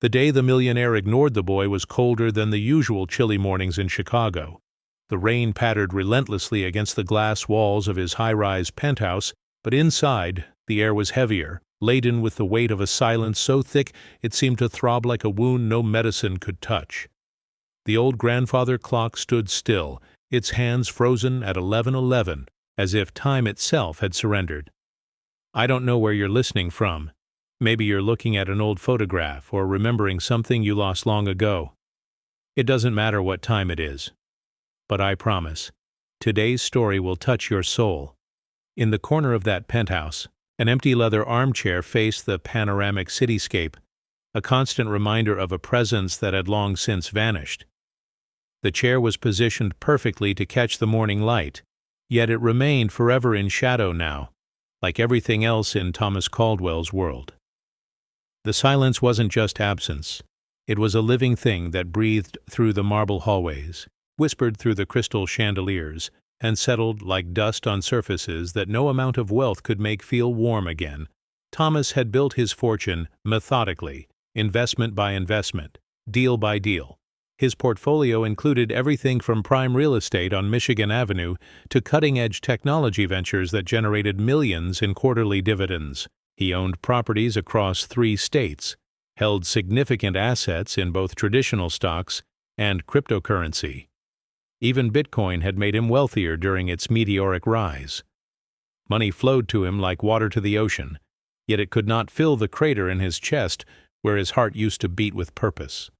The day the millionaire ignored the boy was colder than the usual chilly mornings in Chicago. The rain pattered relentlessly against the glass walls of his high-rise penthouse, but inside, the air was heavier, laden with the weight of a silence so thick it seemed to throb like a wound no medicine could touch. The old grandfather clock stood still, its hands frozen at 11:11, as if time itself had surrendered. I don't know where you're listening from. Maybe you're looking at an old photograph or remembering something you lost long ago. It doesn't matter what time it is. But I promise, today's story will touch your soul. In the corner of that penthouse, an empty leather armchair faced the panoramic cityscape, a constant reminder of a presence that had long since vanished. The chair was positioned perfectly to catch the morning light, yet it remained forever in shadow now, like everything else in Thomas Caldwell's world. The silence wasn't just absence. It was a living thing that breathed through the marble hallways, whispered through the crystal chandeliers, and settled like dust on surfaces that no amount of wealth could make feel warm again. Thomas had built his fortune methodically, investment by investment, deal by deal. His portfolio included everything from prime real estate on Michigan Avenue to cutting-edge technology ventures that generated millions in quarterly dividends. He owned properties across 3 states, held significant assets in both traditional stocks and cryptocurrency. Even Bitcoin had made him wealthier during its meteoric rise. Money flowed to him like water to the ocean, yet it could not fill the crater in his chest where his heart used to beat with purpose.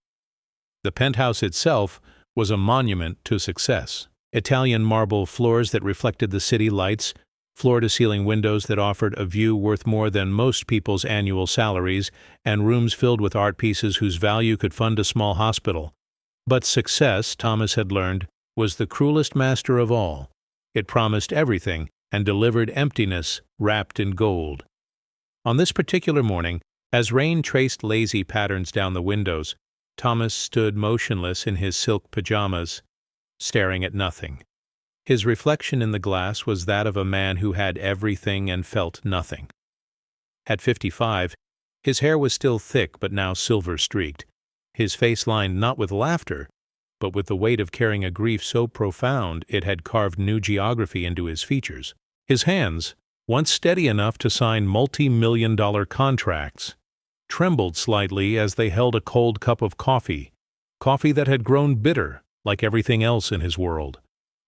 The penthouse itself was a monument to success. Italian marble floors that reflected the city lights, floor-to-ceiling windows that offered a view worth more than most people's annual salaries, and rooms filled with art pieces whose value could fund a small hospital. But success, Thomas had learned, was the cruelest master of all. It promised everything and delivered emptiness wrapped in gold. On this particular morning, as rain traced lazy patterns down the windows, Thomas stood motionless in his silk pajamas, staring at nothing. His reflection in the glass was that of a man who had everything and felt nothing. At 55, his hair was still thick but now silver-streaked, his face lined not with laughter, but with the weight of carrying a grief so profound it had carved new geography into his features. His hands, once steady enough to sign multi-million-dollar contracts, trembled slightly as they held a cold cup of coffee that had grown bitter like everything else in his world.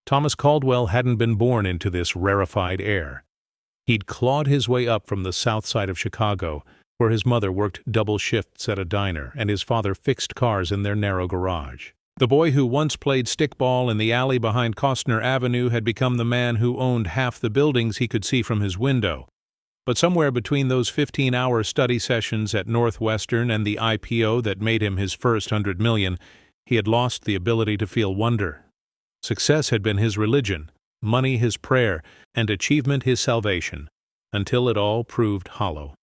Thomas Caldwell hadn't been born into this rarefied air. He'd clawed his way up from the south side of Chicago, where his mother worked double shifts at a diner and his father fixed cars in their narrow garage. The boy who once played stickball in the alley behind Costner Avenue had become the man who owned half the buildings he could see from his window. But somewhere between those 15-hour study sessions at Northwestern and the IPO that made him his first $100 million, he had lost the ability to feel wonder. Success had been his religion, money his prayer, and achievement his salvation, until it all proved hollow.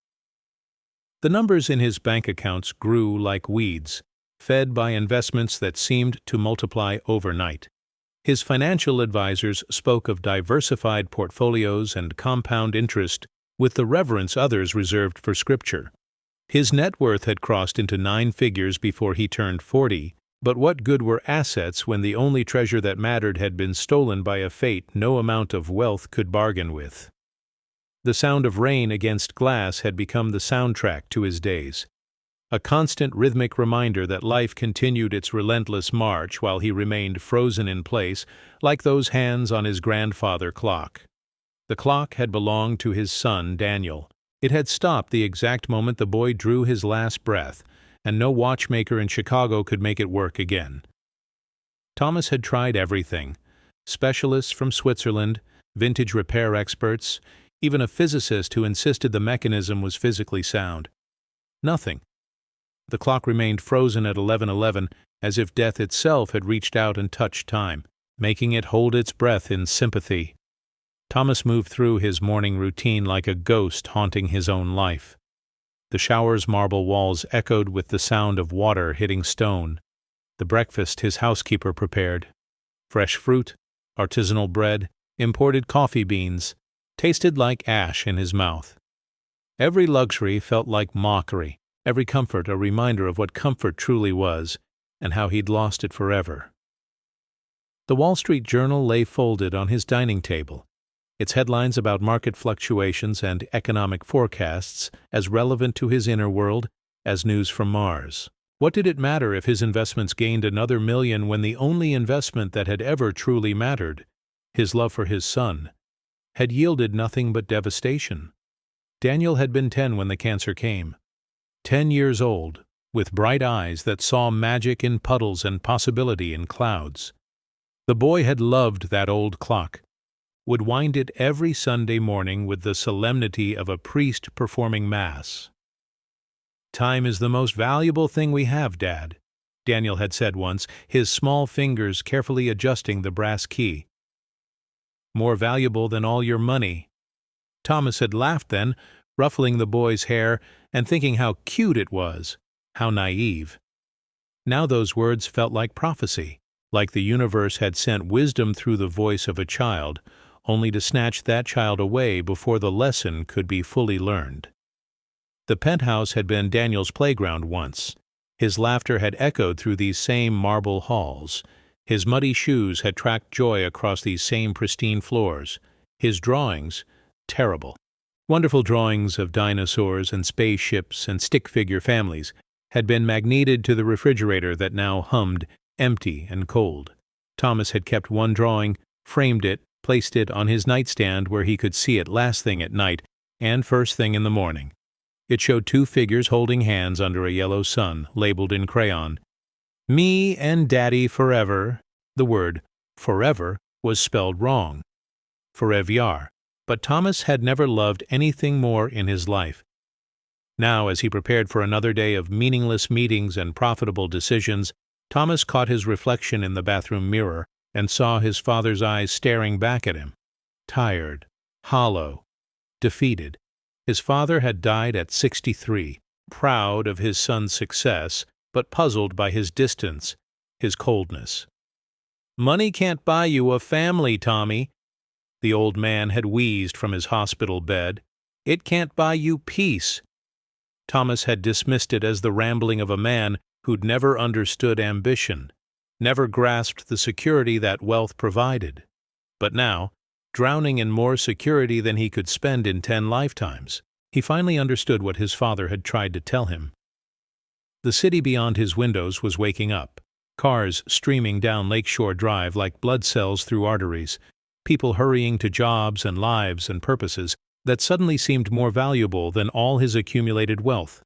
The numbers in his bank accounts grew like weeds, fed by investments that seemed to multiply overnight. His financial advisors spoke of diversified portfolios and compound interest with the reverence others reserved for Scripture. His net worth had crossed into 9 figures before he turned 40, but what good were assets when the only treasure that mattered had been stolen by a fate no amount of wealth could bargain with? The sound of rain against glass had become the soundtrack to his days, a constant rhythmic reminder that life continued its relentless march while he remained frozen in place, like those hands on his grandfather clock. The clock had belonged to his son, Daniel. It had stopped the exact moment the boy drew his last breath, and no watchmaker in Chicago could make it work again. Thomas had tried everything: specialists from Switzerland, vintage repair experts, even a physicist who insisted the mechanism was physically sound. Nothing. The clock remained frozen at 11:11, as if death itself had reached out and touched time, making it hold its breath in sympathy. Thomas moved through his morning routine like a ghost haunting his own life. The shower's marble walls echoed with the sound of water hitting stone. The breakfast his housekeeper prepared, fresh fruit, artisanal bread, imported coffee beans, tasted like ash in his mouth. Every luxury felt like mockery, Every comfort a reminder of what comfort truly was, and how he'd lost it forever. The Wall Street Journal lay folded on his dining table, its headlines about market fluctuations and economic forecasts as relevant to his inner world as news from Mars. What did it matter if his investments gained another million when the only investment that had ever truly mattered, his love for his son, had yielded nothing but devastation? Daniel had been 10 when the cancer came. 10 years old, with bright eyes that saw magic in puddles and possibility in clouds. The boy had loved that old clock, would wind it every Sunday morning with the solemnity of a priest performing Mass. "Time is the most valuable thing we have, Dad," Daniel had said once, his small fingers carefully adjusting the brass key. "More valuable than all your money." Thomas had laughed then, ruffling the boy's hair and thinking how cute it was, how naive. Now those words felt like prophecy, like the universe had sent wisdom through the voice of a child, only to snatch that child away before the lesson could be fully learned. The penthouse had been Daniel's playground once. His laughter had echoed through these same marble halls. His muddy shoes had tracked joy across these same pristine floors. His drawings, terrible. Wonderful drawings of dinosaurs and spaceships and stick-figure families had been magneted to the refrigerator that now hummed, empty and cold. Thomas had kept one drawing, framed it, placed it on his nightstand where he could see it last thing at night and first thing in the morning. It showed 2 figures holding hands under a yellow sun, labeled in crayon. "Me and Daddy forever." The word "forever" was spelled wrong. Forever. But Thomas had never loved anything more in his life. Now, as he prepared for another day of meaningless meetings and profitable decisions, Thomas caught his reflection in the bathroom mirror and saw his father's eyes staring back at him. Tired, hollow, defeated. His father had died at 63, proud of his son's success, but puzzled by his distance, his coldness. "Money can't buy you a family, Tommy," the old man had wheezed from his hospital bed. "It can't buy you peace." Thomas had dismissed it as the rambling of a man who'd never understood ambition, never grasped the security that wealth provided. But now, drowning in more security than he could spend in 10 lifetimes, he finally understood what his father had tried to tell him. The city beyond his windows was waking up, cars streaming down Lakeshore Drive like blood cells through arteries, people hurrying to jobs and lives and purposes that suddenly seemed more valuable than all his accumulated wealth.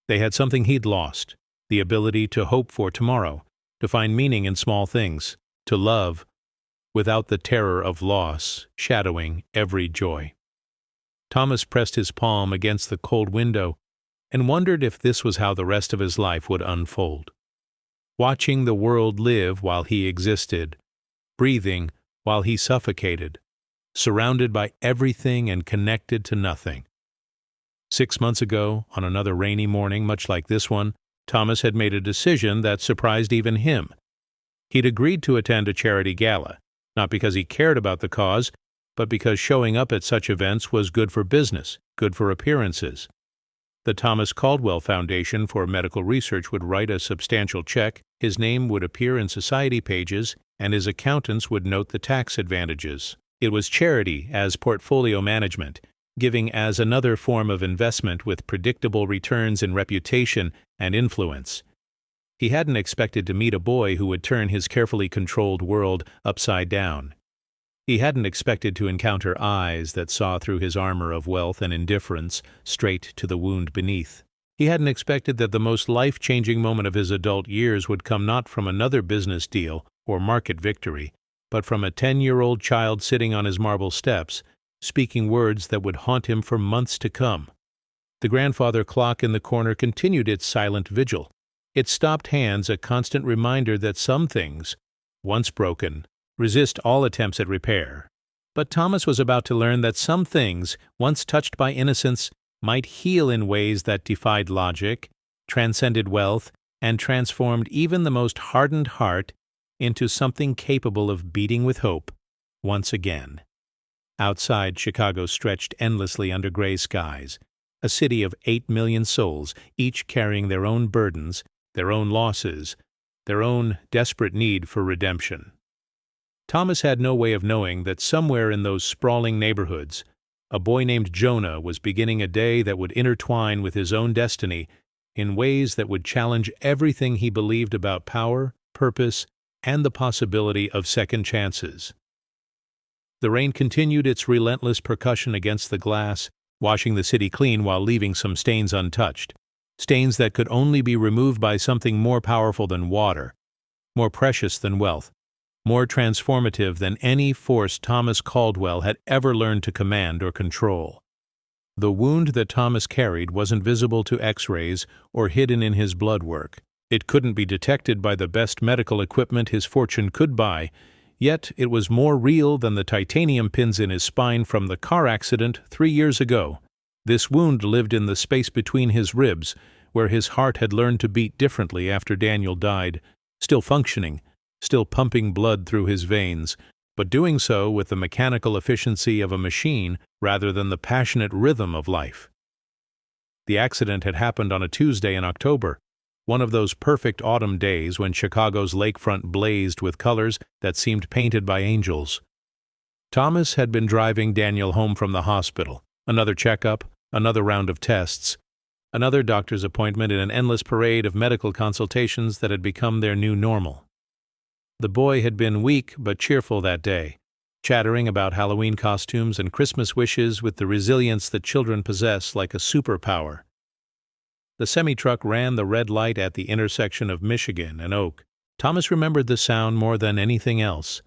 They had something he'd lost, the ability to hope for tomorrow, to find meaning in small things, to love, without the terror of loss shadowing every joy. Thomas pressed his palm against the cold window and wondered if this was how the rest of his life would unfold. Watching the world live while he existed, breathing while he suffocated, surrounded by everything and connected to nothing. 6 months ago, on another rainy morning much like this one, Thomas had made a decision that surprised even him. He'd agreed to attend a charity gala, not because he cared about the cause, but because showing up at such events was good for business, good for appearances. The Thomas Caldwell Foundation for Medical Research would write a substantial check, his name would appear in society pages, and his accountants would note the tax advantages. It was charity as portfolio management, giving as another form of investment with predictable returns in reputation and influence. He hadn't expected to meet a boy who would turn his carefully controlled world upside down. He hadn't expected to encounter eyes that saw through his armor of wealth and indifference straight to the wound beneath. He hadn't expected that the most life-changing moment of his adult years would come not from another business deal or market victory, but from a 10-year-old child sitting on his marble steps, speaking words that would haunt him for months to come. The grandfather clock in the corner continued its silent vigil, its stopped hands a constant reminder that some things, once broken, resist all attempts at repair. But Thomas was about to learn that some things, once touched by innocence, might heal in ways that defied logic, transcended wealth, and transformed even the most hardened heart into something capable of beating with hope once again. Outside, Chicago stretched endlessly under gray skies. a city of 8 million souls, each carrying their own burdens, their own losses, their own desperate need for redemption. Thomas had no way of knowing that somewhere in those sprawling neighborhoods, a boy named Jonah was beginning a day that would intertwine with his own destiny in ways that would challenge everything he believed about power, purpose, and the possibility of second chances. The rain continued its relentless percussion against the glass, washing the city clean while leaving some stains untouched, stains that could only be removed by something more powerful than water, more precious than wealth, more transformative than any force Thomas Caldwell had ever learned to command or control. The wound that Thomas carried wasn't visible to X-rays or hidden in his blood work. It couldn't be detected by the best medical equipment his fortune could buy, yet it was more real than the titanium pins in his spine from the car accident 3 years ago. This wound lived in the space between his ribs, where his heart had learned to beat differently after Daniel died, still functioning, still pumping blood through his veins, but doing so with the mechanical efficiency of a machine rather than the passionate rhythm of life. The accident had happened on a Tuesday in October, one of those perfect autumn days when Chicago's lakefront blazed with colors that seemed painted by angels. Thomas had been driving Daniel home from the hospital, another checkup, another round of tests, another doctor's appointment in an endless parade of medical consultations that had become their new normal. The boy had been weak but cheerful that day, chattering about Halloween costumes and Christmas wishes with the resilience that children possess like a superpower. The semi-truck ran the red light at the intersection of Michigan and Oak. Thomas remembered the sound more than anything else.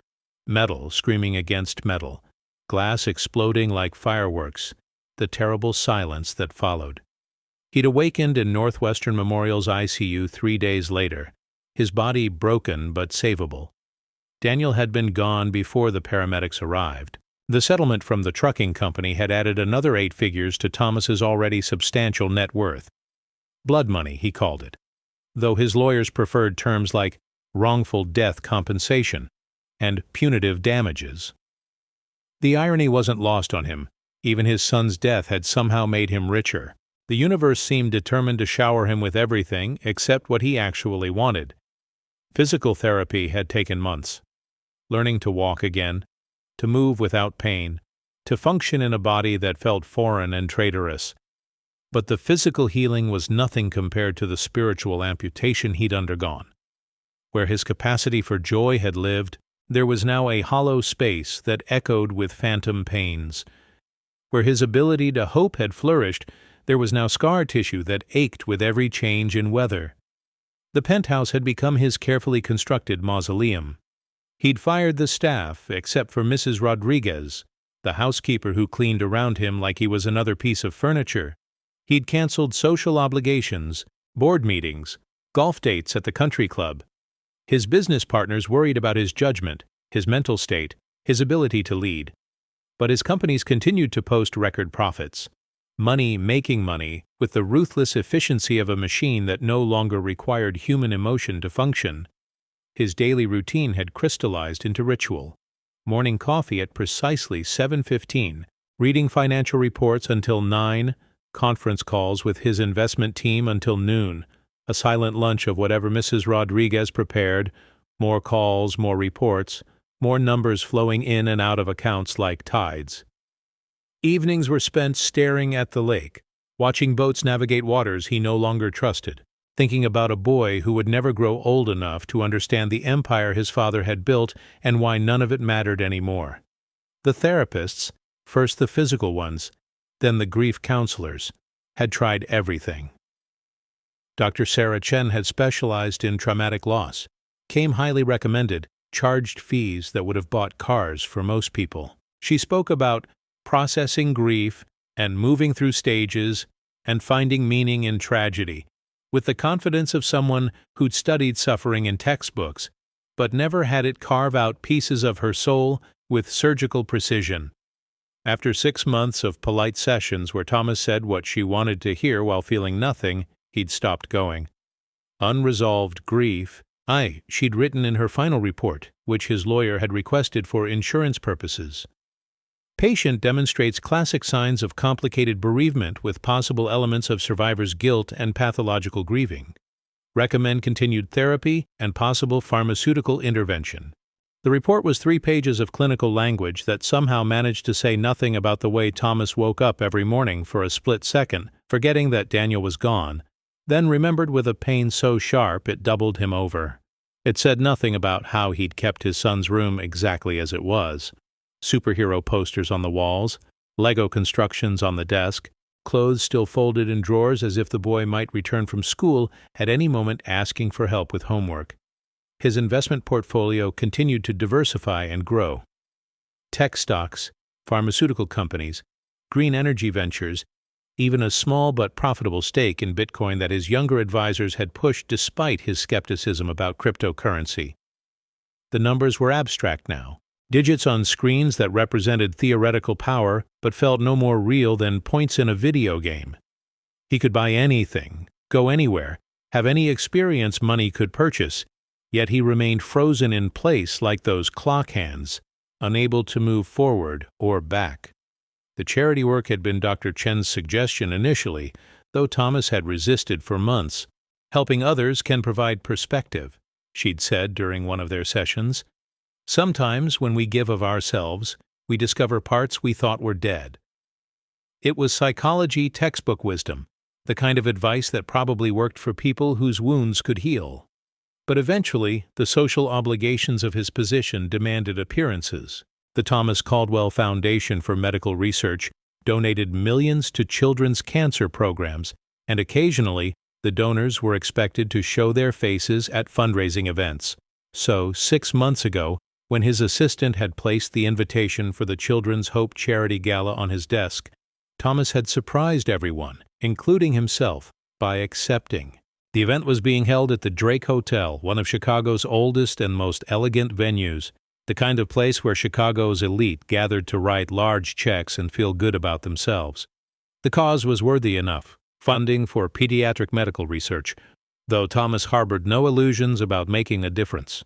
Metal screaming against metal, glass exploding like fireworks, the terrible silence that followed. He'd awakened in Northwestern Memorial's ICU 3 days later, his body broken but savable. Daniel had been gone before the paramedics arrived. The settlement from the trucking company had added another 8 figures to Thomas's already substantial net worth. Blood money, he called it, though his lawyers preferred terms like wrongful death compensation and punitive damages. The irony wasn't lost on him. Even his son's death had somehow made him richer. The universe seemed determined to shower him with everything except what he actually wanted. Physical therapy had taken months. Learning to walk again, to move without pain, to function in a body that felt foreign and traitorous. But the physical healing was nothing compared to the spiritual amputation he'd undergone. Where his capacity for joy had lived, there was now a hollow space that echoed with phantom pains. Where his ability to hope had flourished, there was now scar tissue that ached with every change in weather. The penthouse had become his carefully constructed mausoleum. He'd fired the staff except for Mrs. Rodriguez, the housekeeper who cleaned around him like he was another piece of furniture. He'd canceled social obligations, board meetings, golf dates at the country club. His business partners worried about his judgment, his mental state, his ability to lead. But his companies continued to post record profits. Money making money with the ruthless efficiency of a machine that no longer required human emotion to function. His daily routine had crystallized into ritual. Morning coffee at precisely 7:15, reading financial reports until 9, conference calls with his investment team until noon, a silent lunch of whatever Mrs. Rodriguez prepared, more calls, more reports, more numbers flowing in and out of accounts like tides. Evenings were spent staring at the lake, watching boats navigate waters he no longer trusted, thinking about a boy who would never grow old enough to understand the empire his father had built and why none of it mattered anymore. The therapists, first the physical ones, then the grief counselors, had tried everything. Dr. Sarah Chen had specialized in traumatic loss, came highly recommended, charged fees that would have bought cars for most people. She spoke about processing grief and moving through stages and finding meaning in tragedy, with the confidence of someone who'd studied suffering in textbooks, but never had it carve out pieces of her soul with surgical precision. After 6 months of polite sessions where Thomas said what she wanted to hear while feeling nothing, he'd stopped going. Unresolved grief, she'd written in her final report, which his lawyer had requested for insurance purposes. Patient demonstrates classic signs of complicated bereavement with possible elements of survivor's guilt and pathological grieving. Recommend continued therapy and possible pharmaceutical intervention. The report was 3 pages of clinical language that somehow managed to say nothing about the way Thomas woke up every morning for a split second, forgetting that Daniel was gone, then remembered with a pain so sharp it doubled him over. It said nothing about how he'd kept his son's room exactly as it was. Superhero posters on the walls, Lego constructions on the desk, clothes still folded in drawers as if the boy might return from school at any moment asking for help with homework. His investment portfolio continued to diversify and grow. Tech stocks, pharmaceutical companies, green energy ventures, even a small but profitable stake in Bitcoin that his younger advisors had pushed despite his skepticism about cryptocurrency. The numbers were abstract now, digits on screens that represented theoretical power but felt no more real than points in a video game. He could buy anything, go anywhere, have any experience money could purchase, yet he remained frozen in place like those clock hands, unable to move forward or back. The charity work had been Dr. Chen's suggestion initially, though Thomas had resisted for months. Helping others can provide perspective, she'd said during one of their sessions. Sometimes when we give of ourselves, we discover parts we thought were dead. It was psychology textbook wisdom, the kind of advice that probably worked for people whose wounds could heal. But eventually, the social obligations of his position demanded appearances. The Thomas Caldwell Foundation for Medical Research donated millions to children's cancer programs, and occasionally, the donors were expected to show their faces at fundraising events. So, 6 months ago, when his assistant had placed the invitation for the Children's Hope Charity Gala on his desk, Thomas had surprised everyone, including himself, by accepting. The event was being held at the Drake Hotel, one of Chicago's oldest and most elegant venues, the kind of place where Chicago's elite gathered to write large checks and feel good about themselves. The cause was worthy enough, funding for pediatric medical research, though Thomas harbored no illusions about making a difference.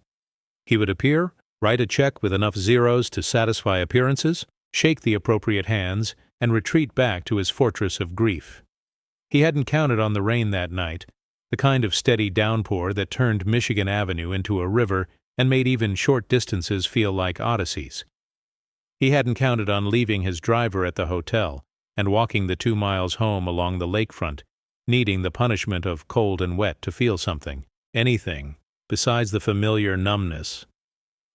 He would appear, write a check with enough zeros to satisfy appearances, shake the appropriate hands, and retreat back to his fortress of grief. He hadn't counted on the rain that night, the kind of steady downpour that turned Michigan Avenue into a river and made even short distances feel like odysseys. He hadn't counted on leaving his driver at the hotel and walking the 2 miles home along the lakefront, needing the punishment of cold and wet to feel something, anything, besides the familiar numbness.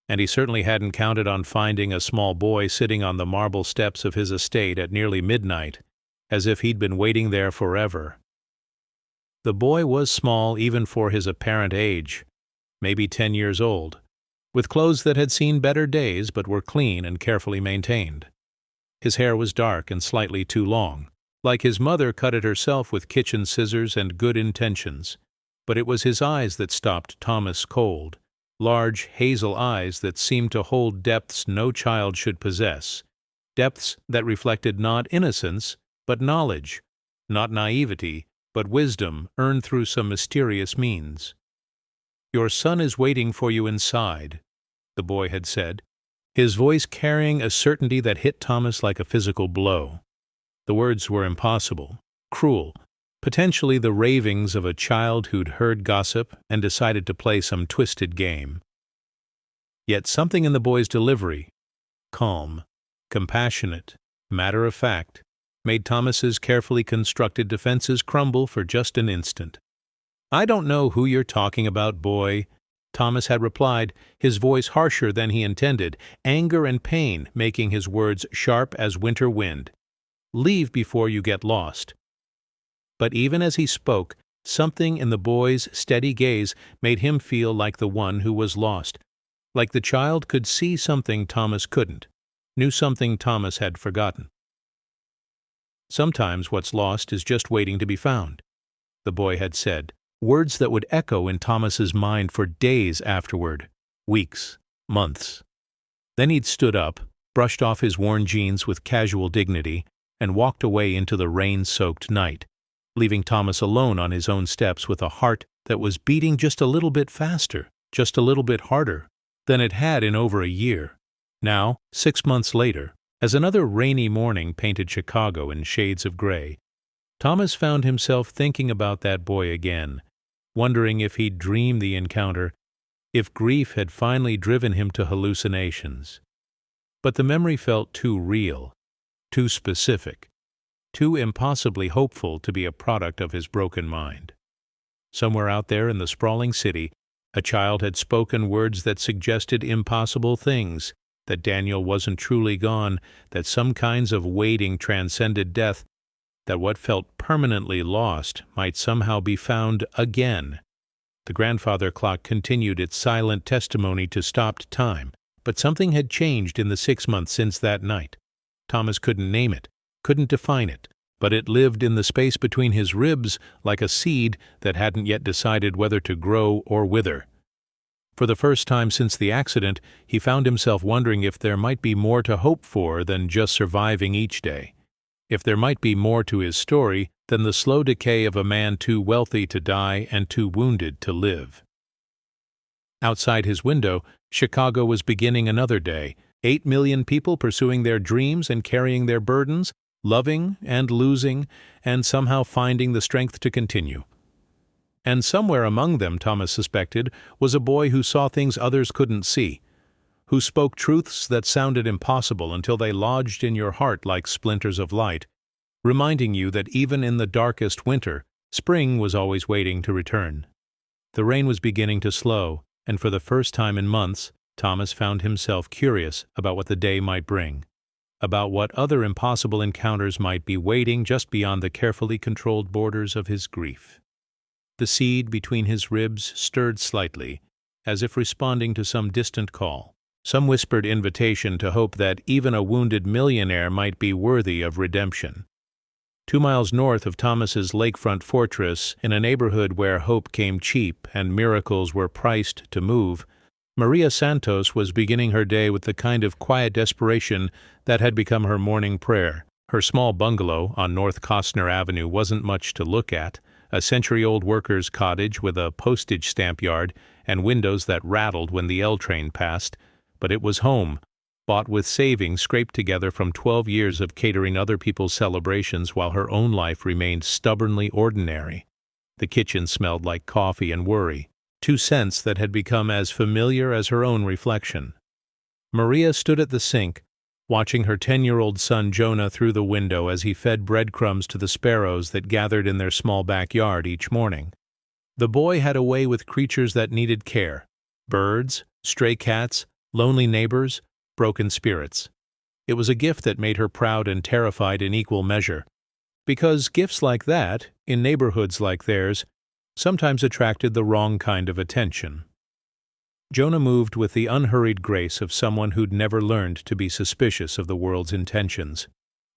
And he certainly hadn't counted on finding a small boy sitting on the marble steps of his estate at nearly midnight, as if he'd been waiting there forever. The boy was small even for his apparent age, maybe 10 years old, with clothes that had seen better days but were clean and carefully maintained. His hair was dark and slightly too long, like his mother cut it herself with kitchen scissors and good intentions, but it was his eyes that stopped Thomas cold, large hazel eyes that seemed to hold depths no child should possess, depths that reflected not innocence but knowledge, not naivety, but wisdom earned through some mysterious means. "Your son is waiting for you inside," the boy had said, his voice carrying a certainty that hit Thomas like a physical blow. The words were impossible, cruel, potentially the ravings of a child who'd heard gossip and decided to play some twisted game. Yet something in the boy's delivery, calm, compassionate, matter-of-fact, made Thomas's carefully constructed defenses crumble for just an instant. "I don't know who you're talking about, boy," Thomas had replied, his voice harsher than he intended, anger and pain making his words sharp as winter wind. "Leave before you get lost." But even as he spoke, something in the boy's steady gaze made him feel like the one who was lost, like the child could see something Thomas couldn't, knew something Thomas had forgotten. "Sometimes what's lost is just waiting to be found," the boy had said, words that would echo in Thomas's mind for days afterward, weeks, months. Then he'd stood up, brushed off his worn jeans with casual dignity, and walked away into the rain-soaked night, leaving Thomas alone on his own steps with a heart that was beating just a little bit faster, just a little bit harder, than it had in over a year. Now, 6 months later, As another rainy morning painted Chicago in shades of gray, Thomas found himself thinking about that boy again, wondering if he'd dreamed the encounter, if grief had finally driven him to hallucinations. But the memory felt too real, too specific, too impossibly hopeful to be a product of his broken mind. Somewhere out there in the sprawling city, a child had spoken words that suggested impossible things, that Daniel wasn't truly gone, that some kinds of waiting transcended death, that what felt permanently lost might somehow be found again. The grandfather clock continued its silent testimony to stopped time, but something had changed in the 6 months since that night. Thomas couldn't name it, couldn't define it, but it lived in the space between his ribs like a seed that hadn't yet decided whether to grow or wither. For the first time since the accident, he found himself wondering if there might be more to hope for than just surviving each day, if there might be more to his story than the slow decay of a man too wealthy to die and too wounded to live. Outside his window, Chicago was beginning another day, 8 million people pursuing their dreams and carrying their burdens, loving and losing, and somehow finding the strength to continue. And somewhere among them, Thomas suspected, was a boy who saw things others couldn't see, who spoke truths that sounded impossible until they lodged in your heart like splinters of light, reminding you that even in the darkest winter, spring was always waiting to return. The rain was beginning to slow, and for the first time in months, Thomas found himself curious about what the day might bring, about what other impossible encounters might be waiting just beyond the carefully controlled borders of his grief. The seed between his ribs stirred slightly, as if responding to some distant call, some whispered invitation to hope that even a wounded millionaire might be worthy of redemption. 2 miles north of Thomas's lakefront fortress, in a neighborhood where hope came cheap and miracles were priced to move, Maria Santos was beginning her day with the kind of quiet desperation that had become her morning prayer. Her small bungalow on North Costner Avenue wasn't much to look at, a century-old worker's cottage with a postage stamp yard and windows that rattled when the L train passed, but it was home, bought with savings scraped together from 12 years of catering other people's celebrations while her own life remained stubbornly ordinary. The kitchen smelled like coffee and worry, 2 scents that had become as familiar as her own reflection. Maria stood at the sink, watching her 10-year-old son Jonah through the window as he fed breadcrumbs to the sparrows that gathered in their small backyard each morning. The boy had a way with creatures that needed care: birds, stray cats, lonely neighbors, broken spirits. It was a gift that made her proud and terrified in equal measure, because gifts like that, in neighborhoods like theirs, sometimes attracted the wrong kind of attention. Jonah moved with the unhurried grace of someone who'd never learned to be suspicious of the world's intentions.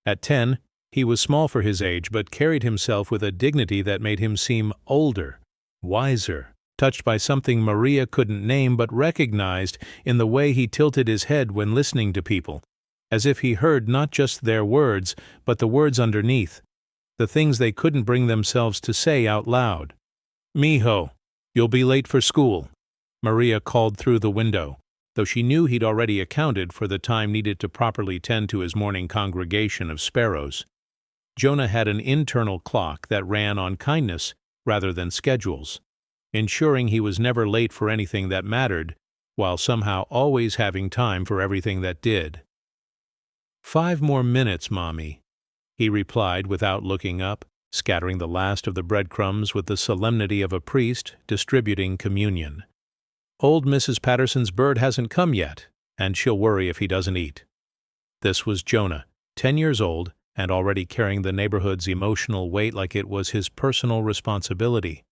At 10, he was small for his age, but carried himself with a dignity that made him seem older, wiser, touched by something Maria couldn't name but recognized in the way he tilted his head when listening to people, as if he heard not just their words, but the words underneath, the things they couldn't bring themselves to say out loud. "Mijo, you'll be late for school," Maria called through the window, though she knew he'd already accounted for the time needed to properly tend to his morning congregation of sparrows. Jonah had an internal clock that ran on kindness rather than schedules, ensuring he was never late for anything that mattered, while somehow always having time for everything that did. 5 more minutes, Mommy," he replied without looking up, scattering the last of the breadcrumbs with the solemnity of a priest distributing communion. "Old Mrs. Patterson's bird hasn't come yet, and she'll worry if he doesn't eat." This was Jonah, 10 years old, and already carrying the neighborhood's emotional weight like it was his personal responsibility.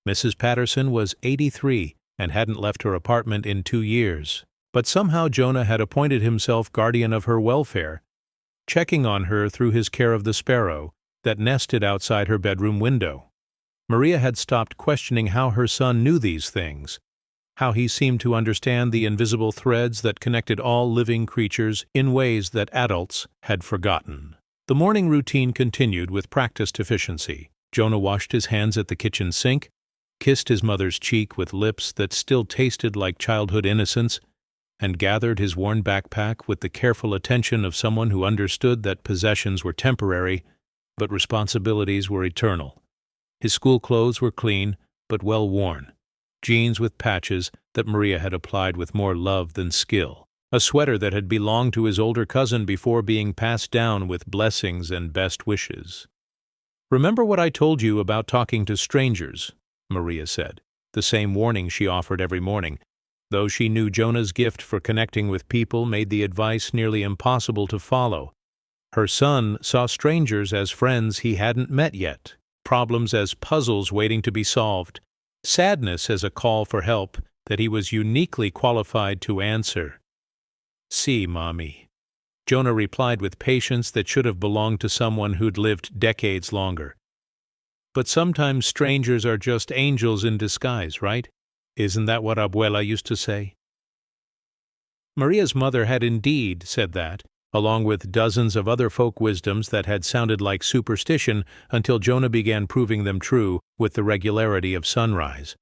Mrs. Patterson was 83 and hadn't left her apartment in 2 years, but somehow Jonah had appointed himself guardian of her welfare, checking on her through his care of the sparrow that nested outside her bedroom window. Maria had stopped questioning how her son knew these things, how he seemed to understand the invisible threads that connected all living creatures in ways that adults had forgotten. The morning routine continued with practiced efficiency. Jonah washed his hands at the kitchen sink, kissed his mother's cheek with lips that still tasted like childhood innocence, and gathered his worn backpack with the careful attention of someone who understood that possessions were temporary, but responsibilities were eternal. His school clothes were clean, but well worn. Jeans with patches that Maria had applied with more love than skill. A sweater that had belonged to his older cousin before being passed down with blessings and best wishes. "Remember what I told you about talking to strangers," Maria said, the same warning she offered every morning, though she knew Jonah's gift for connecting with people made the advice nearly impossible to follow. Her son saw strangers as friends he hadn't met yet, problems as puzzles waiting to be solved, sadness as a call for help that he was uniquely qualified to answer. "See, Mommy," Jonah replied with patience that should have belonged to someone who'd lived decades longer. "But sometimes strangers are just angels in disguise, right? Isn't that what Abuela used to say?" Maria's mother had indeed said that, along with dozens of other folk wisdoms that had sounded like superstition until Jonah began proving them true with the regularity of sunrise.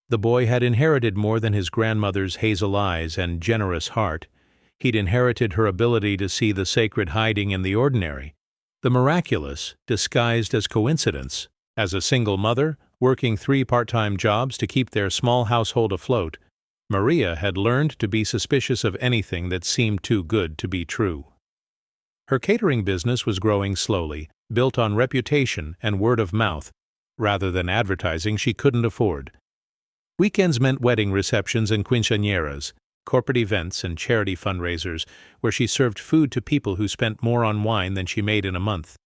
The boy had inherited more than his grandmother's hazel eyes and generous heart. He'd inherited her ability to see the sacred hiding in the ordinary, the miraculous disguised as coincidence. As a single mother, working 3 part-time jobs to keep their small household afloat, Maria had learned to be suspicious of anything that seemed too good to be true. Her catering business was growing slowly, built on reputation and word of mouth, rather than advertising she couldn't afford. Weekends meant wedding receptions and quinceañeras, corporate events and charity fundraisers, where she served food to people who spent more on wine than she made in a month.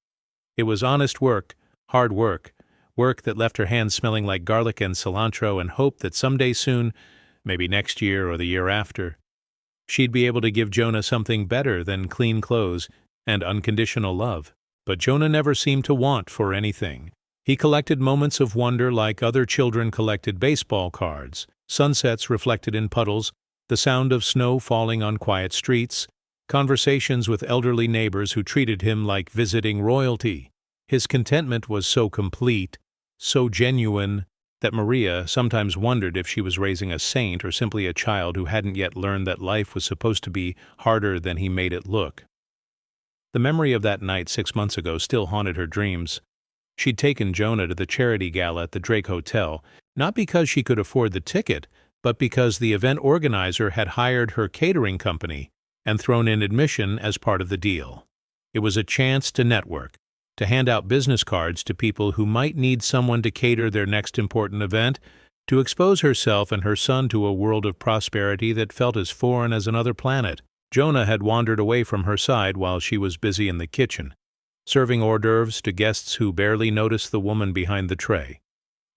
It was honest work, hard work, work that left her hands smelling like garlic and cilantro, and hope that someday soon, maybe next year or the year after, she'd be able to give Jonah something better than clean clothes and unconditional love. But Jonah never seemed to want for anything. He collected moments of wonder like other children collected baseball cards, sunsets reflected in puddles, the sound of snow falling on quiet streets, conversations with elderly neighbors who treated him like visiting royalty. His contentment was so complete, so genuine, that Maria sometimes wondered if she was raising a saint or simply a child who hadn't yet learned that life was supposed to be harder than he made it look. The memory of that night 6 months ago still haunted her dreams. She'd taken Jonah to the charity gala at the Drake Hotel, not because she could afford the ticket, but because the event organizer had hired her catering company and thrown in admission as part of the deal. It was a chance to network, to hand out business cards to people who might need someone to cater their next important event, to expose herself and her son to a world of prosperity that felt as foreign as another planet. Jonah had wandered away from her side while she was busy in the kitchen, serving hors d'oeuvres to guests who barely noticed the woman behind the tray.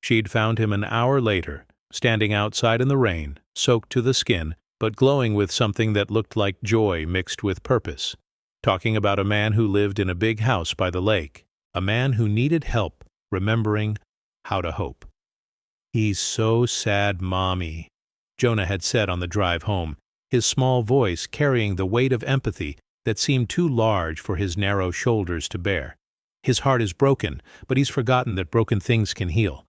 She'd found him an hour later, standing outside in the rain, soaked to the skin, but glowing with something that looked like joy mixed with purpose, talking about a man who lived in a big house by the lake, a man who needed help remembering how to hope. "He's so sad, Mommy," Jonah had said on the drive home, his small voice carrying the weight of empathy that seemed too large for his narrow shoulders to bear. "His heart is broken, but he's forgotten that broken things can heal.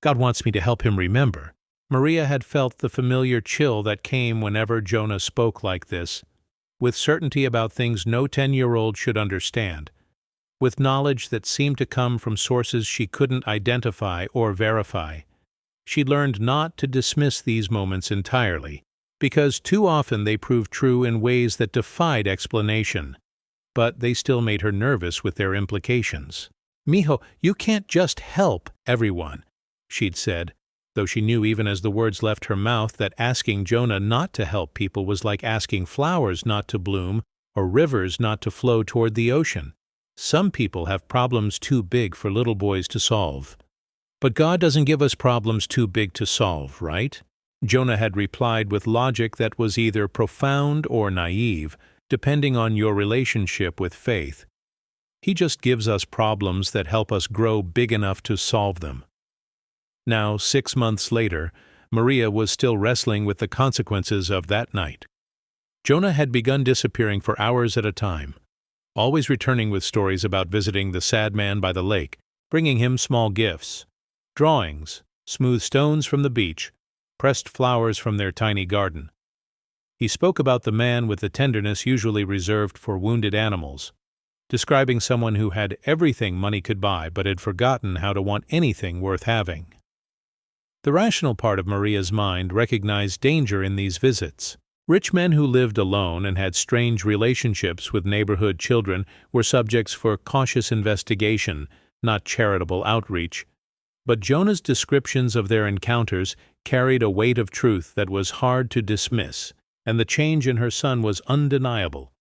God wants me to help him remember." Maria had felt the familiar chill that came whenever Jonah spoke like this, with certainty about things no 10-year-old should understand, with knowledge that seemed to come from sources she couldn't identify or verify. She learned not to dismiss these moments entirely, because too often they proved true in ways that defied explanation, but they still made her nervous with their implications. "Mijo, you can't just help everyone," she'd said, though she knew even as the words left her mouth that asking Jonah not to help people was like asking flowers not to bloom or rivers not to flow toward the ocean. Some people have problems too big for little boys to solve. But God doesn't give us problems too big to solve, right? Jonah had replied with logic that was either profound or naive, depending on your relationship with faith. He just gives us problems that help us grow big enough to solve them. Now, 6 months later, Maria was still wrestling with the consequences of that night. Jonah had begun disappearing for hours at a time, always returning with stories about visiting the sad man by the lake, bringing him small gifts, drawings, smooth stones from the beach, pressed flowers from their tiny garden. He spoke about the man with the tenderness usually reserved for wounded animals, describing someone who had everything money could buy but had forgotten how to want anything worth having. The rational part of Maria's mind recognized danger in these visits. Rich men who lived alone and had strange relationships with neighborhood children were subjects for cautious investigation, not charitable outreach. But Jonah's descriptions of their encounters carried a weight of truth that was hard to dismiss, and the change in her son was undeniable.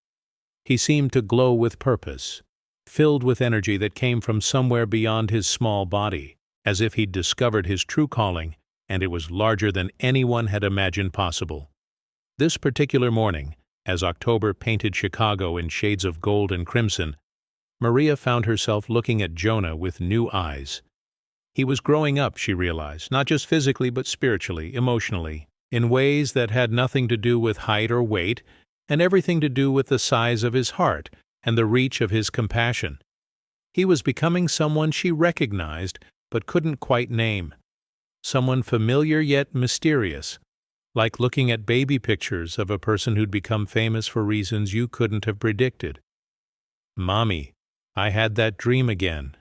He seemed to glow with purpose, filled with energy that came from somewhere beyond his small body, as if he'd discovered his true calling, and it was larger than anyone had imagined possible. This particular morning, as October painted Chicago in shades of gold and crimson, Maria found herself looking at Jonah with new eyes. He was growing up, she realized, not just physically but spiritually, emotionally, in ways that had nothing to do with height or weight, and everything to do with the size of his heart and the reach of his compassion. He was becoming someone she recognized but couldn't quite name, someone familiar yet mysterious, like looking at baby pictures of a person who'd become famous for reasons you couldn't have predicted. "Mommy, I had that dream again,"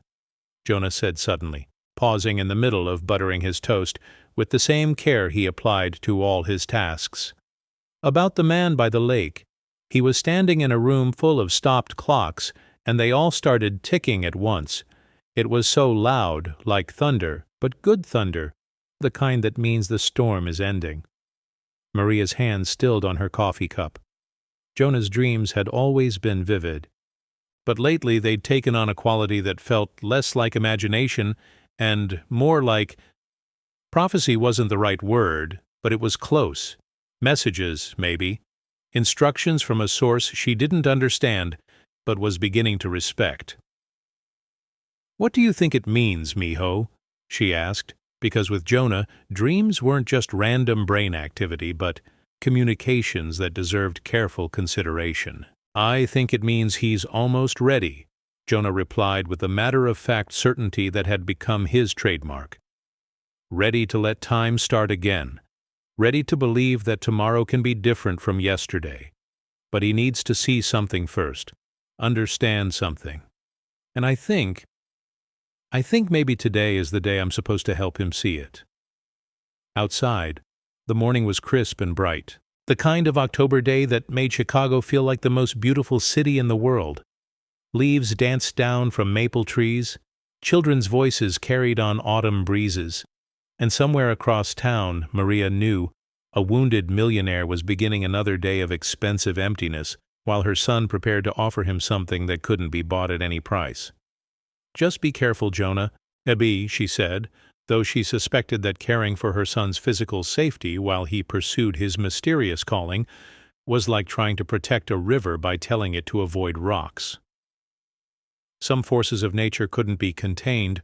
Jonah said suddenly, pausing in the middle of buttering his toast with the same care he applied to all his tasks. About the man by the lake. He was standing in a room full of stopped clocks, and they all started ticking at once. It was so loud, like thunder, but good thunder, the kind that means the storm is ending. Maria's hand stilled on her coffee cup. Jonah's dreams had always been vivid, but lately they'd taken on a quality that felt less like imagination and more like— prophecy wasn't the right word, but it was close. Messages, maybe. Instructions from a source she didn't understand, but was beginning to respect. "What do you think it means, mijo?" she asked, because with Jonah, dreams weren't just random brain activity, but communications that deserved careful consideration. "I think it means he's almost ready," Jonah replied with the matter-of-fact certainty that had become his trademark. "Ready to let time start again. Ready to believe that tomorrow can be different from yesterday. But he needs to see something first, understand something. And I think maybe today is the day I'm supposed to help him see it." Outside, the morning was crisp and bright, the kind of October day that made Chicago feel like the most beautiful city in the world. Leaves danced down from maple trees, children's voices carried on autumn breezes, and somewhere across town, Maria knew, a wounded millionaire was beginning another day of expensive emptiness, while her son prepared to offer him something that couldn't be bought at any price. "Just be careful, Jonah," she said, though she suspected that caring for her son's physical safety while he pursued his mysterious calling was like trying to protect a river by telling it to avoid rocks. Some forces of nature couldn't be contained,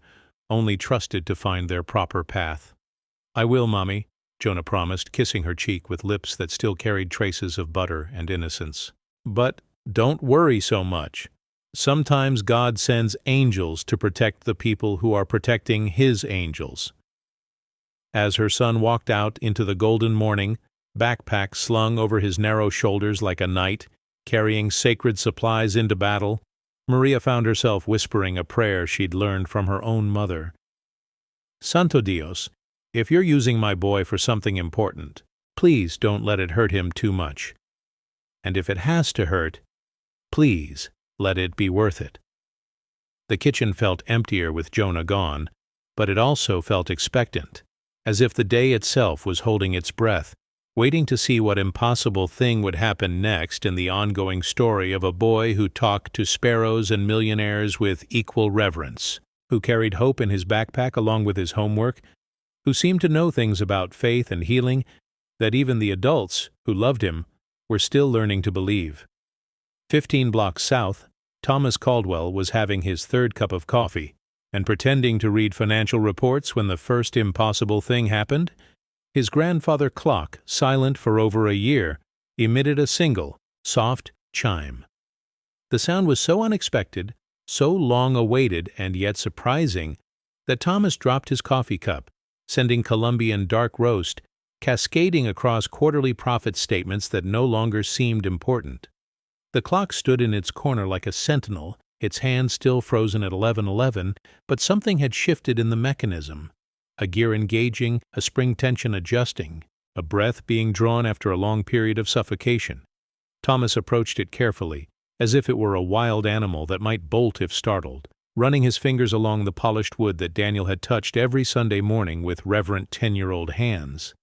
only trusted to find their proper path. "I will, Mommy," Jonah promised, kissing her cheek with lips that still carried traces of butter and innocence. "But don't worry so much. Sometimes God sends angels to protect the people who are protecting His angels." As her son walked out into the golden morning, backpack slung over his narrow shoulders like a knight, carrying sacred supplies into battle, Maria found herself whispering a prayer she'd learned from her own mother. "Santo Dios, if you're using my boy for something important, please don't let it hurt him too much. And if it has to hurt, please let it be worth it." The kitchen felt emptier with Jonah gone, but it also felt expectant, as if the day itself was holding its breath, waiting to see what impossible thing would happen next in the ongoing story of a boy who talked to sparrows and millionaires with equal reverence, who carried hope in his backpack along with his homework, who seemed to know things about faith and healing that even the adults who loved him were still learning to believe. 15 blocks south, Thomas Caldwell was having his third cup of coffee and pretending to read financial reports when the first impossible thing happened. His grandfather clock, silent for over a year, emitted a single, soft chime. The sound was so unexpected, so long-awaited and yet surprising, that Thomas dropped his coffee cup, sending Colombian dark roast cascading across quarterly profit statements that no longer seemed important. The clock stood in its corner like a sentinel, its hand still frozen at 11:11, but something had shifted in the mechanism. A gear engaging, a spring tension adjusting, a breath being drawn after a long period of suffocation. Thomas approached it carefully, as if it were a wild animal that might bolt if startled, running his fingers along the polished wood that Daniel had touched every Sunday morning with reverent 10-year-old hands.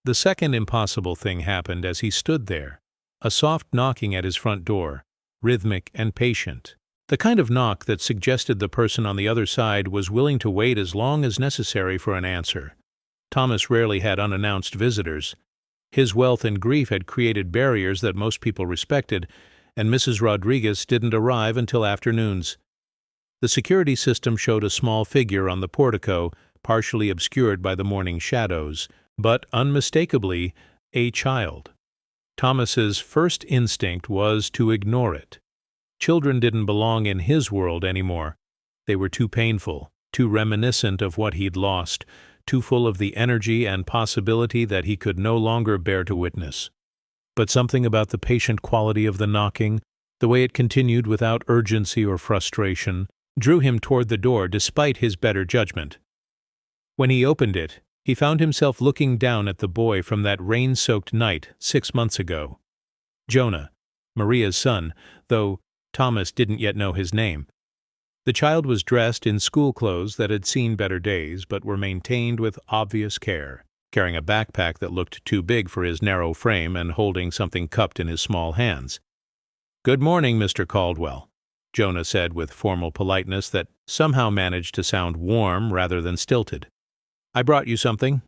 The second impossible thing happened as he stood there, a soft knocking at his front door, rhythmic and patient. The kind of knock that suggested the person on the other side was willing to wait as long as necessary for an answer. Thomas rarely had unannounced visitors. His wealth and grief had created barriers that most people respected, and Mrs. Rodriguez didn't arrive until afternoons. The security system showed a small figure on the portico, partially obscured by the morning shadows, but unmistakably a child. Thomas's first instinct was to ignore it. Children didn't belong in his world anymore. They were too painful, too reminiscent of what he'd lost, too full of the energy and possibility that he could no longer bear to witness. But something about the patient quality of the knocking, the way it continued without urgency or frustration, drew him toward the door despite his better judgment. When he opened it, he found himself looking down at the boy from that rain-soaked night 6 months ago. Jonah, Maria's son, though Thomas didn't yet know his name. The child was dressed in school clothes that had seen better days but were maintained with obvious care, carrying a backpack that looked too big for his narrow frame and holding something cupped in his small hands. "Good morning, Mr. Caldwell," Jonah said with formal politeness that somehow managed to sound warm rather than stilted. "I brought you something."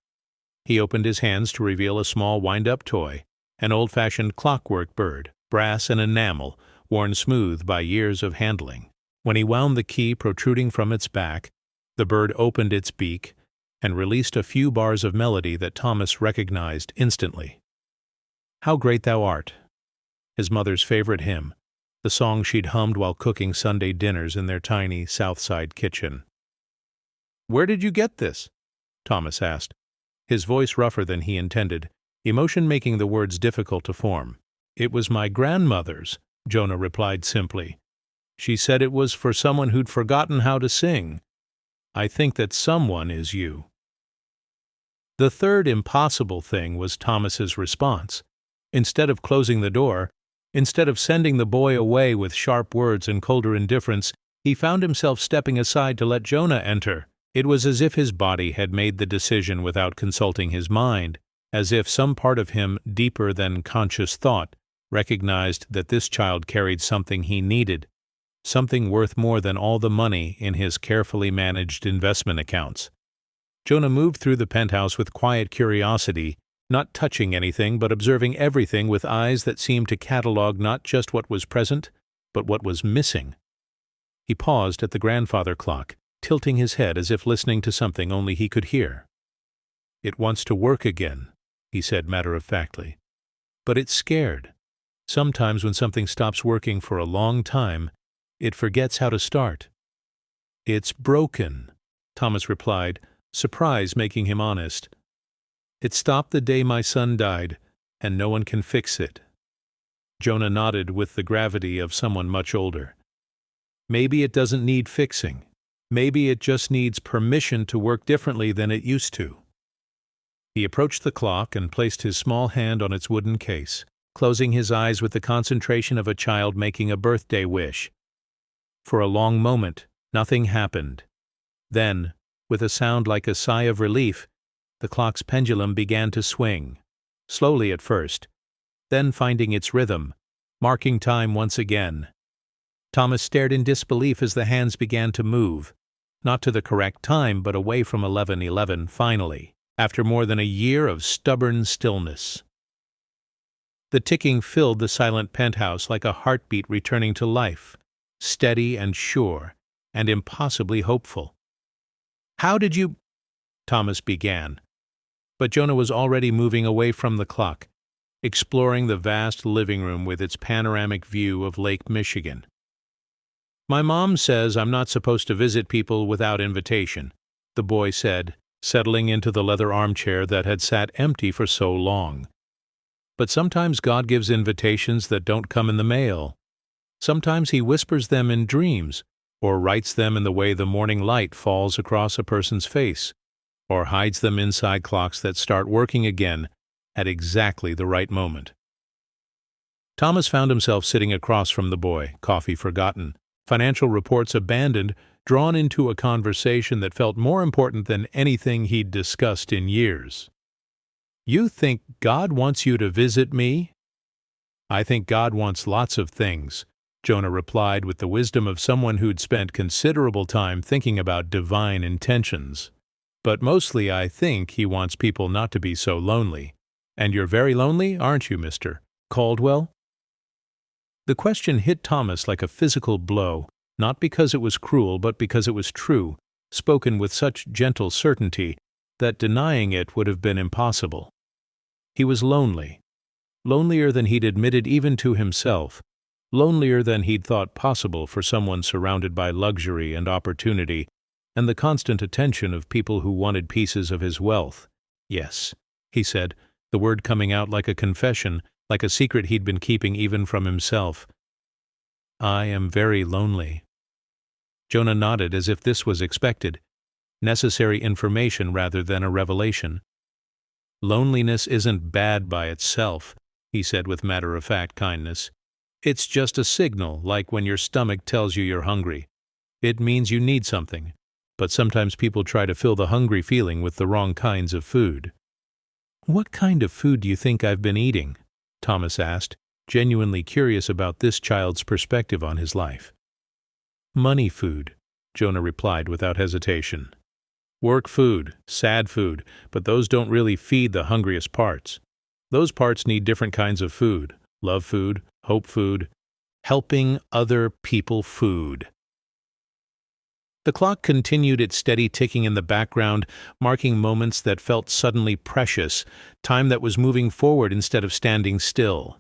He opened his hands to reveal a small wind-up toy, an old-fashioned clockwork bird, brass and enamel, worn smooth by years of handling. When he wound the key protruding from its back, the bird opened its beak and released a few bars of melody that Thomas recognized instantly. "How Great Thou Art," his mother's favorite hymn, the song she'd hummed while cooking Sunday dinners in their tiny South Side kitchen. "Where did you get this?" Thomas asked, his voice rougher than he intended, emotion making the words difficult to form. "It was my grandmother's," Jonah replied simply. "She said it was for someone who'd forgotten how to sing. I think that someone is you." The third impossible thing was Thomas's response. Instead of closing the door, instead of sending the boy away with sharp words and colder indifference, he found himself stepping aside to let Jonah enter. It was as if his body had made the decision without consulting his mind, as if some part of him, deeper than conscious thought, recognized that this child carried something he needed, something worth more than all the money in his carefully managed investment accounts. Jonah moved through the penthouse with quiet curiosity, not touching anything but observing everything with eyes that seemed to catalog not just what was present, but what was missing. He paused at the grandfather clock, tilting his head as if listening to something only he could hear. "It wants to work again," he said matter-of-factly. "But it's scared. Sometimes when something stops working for a long time, it forgets how to start." "It's broken," Thomas replied, surprise making him honest. "It stopped the day my son died, and no one can fix it." Jonah nodded with the gravity of someone much older. "Maybe it doesn't need fixing. Maybe it just needs permission to work differently than it used to." He approached the clock and placed his small hand on its wooden case, closing his eyes with the concentration of a child making a birthday wish. For a long moment, nothing happened. Then, with a sound like a sigh of relief, the clock's pendulum began to swing, slowly at first, then finding its rhythm, marking time once again. Thomas stared in disbelief as the hands began to move, not to the correct time but away from 11:11 finally, after more than a year of stubborn stillness. The ticking filled the silent penthouse like a heartbeat returning to life, steady and sure, and impossibly hopeful. "How did you—" Thomas began. But Jonah was already moving away from the clock, exploring the vast living room with its panoramic view of Lake Michigan. "My mom says I'm not supposed to visit people without invitation," the boy said, settling into the leather armchair that had sat empty for so long. But sometimes God gives invitations that don't come in the mail. Sometimes He whispers them in dreams, or writes them in the way the morning light falls across a person's face, or hides them inside clocks that start working again at exactly the right moment. Thomas found himself sitting across from the boy, coffee forgotten, financial reports abandoned, drawn into a conversation that felt more important than anything he'd discussed in years. "You think God wants you to visit me?" "I think God wants lots of things," Jonah replied with the wisdom of someone who'd spent considerable time thinking about divine intentions. "But mostly I think He wants people not to be so lonely. And you're very lonely, aren't you, Mr. Caldwell?" The question hit Thomas like a physical blow, not because it was cruel, but because it was true, spoken with such gentle certainty that denying it would have been impossible. He was lonely, lonelier than he'd admitted even to himself, lonelier than he'd thought possible for someone surrounded by luxury and opportunity and the constant attention of people who wanted pieces of his wealth. "Yes," he said, the word coming out like a confession, like a secret he'd been keeping even from himself. "I am very lonely." Jonah nodded as if this was expected, necessary information rather than a revelation. "Loneliness isn't bad by itself," he said with matter-of-fact kindness. "It's just a signal, like when your stomach tells you you're hungry. It means you need something, but sometimes people try to fill the hungry feeling with the wrong kinds of food." "What kind of food do you think I've been eating?" Thomas asked, genuinely curious about this child's perspective on his life. "Money food," Jonah replied without hesitation. "Work food, sad food, but those don't really feed the hungriest parts. Those parts need different kinds of food, love food, hope food, helping other people food." The clock continued its steady ticking in the background, marking moments that felt suddenly precious, time that was moving forward instead of standing still.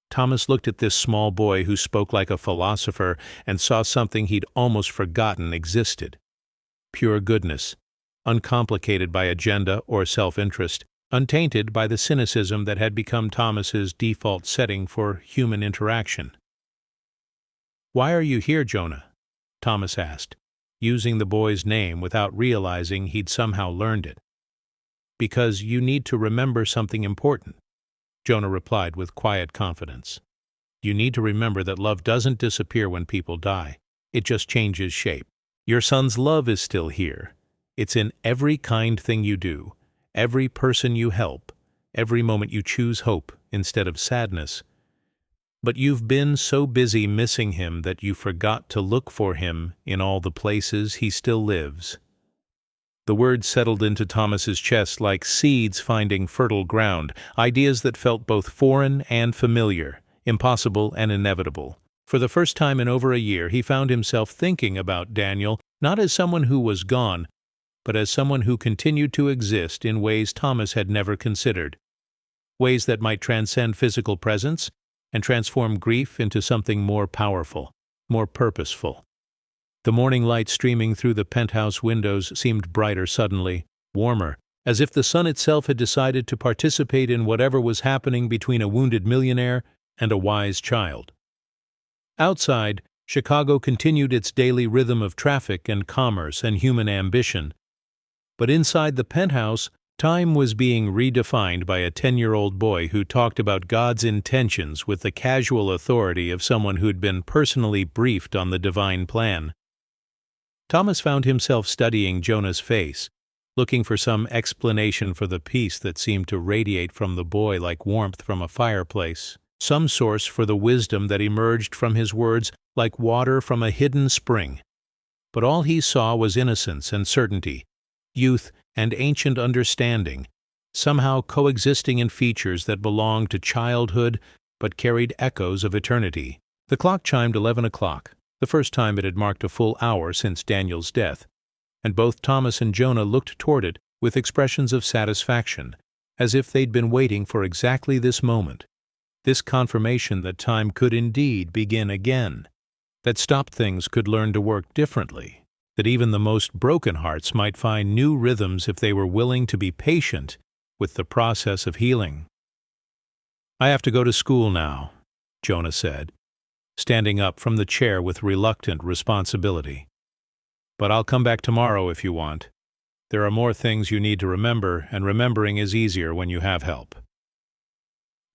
Thomas looked at this small boy who spoke like a philosopher and saw something he'd almost forgotten existed. Pure goodness, uncomplicated by agenda or self-interest, untainted by the cynicism that had become Thomas's default setting for human interaction. "Why are you here, Jonah?" Thomas asked, using the boy's name without realizing he'd somehow learned it. "Because you need to remember something important," Jonah replied with quiet confidence. "You need to remember that love doesn't disappear when people die. It just changes shape. Your son's love is still here. It's in every kind thing you do, every person you help, every moment you choose hope instead of sadness. But you've been so busy missing him that you forgot to look for him in all the places he still lives." The words settled into Thomas's chest like seeds finding fertile ground, ideas that felt both foreign and familiar, impossible and inevitable. For the first time in over a year, he found himself thinking about Daniel not as someone who was gone, but as someone who continued to exist in ways Thomas had never considered, ways that might transcend physical presence and transform grief into something more powerful, more purposeful. The morning light streaming through the penthouse windows seemed brighter suddenly, warmer, as if the sun itself had decided to participate in whatever was happening between a wounded millionaire and a wise child. Outside, Chicago continued its daily rhythm of traffic and commerce and human ambition. But inside the penthouse, time was being redefined by a 10-year-old boy who talked about God's intentions with the casual authority of someone who'd been personally briefed on the divine plan. Thomas found himself studying Jonah's face, looking for some explanation for the peace that seemed to radiate from the boy like warmth from a fireplace, some source for the wisdom that emerged from his words like water from a hidden spring. But all he saw was innocence and certainty, youth and ancient understanding, somehow coexisting in features that belonged to childhood but carried echoes of eternity. The clock chimed 11 o'clock, the first time it had marked a full hour since Daniel's death, and both Thomas and Jonah looked toward it with expressions of satisfaction, as if they'd been waiting for exactly this moment, this confirmation that time could indeed begin again, that stopped things could learn to work differently, that even the most broken hearts might find new rhythms if they were willing to be patient with the process of healing. "I have to go to school now," Jonah said, standing up from the chair with reluctant responsibility. "But I'll come back tomorrow if you want. There are more things you need to remember, and remembering is easier when you have help."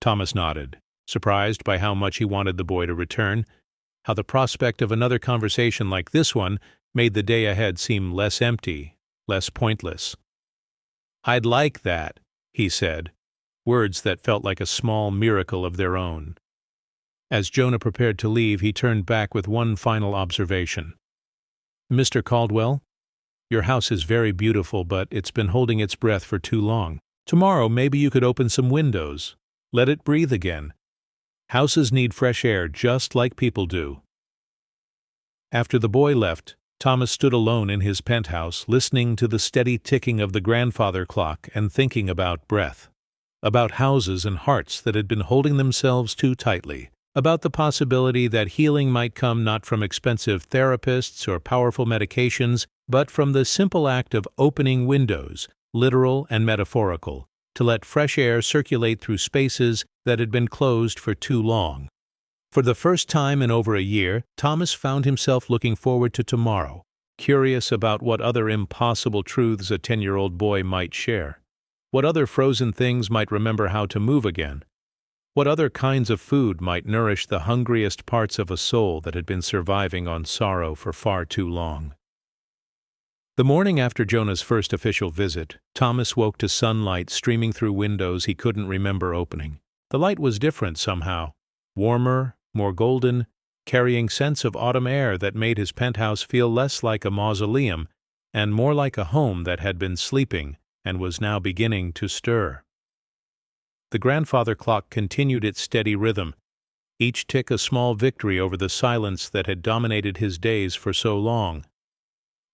Thomas nodded, surprised by how much he wanted the boy to return, how the prospect of another conversation like this one made the day ahead seem less empty, less pointless. "I'd like that," he said, words that felt like a small miracle of their own. As Jonah prepared to leave, he turned back with one final observation. "Mr. Caldwell, your house is very beautiful, but it's been holding its breath for too long. Tomorrow maybe you could open some windows. Let it breathe again. Houses need fresh air just like people do." After the boy left, Thomas stood alone in his penthouse, listening to the steady ticking of the grandfather clock and thinking about breath, about houses and hearts that had been holding themselves too tightly, about the possibility that healing might come not from expensive therapists or powerful medications, but from the simple act of opening windows, literal and metaphorical, to let fresh air circulate through spaces that had been closed for too long. For the first time in over a year, Thomas found himself looking forward to tomorrow, curious about what other impossible truths a 10-year-old boy might share, what other frozen things might remember how to move again, what other kinds of food might nourish the hungriest parts of a soul that had been surviving on sorrow for far too long. The morning after Jonah's first official visit, Thomas woke to sunlight streaming through windows he couldn't remember opening. The light was different somehow, warmer, more golden, carrying scents of autumn air that made his penthouse feel less like a mausoleum and more like a home that had been sleeping and was now beginning to stir. The grandfather clock continued its steady rhythm, each tick a small victory over the silence that had dominated his days for so long.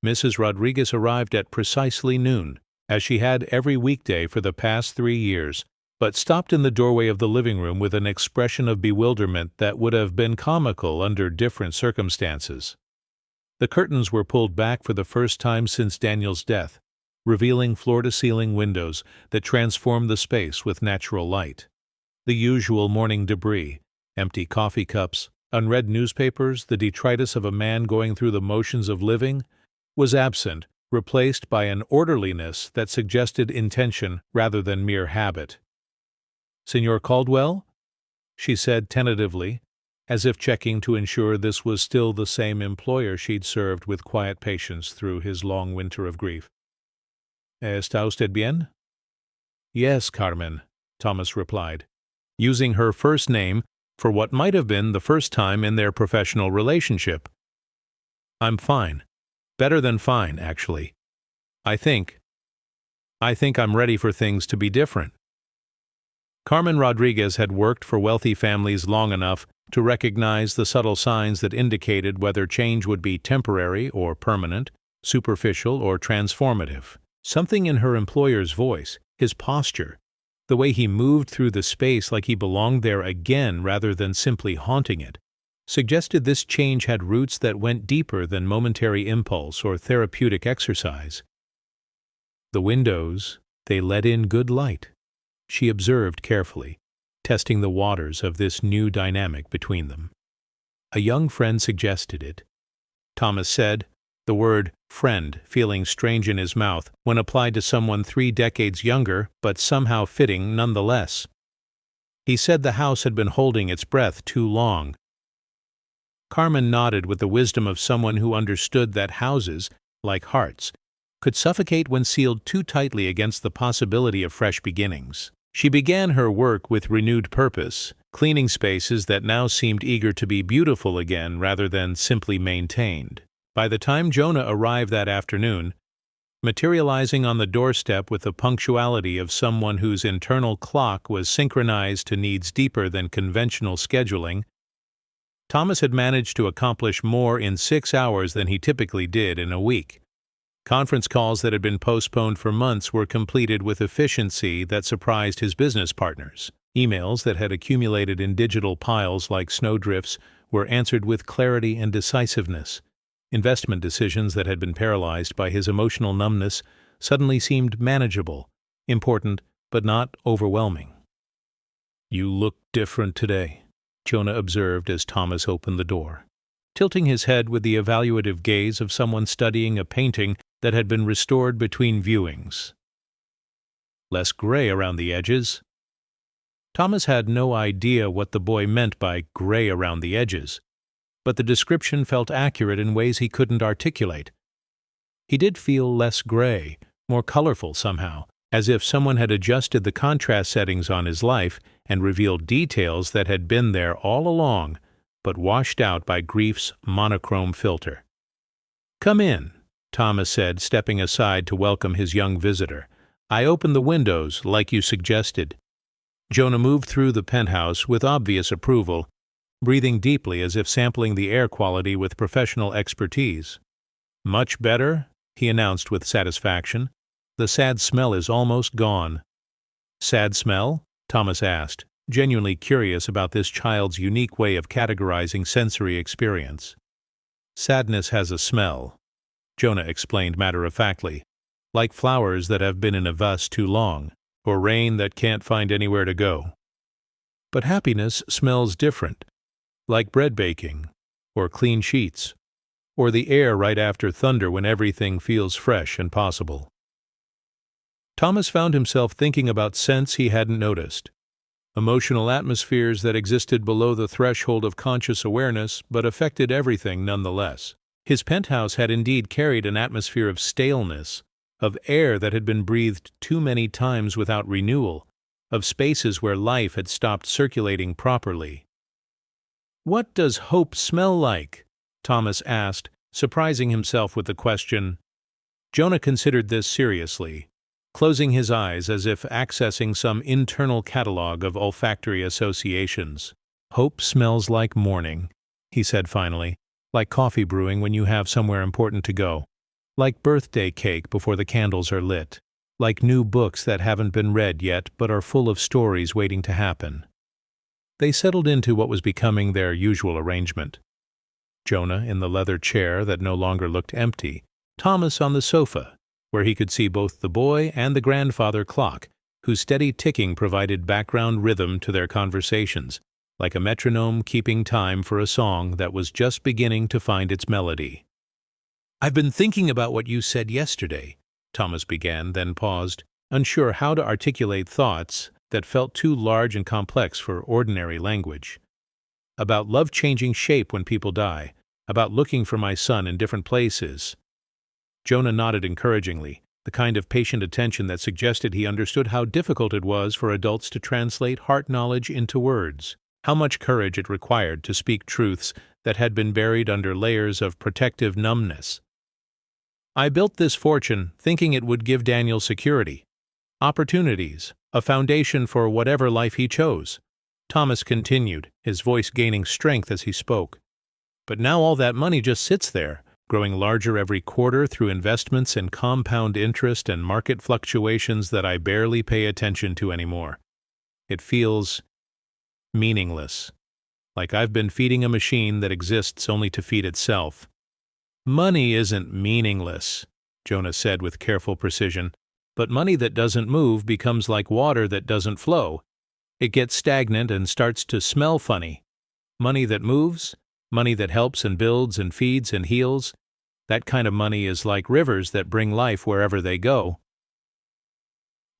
Mrs. Rodriguez arrived at precisely noon, as she had every weekday for the past 3 years, but stopped in the doorway of the living room with an expression of bewilderment that would have been comical under different circumstances. The curtains were pulled back for the first time since Daniel's death, revealing floor-to-ceiling windows that transformed the space with natural light. The usual morning debris, empty coffee cups, unread newspapers, the detritus of a man going through the motions of living, was absent, replaced by an orderliness that suggested intention rather than mere habit. "Senor Caldwell?" she said tentatively, as if checking to ensure this was still the same employer she'd served with quiet patience through his long winter of grief. "Está usted bien?" "Yes, Carmen," Thomas replied, using her first name for what might have been the first time in their professional relationship. "I'm fine. Better than fine, actually. I think I'm ready for things to be different." Carmen Rodriguez had worked for wealthy families long enough to recognize the subtle signs that indicated whether change would be temporary or permanent, superficial or transformative. Something in her employer's voice, his posture, the way he moved through the space like he belonged there again rather than simply haunting it, suggested this change had roots that went deeper than momentary impulse or therapeutic exercise. The windows, they let in good light, she observed carefully, testing the waters of this new dynamic between them. A young friend suggested it. Thomas said, the word friend feeling strange in his mouth when applied to someone 3 decades younger, but somehow fitting nonetheless. He said the house had been holding its breath too long. Carmen nodded with the wisdom of someone who understood that houses, like hearts, could suffocate when sealed too tightly against the possibility of fresh beginnings. She began her work with renewed purpose, cleaning spaces that now seemed eager to be beautiful again rather than simply maintained. By the time Jonah arrived that afternoon, materializing on the doorstep with the punctuality of someone whose internal clock was synchronized to needs deeper than conventional scheduling, Thomas had managed to accomplish more in 6 hours than he typically did in a week. Conference calls that had been postponed for months were completed with efficiency that surprised his business partners. Emails that had accumulated in digital piles like snowdrifts were answered with clarity and decisiveness. Investment decisions that had been paralyzed by his emotional numbness suddenly seemed manageable, important, but not overwhelming. "You look different today," Jonah observed as Thomas opened the door, tilting his head with the evaluative gaze of someone studying a painting that had been restored between viewings. "Less gray around the edges." Thomas had no idea what the boy meant by gray around the edges, but the description felt accurate in ways he couldn't articulate. He did feel less gray, more colorful somehow, as if someone had adjusted the contrast settings on his life and revealed details that had been there all along, but washed out by grief's monochrome filter. "Come in," Thomas said, stepping aside to welcome his young visitor. "I opened the windows, like you suggested." Jonah moved through the penthouse with obvious approval, breathing deeply as if sampling the air quality with professional expertise. "Much better," he announced with satisfaction. "The sad smell is almost gone." "Sad smell?" Thomas asked, genuinely curious about this child's unique way of categorizing sensory experience. "Sadness has a smell," Jonah explained matter-of-factly, "like flowers that have been in a vase too long, or rain that can't find anywhere to go. But happiness smells different, like bread baking, or clean sheets, or the air right after thunder when everything feels fresh and possible." Thomas found himself thinking about scents he hadn't noticed, emotional atmospheres that existed below the threshold of conscious awareness but affected everything nonetheless. His penthouse had indeed carried an atmosphere of staleness, of air that had been breathed too many times without renewal, of spaces where life had stopped circulating properly. "What does hope smell like?" Thomas asked, surprising himself with the question. Jonah considered this seriously, closing his eyes as if accessing some internal catalog of olfactory associations. "Hope smells like morning," he said finally, "like coffee brewing when you have somewhere important to go, like birthday cake before the candles are lit, like new books that haven't been read yet but are full of stories waiting to happen." They settled into what was becoming their usual arrangement. Jonah in the leather chair that no longer looked empty, Thomas on the sofa, where he could see both the boy and the grandfather clock, whose steady ticking provided background rhythm to their conversations, like a metronome keeping time for a song that was just beginning to find its melody. "I've been thinking about what you said yesterday," Thomas began, then paused, unsure how to articulate thoughts that felt too large and complex for ordinary language. "About love changing shape when people die, about looking for my son in different places." Jonah nodded encouragingly, the kind of patient attention that suggested he understood how difficult it was for adults to translate heart knowledge into words, how much courage it required to speak truths that had been buried under layers of protective numbness. "I built this fortune thinking it would give Daniel security, opportunities, a foundation for whatever life he chose," Thomas continued, his voice gaining strength as he spoke. "But now all that money just sits there, growing larger every quarter through investments and compound interest and market fluctuations that I barely pay attention to anymore. It feels meaningless, like I've been feeding a machine that exists only to feed itself." "Money isn't meaningless," Jonah said with careful precision, "but money that doesn't move becomes like water that doesn't flow. It gets stagnant and starts to smell funny. Money that moves, money that helps and builds and feeds and heals, that kind of money is like rivers that bring life wherever they go."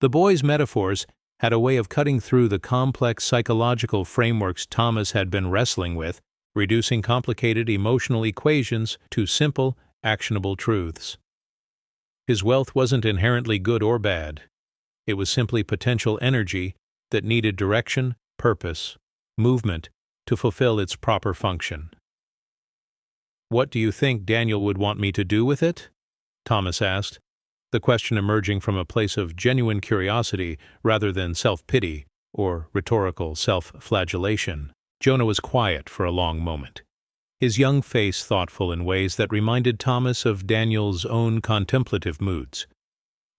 The boy's metaphors had a way of cutting through the complex psychological frameworks Thomas had been wrestling with, reducing complicated emotional equations to simple, actionable truths. His wealth wasn't inherently good or bad. It was simply potential energy that needed direction, purpose, movement to fulfill its proper function. "What do you think Daniel would want me to do with it?" Thomas asked, the question emerging from a place of genuine curiosity rather than self-pity or rhetorical self-flagellation. Jonah was quiet for a long moment, his young face thoughtful in ways that reminded Thomas of Daniel's own contemplative moods,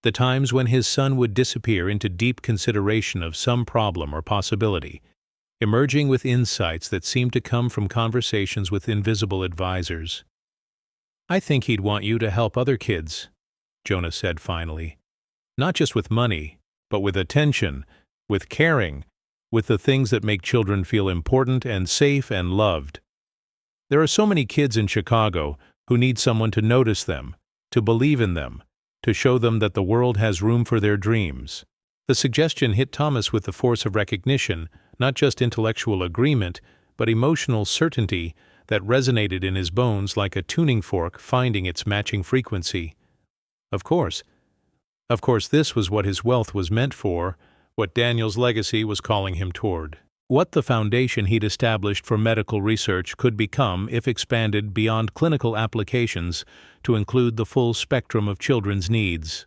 the times when his son would disappear into deep consideration of some problem or possibility, emerging with insights that seemed to come from conversations with invisible advisors. I think he'd want you to help other kids, Jonah said finally. Not just with money, but with attention, with caring, with the things that make children feel important and safe and loved. There are so many kids in Chicago who need someone to notice them, to believe in them, to show them that the world has room for their dreams. The suggestion hit Thomas with the force of recognition, not just intellectual agreement, but emotional certainty that resonated in his bones like a tuning fork finding its matching frequency. Of course, this was what his wealth was meant for, what Daniel's legacy was calling him toward. What the foundation he'd established for medical research could become if expanded beyond clinical applications to include the full spectrum of children's needs.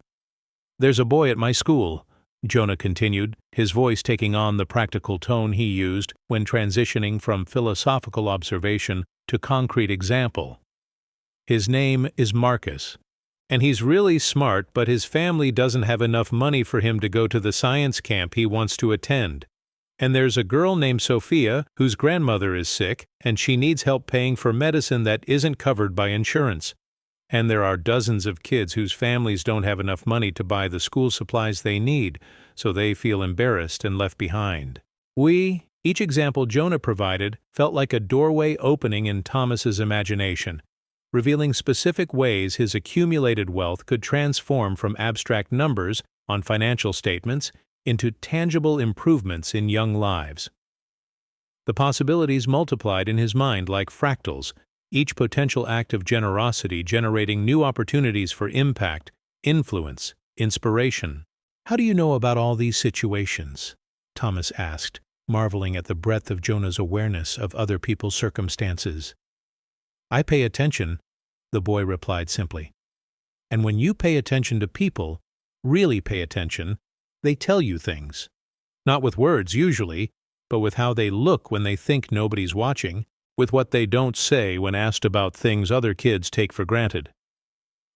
There's a boy at my school, Jonah continued, his voice taking on the practical tone he used when transitioning from philosophical observation to concrete example. His name is Marcus, and he's really smart, but his family doesn't have enough money for him to go to the science camp he wants to attend. And there's a girl named Sophia whose grandmother is sick, and she needs help paying for medicine that isn't covered by insurance. And there are dozens of kids whose families don't have enough money to buy the school supplies they need, so they feel embarrassed and left behind. Each example Jonah provided felt like a doorway opening in Thomas's imagination, revealing specific ways his accumulated wealth could transform from abstract numbers on financial statements into tangible improvements in young lives. The possibilities multiplied in his mind like fractals, each potential act of generosity generating new opportunities for impact, influence, inspiration. "How do you know about all these situations?" Thomas asked, marveling at the breadth of Jonah's awareness of other people's circumstances. "I pay attention," the boy replied simply. "And when you pay attention to people, really pay attention, they tell you things. Not with words usually, but with how they look when they think nobody's watching, with what they don't say when asked about things other kids take for granted."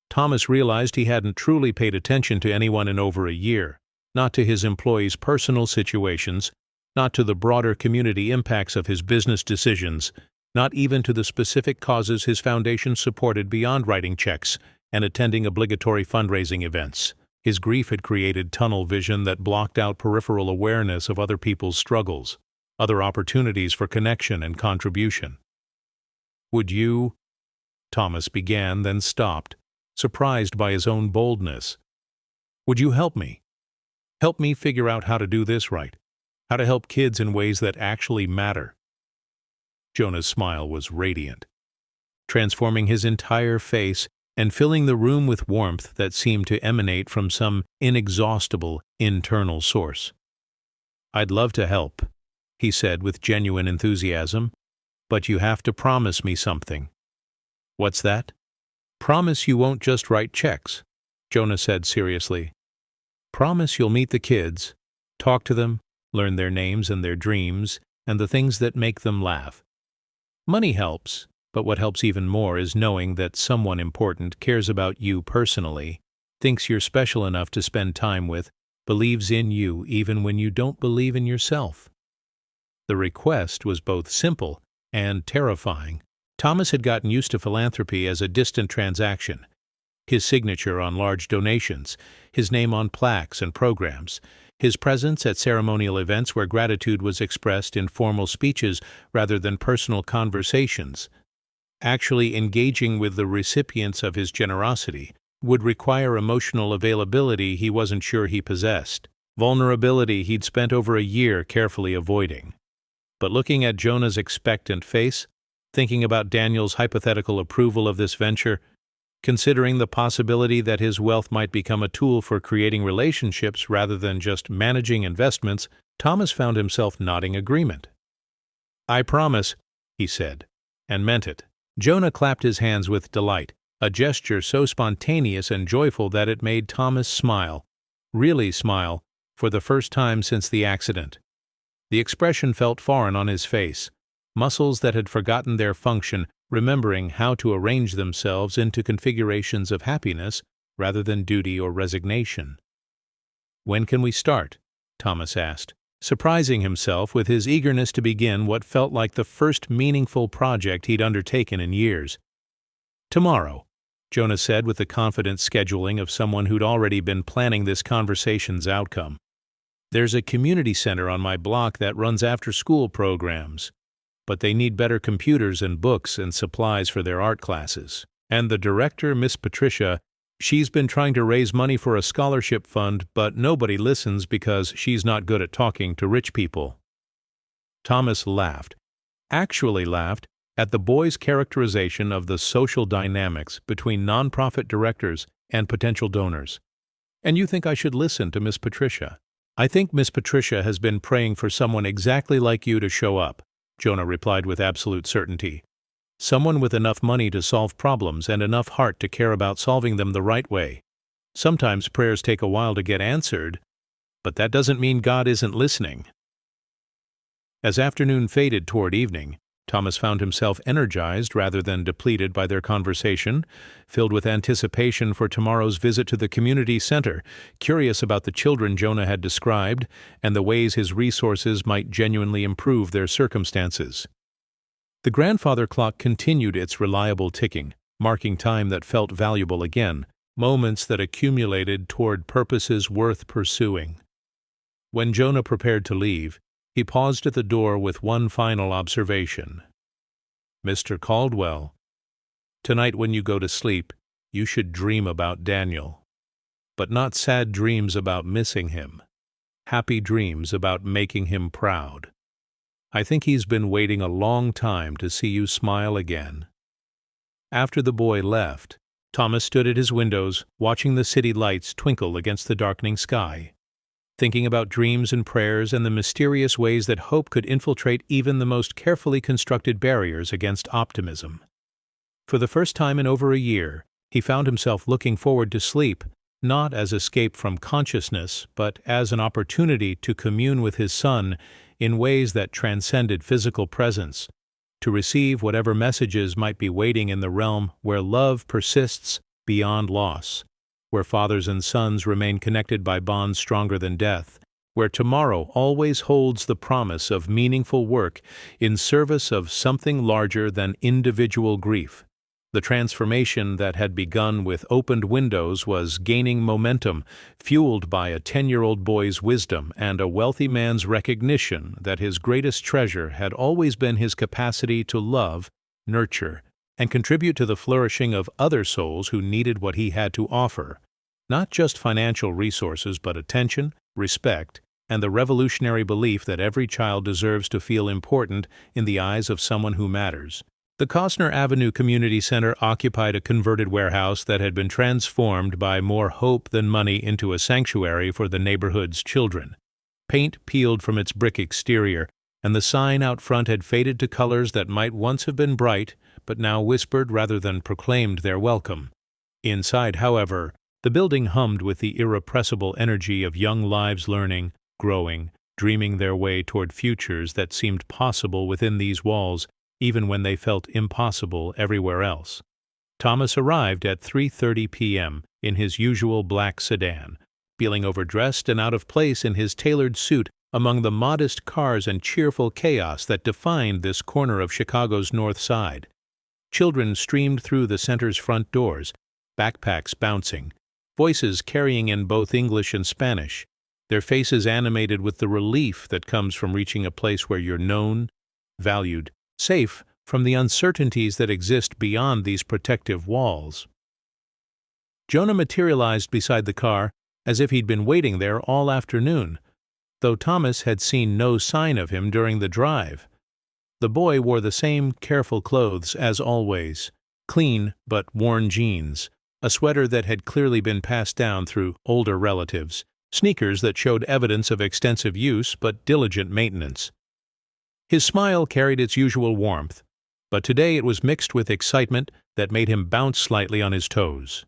Thomas realized he hadn't truly paid attention to anyone in over a year, not to his employees' personal situations, not to the broader community impacts of his business decisions, not even to the specific causes his foundation supported beyond writing checks and attending obligatory fundraising events. His grief had created tunnel vision that blocked out peripheral awareness of other people's struggles, other opportunities for connection and contribution. "Would you?" Thomas began, then stopped, surprised by his own boldness. "Would you help me? Help me figure out how to do this right, how to help kids in ways that actually matter?" Jonah's smile was radiant, transforming his entire face and filling the room with warmth that seemed to emanate from some inexhaustible internal source. "I'd love to help," he said with genuine enthusiasm, "but you have to promise me something." "What's that?" "Promise you won't just write checks," Jonah said seriously. "Promise you'll meet the kids, talk to them, learn their names and their dreams, and the things that make them laugh. Money helps, but what helps even more is knowing that someone important cares about you personally, thinks you're special enough to spend time with, believes in you even when you don't believe in yourself." The request was both simple and terrifying. Thomas had gotten used to philanthropy as a distant transaction, his signature on large donations, his name on plaques and programs, his presence at ceremonial events where gratitude was expressed in formal speeches rather than personal conversations. Actually engaging with the recipients of his generosity would require emotional availability he wasn't sure he possessed, vulnerability he'd spent over a year carefully avoiding. But looking at Jonah's expectant face, thinking about Daniel's hypothetical approval of this venture, considering the possibility that his wealth might become a tool for creating relationships rather than just managing investments, Thomas found himself nodding agreement. "I promise," he said, and meant it. Jonah clapped his hands with delight, a gesture so spontaneous and joyful that it made Thomas smile, really smile, for the first time since the accident. The expression felt foreign on his face, muscles that had forgotten their function, remembering how to arrange themselves into configurations of happiness rather than duty or resignation. "When can we start?" Thomas asked, surprising himself with his eagerness to begin what felt like the first meaningful project he'd undertaken in years. "Tomorrow," Jonah said with the confident scheduling of someone who'd already been planning this conversation's outcome. "There's a community center on my block that runs after-school programs, but they need better computers and books and supplies for their art classes. And the director, Miss Patricia, she's been trying to raise money for a scholarship fund, but nobody listens because she's not good at talking to rich people." Thomas laughed, actually laughed, at the boy's characterization of the social dynamics between nonprofit directors and potential donors. "And you think I should listen to Miss Patricia?" "I think Miss Patricia has been praying for someone exactly like you to show up," Jonah replied with absolute certainty. "Someone with enough money to solve problems and enough heart to care about solving them the right way. Sometimes prayers take a while to get answered, but that doesn't mean God isn't listening." As afternoon faded toward evening, Thomas found himself energized rather than depleted by their conversation, filled with anticipation for tomorrow's visit to the community center, curious about the children Jonah had described and the ways his resources might genuinely improve their circumstances. The grandfather clock continued its reliable ticking, marking time that felt valuable again, moments that accumulated toward purposes worth pursuing. When Jonah prepared to leave, he paused at the door with one final observation. "Mr. Caldwell, tonight when you go to sleep, you should dream about Daniel. But not sad dreams about missing him. Happy dreams about making him proud. I think he's been waiting a long time to see you smile again." After the boy left, Thomas stood at his windows, watching the city lights twinkle against the darkening sky, thinking about dreams and prayers and the mysterious ways that hope could infiltrate even the most carefully constructed barriers against optimism. For the first time in over a year, he found himself looking forward to sleep, not as escape from consciousness, but as an opportunity to commune with his son in ways that transcended physical presence, to receive whatever messages might be waiting in the realm where love persists beyond loss, where fathers and sons remain connected by bonds stronger than death, where tomorrow always holds the promise of meaningful work in service of something larger than individual grief. The transformation that had begun with opened windows was gaining momentum, fueled by a 10-year-old boy's wisdom and a wealthy man's recognition that his greatest treasure had always been his capacity to love, nurture, and contribute to the flourishing of other souls who needed what he had to offer, not just financial resources but attention, respect, and the revolutionary belief that every child deserves to feel important in the eyes of someone who matters. The Costner Avenue Community Center occupied a converted warehouse that had been transformed by more hope than money into a sanctuary for the neighborhood's children. Paint peeled from its brick exterior, and the sign out front had faded to colors that might once have been bright, but now whispered rather than proclaimed their welcome. Inside, however, the building hummed with the irrepressible energy of young lives learning, growing, dreaming their way toward futures that seemed possible within these walls, even when they felt impossible everywhere else. Thomas arrived at 3:30 p.m. in his usual black sedan, feeling overdressed and out of place in his tailored suit among the modest cars and cheerful chaos that defined this corner of Chicago's North Side. Children streamed through the center's front doors, backpacks bouncing, voices carrying in both English and Spanish, their faces animated with the relief that comes from reaching a place where you're known, valued, safe from the uncertainties that exist beyond these protective walls. Jonah materialized beside the car as if he'd been waiting there all afternoon, though Thomas had seen no sign of him during the drive. The boy wore the same careful clothes as always, clean but worn jeans, a sweater that had clearly been passed down through older relatives, sneakers that showed evidence of extensive use but diligent maintenance. His smile carried its usual warmth, but today it was mixed with excitement that made him bounce slightly on his toes.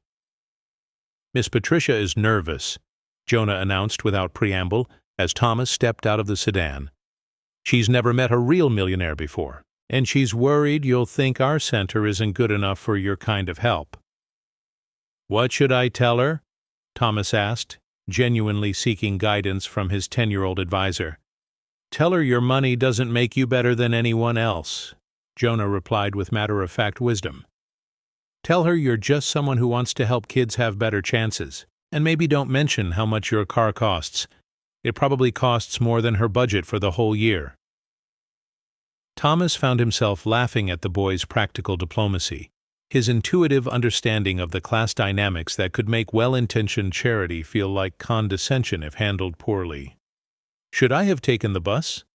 "Miss Patricia is nervous," Jonah announced without preamble as Thomas stepped out of the sedan. "She's never met a real millionaire before, and she's worried you'll think our center isn't good enough for your kind of help." "What should I tell her?" Thomas asked, genuinely seeking guidance from his 10-year-old advisor. "Tell her your money doesn't make you better than anyone else," Jonah replied with matter-of-fact wisdom. Tell her you're just someone who wants to help kids have better chances. And maybe don't mention how much your car costs. It probably costs more than her budget for the whole year." Thomas found himself laughing at the boy's practical diplomacy, his intuitive understanding of the class dynamics that could make well-intentioned charity feel like condescension if handled poorly. "Should I have taken the bus?"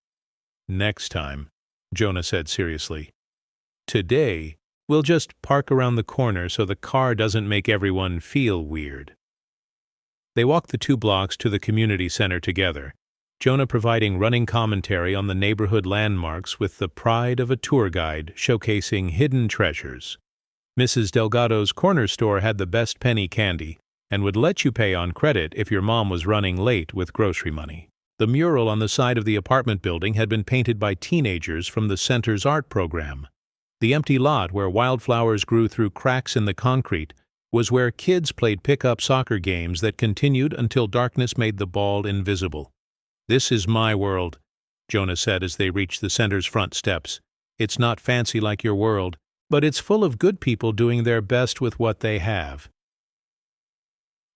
"Next time," Jonah said seriously. "Today, we'll just park around the corner so the car doesn't make everyone feel weird." They walked the 2 blocks to the community center together, Jonah providing running commentary on the neighborhood landmarks with the pride of a tour guide showcasing hidden treasures. Mrs. Delgado's corner store had the best penny candy and would let you pay on credit if your mom was running late with grocery money. The mural on the side of the apartment building had been painted by teenagers from the center's art program. The empty lot where wildflowers grew through cracks in the concrete was where kids played pickup soccer games that continued until darkness made the ball invisible. "This is my world," Jonah said as they reached the center's front steps. "It's not fancy like your world, but it's full of good people doing their best with what they have."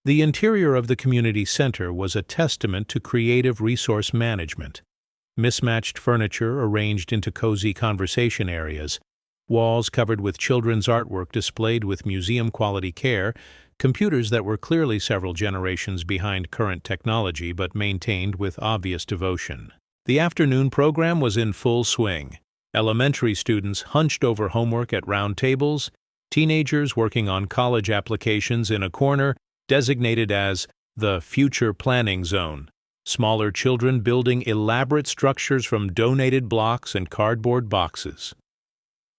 The interior of the community center was a testament to creative resource management. Mismatched furniture arranged into cozy conversation areas, walls covered with children's artwork displayed with museum-quality care, computers that were clearly several generations behind current technology but maintained with obvious devotion. The afternoon program was in full swing. Elementary students hunched over homework at round tables, teenagers working on college applications in a corner designated as the future planning zone, smaller children building elaborate structures from donated blocks and cardboard boxes.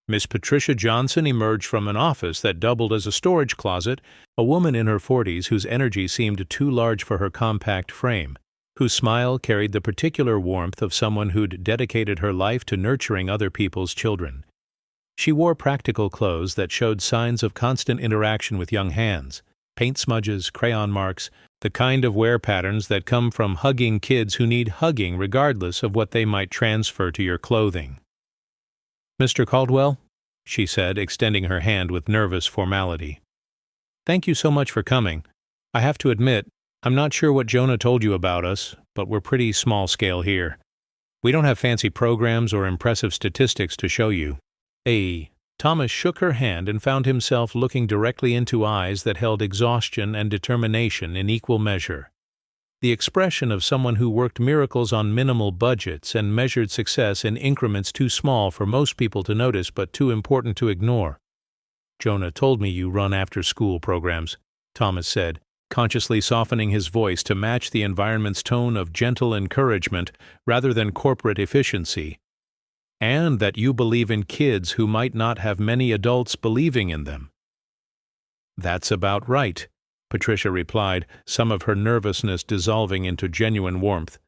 Miss Patricia Johnson emerged from an office that doubled as a storage closet, a woman in her 40s whose energy seemed too large for her compact frame, whose smile carried the particular warmth of someone who'd dedicated her life to nurturing other people's children. She wore practical clothes that showed signs of constant interaction with young hands, paint smudges, crayon marks, the kind of wear patterns that come from hugging kids who need hugging regardless of what they might transfer to your clothing. "Mr. Caldwell," she said, extending her hand with nervous formality. "Thank you so much for coming. I have to admit, I'm not sure what Jonah told you about us, but we're pretty small scale here. We don't have fancy programs or impressive statistics to show you." Thomas shook her hand and found himself looking directly into eyes that held exhaustion and determination in equal measure. The expression of someone who worked miracles on minimal budgets and measured success in increments too small for most people to notice but too important to ignore. "Jonah told me you run after-school programs," Thomas said, consciously softening his voice to match the environment's tone of gentle encouragement rather than corporate efficiency, "and that you believe in kids who might not have many adults believing in them." "That's about right," Patricia replied, some of her nervousness dissolving into genuine warmth.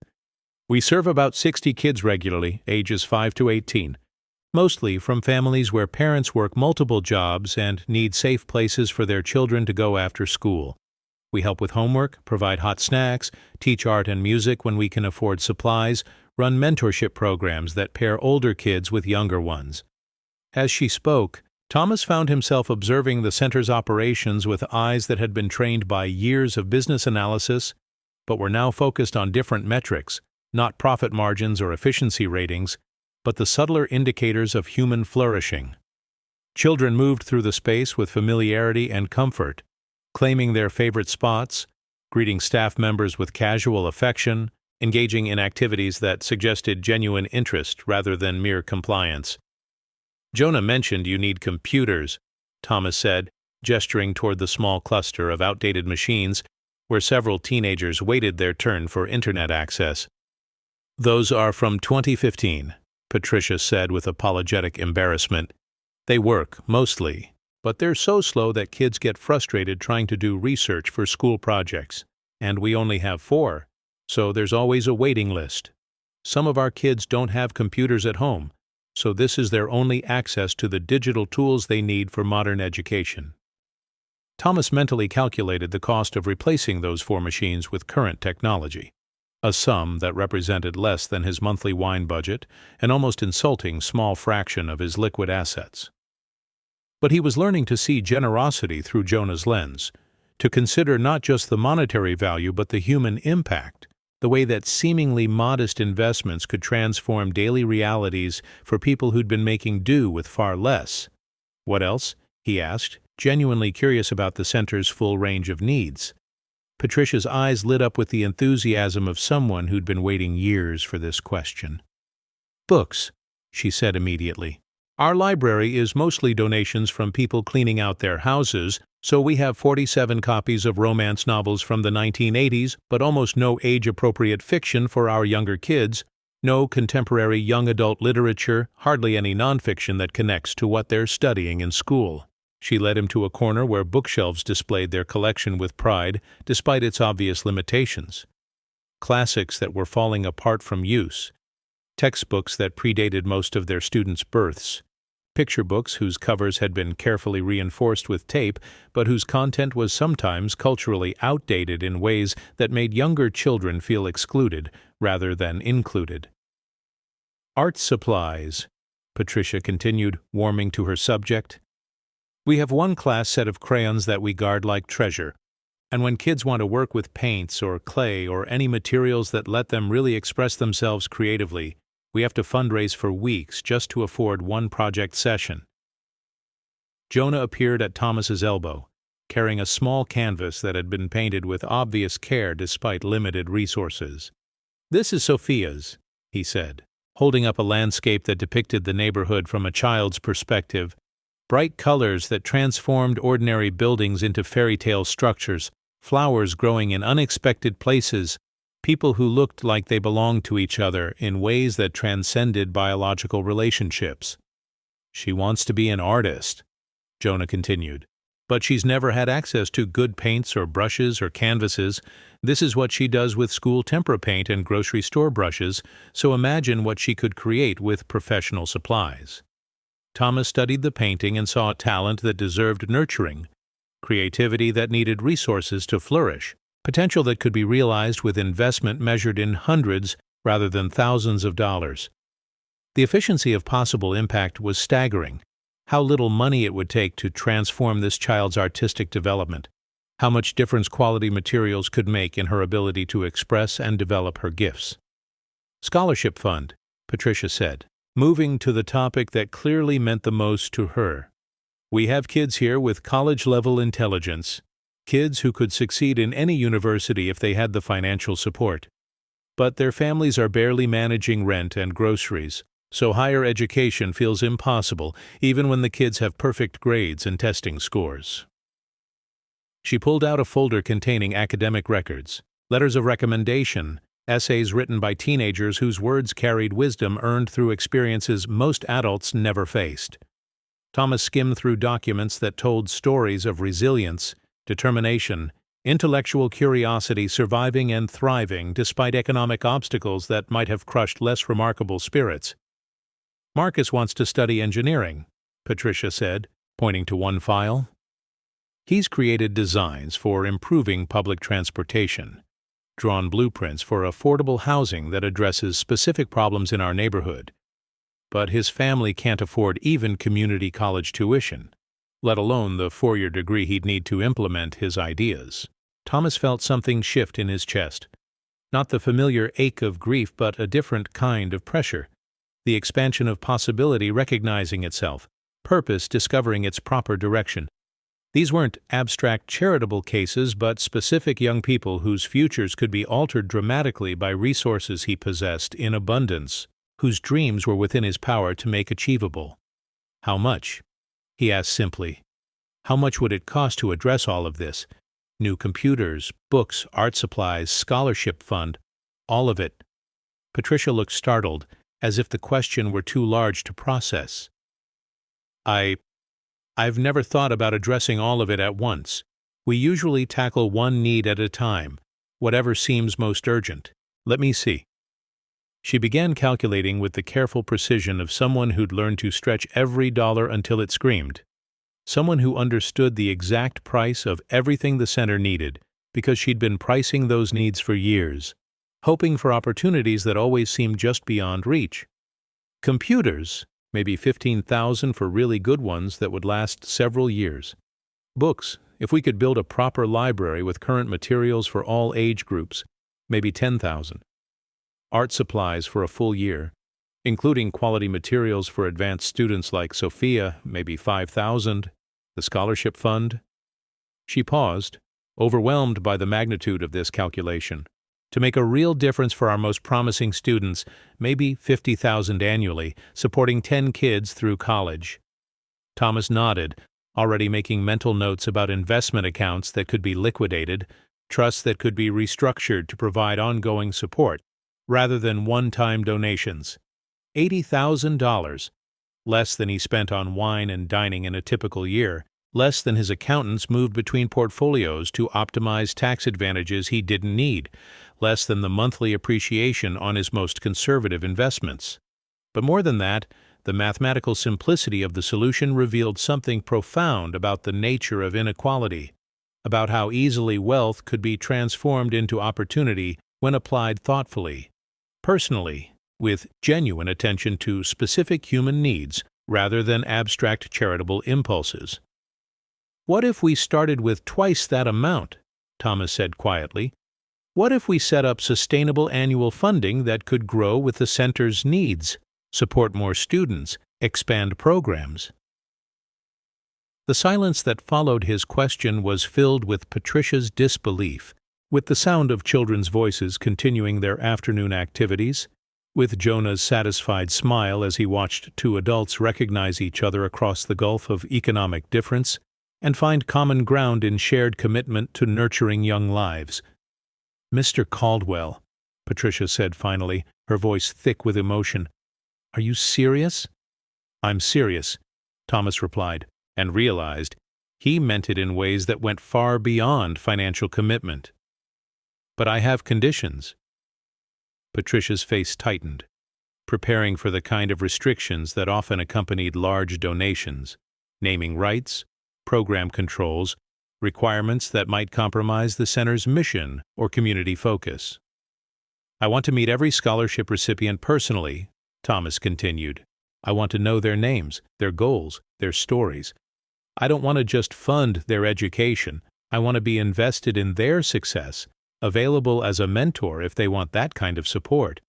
"We serve about 60 kids regularly, ages 5 to 18, mostly from families where parents work multiple jobs and need safe places for their children to go after school. We help with homework, provide hot snacks, teach art and music when we can afford supplies, run mentorship programs that pair older kids with younger ones." As she spoke, Thomas found himself observing the center's operations with eyes that had been trained by years of business analysis, but were now focused on different metrics, not profit margins or efficiency ratings, but the subtler indicators of human flourishing. Children moved through the space with familiarity and comfort, claiming their favorite spots, greeting staff members with casual affection, engaging in activities that suggested genuine interest rather than mere compliance. "Jonah mentioned you need computers," Thomas said, gesturing toward the small cluster of outdated machines where several teenagers waited their turn for internet access. "Those are from 2015, Patricia said with apologetic embarrassment. "They work, mostly, but they're so slow that kids get frustrated trying to do research for school projects, and we only have 4, so there's always a waiting list. Some of our kids don't have computers at home, so this is their only access to the digital tools they need for modern education." Thomas mentally calculated the cost of replacing those 4 machines with current technology, a sum that represented less than his monthly wine budget, an almost insulting small fraction of his liquid assets. But he was learning to see generosity through Jonah's lens, to consider not just the monetary value but the human impact, the way that seemingly modest investments could transform daily realities for people who'd been making do with far less. What else? He asked, genuinely curious about the center's full range of needs. Patricia's eyes lit up with the enthusiasm of someone who'd been waiting years for this question. Books, she said immediately. Our library is mostly donations from people cleaning out their houses, so we have 47 copies of romance novels from the 1980s, but almost no age-appropriate fiction for our younger kids, no contemporary young adult literature, hardly any nonfiction that connects to what they're studying in school. She led him to a corner where bookshelves displayed their collection with pride, despite its obvious limitations. Classics that were falling apart from use, textbooks that predated most of their students' births, picture books whose covers had been carefully reinforced with tape, but whose content was sometimes culturally outdated in ways that made younger children feel excluded rather than included. Art supplies, Patricia continued, warming to her subject. We have one class set of crayons that we guard like treasure, and when kids want to work with paints or clay or any materials that let them really express themselves creatively, we have to fundraise for weeks just to afford one project session. Jonah appeared at Thomas's elbow, carrying a small canvas that had been painted with obvious care despite limited resources. This is Sophia's, he said, holding up a landscape that depicted the neighborhood from a child's perspective. Bright colors that transformed ordinary buildings into fairy tale structures, flowers growing in unexpected places, people who looked like they belonged to each other in ways that transcended biological relationships. She wants to be an artist, Jonah continued, but she's never had access to good paints or brushes or canvases. This is what she does with school tempera paint and grocery store brushes, so imagine what she could create with professional supplies. Thomas studied the painting and saw a talent that deserved nurturing, creativity that needed resources to flourish, potential that could be realized with investment measured in hundreds rather than thousands of dollars. The efficiency of possible impact was staggering. How little money it would take to transform this child's artistic development, how much difference quality materials could make in her ability to express and develop her gifts. Scholarship fund, Patricia said, moving to the topic that clearly meant the most to her. We have kids here with college-level intelligence, kids who could succeed in any university if they had the financial support. But their families are barely managing rent and groceries, so higher education feels impossible even when the kids have perfect grades and testing scores. She pulled out a folder containing academic records, letters of recommendation, essays written by teenagers whose words carried wisdom earned through experiences most adults never faced. Thomas skimmed through documents that told stories of resilience, determination, intellectual curiosity surviving and thriving despite economic obstacles that might have crushed less remarkable spirits. Marcus wants to study engineering, Patricia said, pointing to one file. He's created designs for improving public transportation, drawn blueprints for affordable housing that addresses specific problems in our neighborhood. But his family can't afford even community college tuition, let alone the four-year degree he'd need to implement his ideas. Thomas felt something shift in his chest. Not the familiar ache of grief, but a different kind of pressure. The expansion of possibility recognizing itself, purpose discovering its proper direction. These weren't abstract charitable cases, but specific young people whose futures could be altered dramatically by resources he possessed in abundance, whose dreams were within his power to make achievable. How much? He asked simply. How much would it cost to address all of this? New computers, books, art supplies, scholarship fund, all of it. Patricia looked startled, as if the question were too large to process. I've never thought about addressing all of it at once. We usually tackle one need at a time, whatever seems most urgent. Let me see. She began calculating with the careful precision of someone who'd learned to stretch every dollar until it screamed. Someone who understood the exact price of everything the center needed, because she'd been pricing those needs for years, hoping for opportunities that always seemed just beyond reach. Computers, maybe 15,000 for really good ones that would last several years. Books, if we could build a proper library with current materials for all age groups, maybe 10,000. Art supplies for a full year, including quality materials for advanced students like Sophia, maybe 5,000. The scholarship fund. She paused, overwhelmed by the magnitude of this calculation. To make a real difference for our most promising students, maybe 50,000 annually, supporting 10 kids through college. Thomas nodded, already making mental notes about investment accounts that could be liquidated, trusts that could be restructured to provide ongoing support, rather than one-time donations. $80,000, less than he spent on wine and dining in a typical year, less than his accountants moved between portfolios to optimize tax advantages he didn't need, less than the monthly appreciation on his most conservative investments. But more than that, the mathematical simplicity of the solution revealed something profound about the nature of inequality, about how easily wealth could be transformed into opportunity when applied thoughtfully, personally, with genuine attention to specific human needs rather than abstract charitable impulses. "What if we started with twice that amount?" Thomas said quietly. "What if we set up sustainable annual funding that could grow with the center's needs, support more students, expand programs?" The silence that followed his question was filled with Patricia's disbelief, with the sound of children's voices continuing their afternoon activities, with Jonah's satisfied smile as he watched two adults recognize each other across the gulf of economic difference and find common ground in shared commitment to nurturing young lives. "Mr. Caldwell," Patricia said finally, her voice thick with emotion, "are you serious?" "I'm serious," Thomas replied, and realized he meant it in ways that went far beyond financial commitment. "But I have conditions." Patricia's face tightened, preparing for the kind of restrictions that often accompanied large donations, naming rights, program controls, requirements that might compromise the center's mission or community focus. "I want to meet every scholarship recipient personally," Thomas continued. "I want to know their names, their goals, their stories. I don't want to just fund their education. I want to be invested in their success, available as a mentor if they want that kind of support.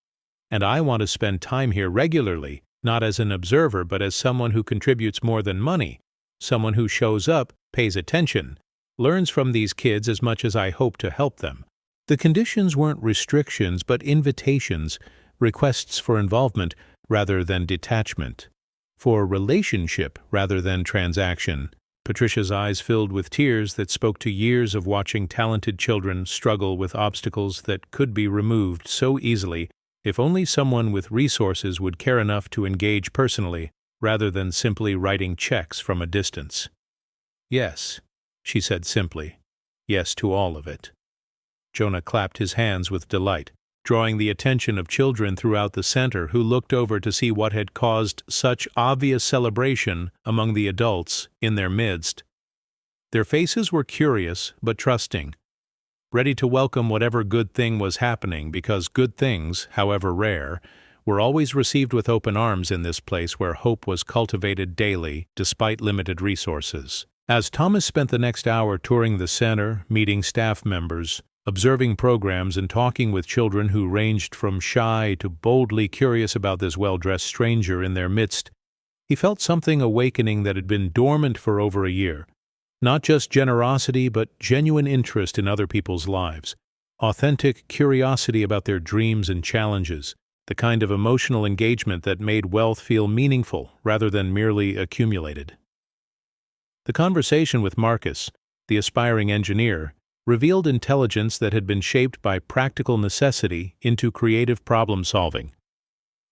And I want to spend time here regularly, not as an observer but as someone who contributes more than money, someone who shows up, pays attention, learns from these kids as much as I hope to help them." The conditions weren't restrictions but invitations, requests for involvement rather than detachment, for relationship rather than transaction. Patricia's eyes filled with tears that spoke to years of watching talented children struggle with obstacles that could be removed so easily if only someone with resources would care enough to engage personally rather than simply writing checks from a distance. "Yes," she said simply. "Yes to all of it." Jonah clapped his hands with delight, drawing the attention of children throughout the center who looked over to see what had caused such obvious celebration among the adults in their midst. Their faces were curious but trusting, ready to welcome whatever good thing was happening because good things, however rare, were always received with open arms in this place where hope was cultivated daily despite limited resources. As Thomas spent the next hour touring the center, meeting staff members, observing programs and talking with children who ranged from shy to boldly curious about this well-dressed stranger in their midst, he felt something awakening that had been dormant for over a year. Not just generosity, but genuine interest in other people's lives, authentic curiosity about their dreams and challenges, the kind of emotional engagement that made wealth feel meaningful rather than merely accumulated. The conversation with Marcus, the aspiring engineer, revealed intelligence that had been shaped by practical necessity into creative problem-solving.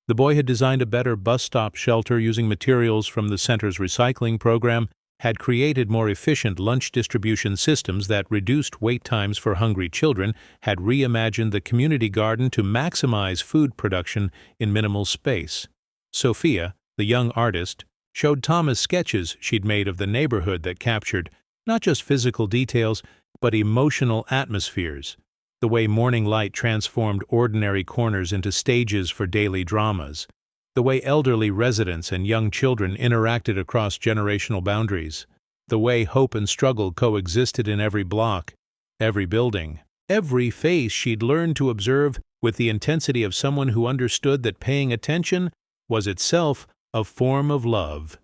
The boy had designed a better bus-stop shelter using materials from the center's recycling program, had created more efficient lunch distribution systems that reduced wait times for hungry children, had reimagined the community garden to maximize food production in minimal space. Sophia, the young artist, showed Thomas sketches she'd made of the neighborhood that captured not just physical details, but emotional atmospheres, the way morning light transformed ordinary corners into stages for daily dramas, The way elderly residents and young children interacted across generational boundaries. The way hope and struggle coexisted in every block, every building, every face she'd learned to observe with the intensity of someone who understood that paying attention was itself a form of love.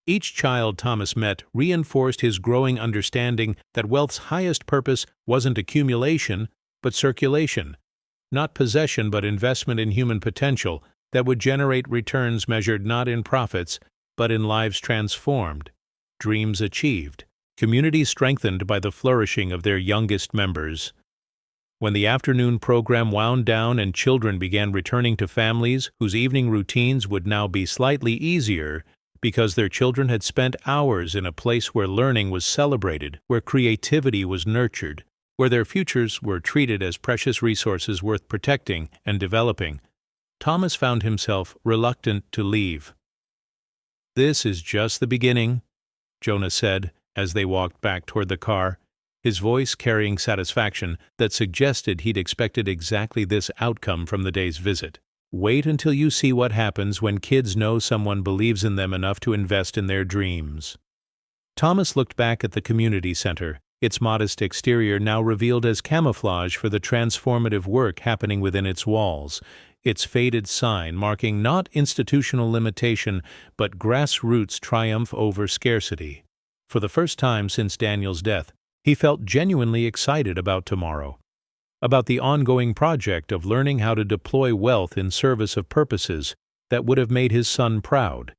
Each child Thomas met reinforced his growing understanding that wealth's highest purpose wasn't accumulation, but circulation, not possession but investment in human potential that would generate returns measured not in profits, but in lives transformed, dreams achieved, communities strengthened by the flourishing of their youngest members. When the afternoon program wound down and children began returning to families whose evening routines would now be slightly easier because their children had spent hours in a place where learning was celebrated, where creativity was nurtured, where their futures were treated as precious resources worth protecting and developing, Thomas found himself reluctant to leave. "This is just the beginning," Jonah said as they walked back toward the car, his voice carrying satisfaction that suggested he'd expected exactly this outcome from the day's visit. "Wait until you see what happens when kids know someone believes in them enough to invest in their dreams." Thomas looked back at the community center, its modest exterior now revealed as camouflage for the transformative work happening within its walls, its faded sign marking not institutional limitation but grassroots triumph over scarcity. For the first time since Daniel's death, he felt genuinely excited about tomorrow, about the ongoing project of learning how to deploy wealth in service of purposes that would have made his son proud,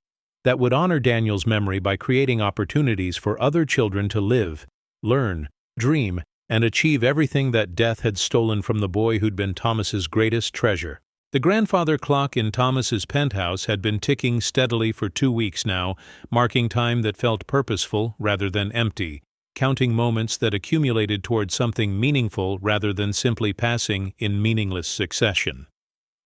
that would honor Daniel's memory by creating opportunities for other children to live, learn, dream, and achieve everything that death had stolen from the boy who'd been Thomas's greatest treasure. The grandfather clock in Thomas's penthouse had been ticking steadily for 2 weeks now, marking time that felt purposeful rather than empty, counting moments that accumulated toward something meaningful rather than simply passing in meaningless succession.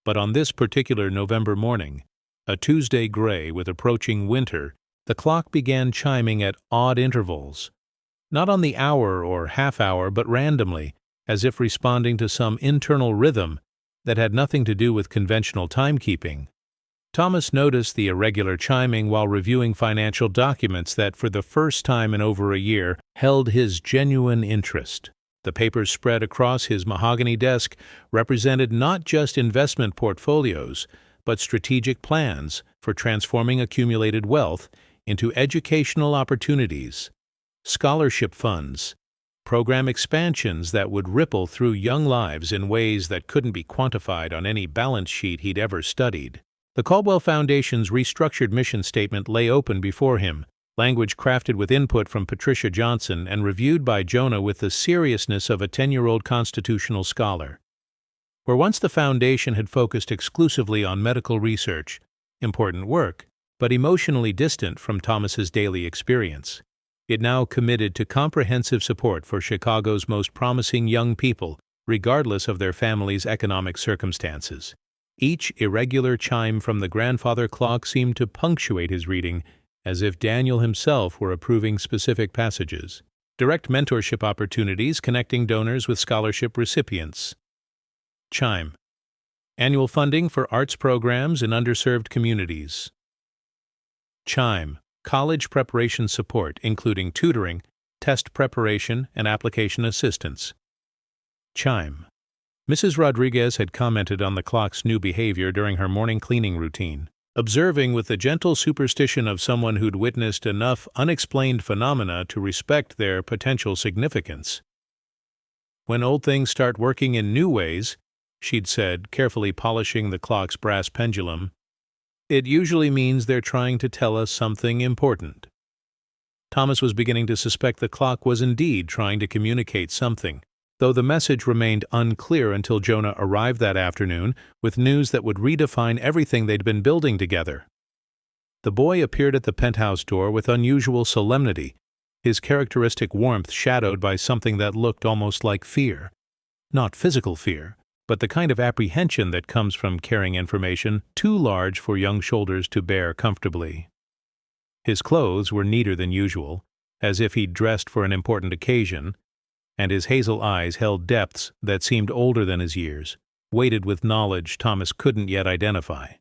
But on this particular November morning, a Tuesday gray with approaching winter, the clock began chiming at odd intervals. Not on the hour or half-hour, but randomly, as if responding to some internal rhythm that had nothing to do with conventional timekeeping. Thomas noticed the irregular chiming while reviewing financial documents that, for the first time in over a year, held his genuine interest. The papers spread across his mahogany desk represented not just investment portfolios, but strategic plans for transforming accumulated wealth into educational opportunities, scholarship funds, program expansions that would ripple through young lives in ways that couldn't be quantified on any balance sheet he'd ever studied. The Caldwell Foundation's restructured mission statement lay open before him, language crafted with input from Patricia Johnson and reviewed by Jonah with the seriousness of a 10-year-old constitutional scholar. Where once the foundation had focused exclusively on medical research, important work, but emotionally distant from Thomas's daily experience, it now committed to comprehensive support for Chicago's most promising young people, regardless of their family's economic circumstances. Each irregular chime from the grandfather clock seemed to punctuate his reading, as if Daniel himself were approving specific passages. Direct mentorship opportunities connecting donors with scholarship recipients. Chime. Annual funding for arts programs in underserved communities. Chime. College preparation support, including tutoring, test preparation, and application assistance. Chime. Mrs. Rodriguez had commented on the clock's new behavior during her morning cleaning routine, observing with the gentle superstition of someone who'd witnessed enough unexplained phenomena to respect their potential significance. "When old things start working in new ways," she'd said, carefully polishing the clock's brass pendulum, "it usually means they're trying to tell us something important." Thomas was beginning to suspect the clock was indeed trying to communicate something, though the message remained unclear until Jonah arrived that afternoon with news that would redefine everything they'd been building together. The boy appeared at the penthouse door with unusual solemnity, his characteristic warmth shadowed by something that looked almost like fear. Not physical fear, but the kind of apprehension that comes from carrying information too large for young shoulders to bear comfortably. His clothes were neater than usual, as if he'd dressed for an important occasion, and his hazel eyes held depths that seemed older than his years, weighted with knowledge Thomas couldn't yet identify.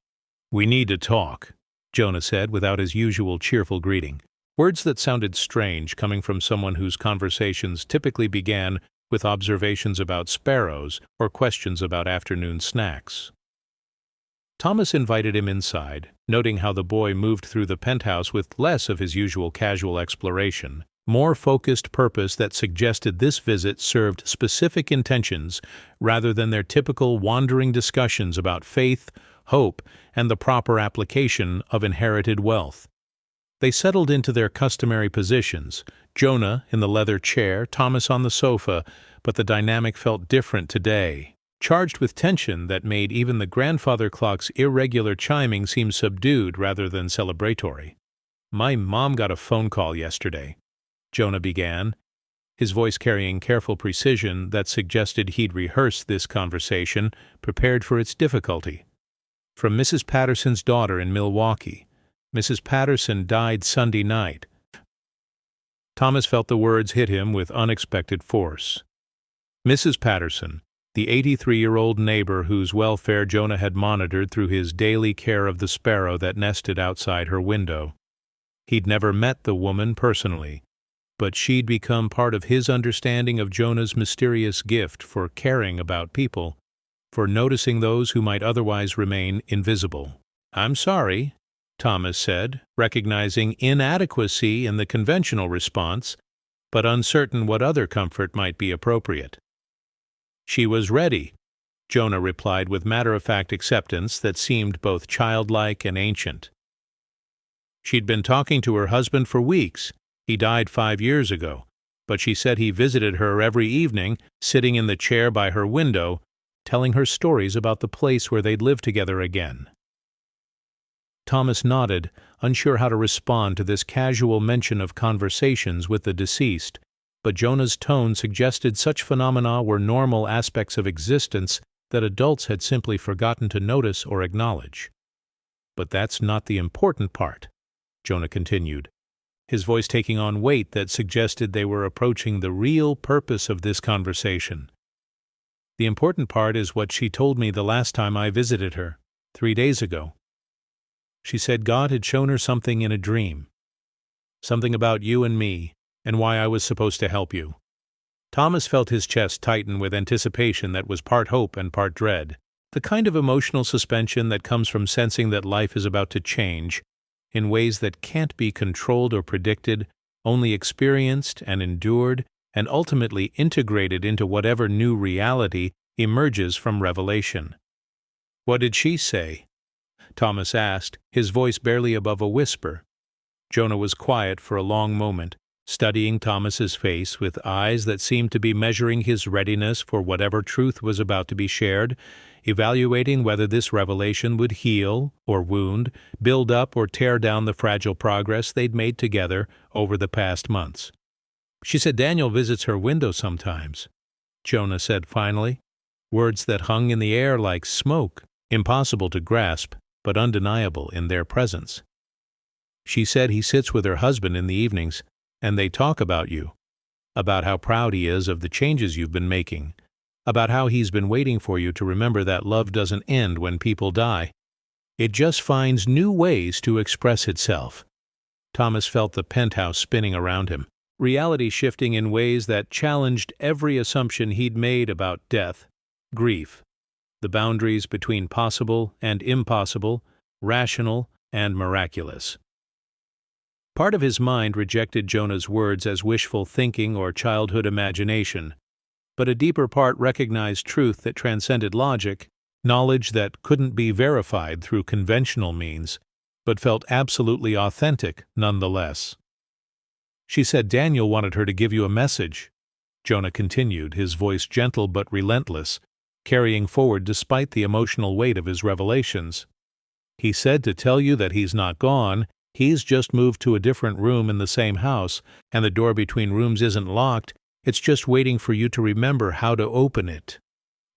"We need to talk," Jonah said without his usual cheerful greeting. Words that sounded strange coming from someone whose conversations typically began with observations about sparrows or questions about afternoon snacks. Thomas invited him inside, noting how the boy moved through the penthouse with less of his usual casual exploration, more focused purpose that suggested this visit served specific intentions rather than their typical wandering discussions about faith, hope, and the proper application of inherited wealth. They settled into their customary positions, Jonah in the leather chair, Thomas on the sofa, but the dynamic felt different today, charged with tension that made even the grandfather clock's irregular chiming seem subdued rather than celebratory. "My mom got a phone call yesterday," Jonah began, his voice carrying careful precision that suggested he'd rehearsed this conversation, prepared for its difficulty. "From Mrs. Patterson's daughter in Milwaukee. Mrs. Patterson died Sunday night." Thomas felt the words hit him with unexpected force. Mrs. Patterson, the 83-year-old neighbor whose welfare Jonah had monitored through his daily care of the sparrow that nested outside her window. He'd never met the woman personally, but she'd become part of his understanding of Jonah's mysterious gift for caring about people, for noticing those who might otherwise remain invisible. "I'm sorry," Thomas said, recognizing inadequacy in the conventional response, but uncertain what other comfort might be appropriate. "She was ready," Jonah replied with matter-of-fact acceptance that seemed both childlike and ancient. "She'd been talking to her husband for weeks. He died 5 years ago, but she said he visited her every evening, sitting in the chair by her window, telling her stories about the place where they'd live together again." Thomas nodded, unsure how to respond to this casual mention of conversations with the deceased, but Jonah's tone suggested such phenomena were normal aspects of existence that adults had simply forgotten to notice or acknowledge. "But that's not the important part," Jonah continued, his voice taking on weight that suggested they were approaching the real purpose of this conversation. "The important part is what she told me the last time I visited her, 3 days ago. She said God had shown her something in a dream. Something about you and me, and why I was supposed to help you." Thomas felt his chest tighten with anticipation that was part hope and part dread, the kind of emotional suspension that comes from sensing that life is about to change in ways that can't be controlled or predicted, only experienced and endured, and ultimately integrated into whatever new reality emerges from revelation. "What did she say?" Thomas asked, his voice barely above a whisper. Jonah was quiet for a long moment, studying Thomas's face with eyes that seemed to be measuring his readiness for whatever truth was about to be shared, evaluating whether this revelation would heal or wound, build up or tear down the fragile progress they'd made together over the past months. "She said Daniel visits her window sometimes," Jonah said finally, words that hung in the air like smoke, impossible to grasp, but undeniable in their presence. "She said he sits with her husband in the evenings, and they talk about you, about how proud he is of the changes you've been making, about how he's been waiting for you to remember that love doesn't end when people die. It just finds new ways to express itself." Thomas felt the penthouse spinning around him, reality shifting in ways that challenged every assumption he'd made about death, grief, the boundaries between possible and impossible, rational and miraculous. Part of his mind rejected Jonah's words as wishful thinking or childhood imagination, but a deeper part recognized truth that transcended logic, knowledge that couldn't be verified through conventional means, but felt absolutely authentic nonetheless. "She said Daniel wanted her to give you a message," Jonah continued, his voice gentle but relentless, carrying forward despite the emotional weight of his revelations. "He said to tell you that he's not gone, he's just moved to a different room in the same house, and the door between rooms isn't locked, it's just waiting for you to remember how to open it."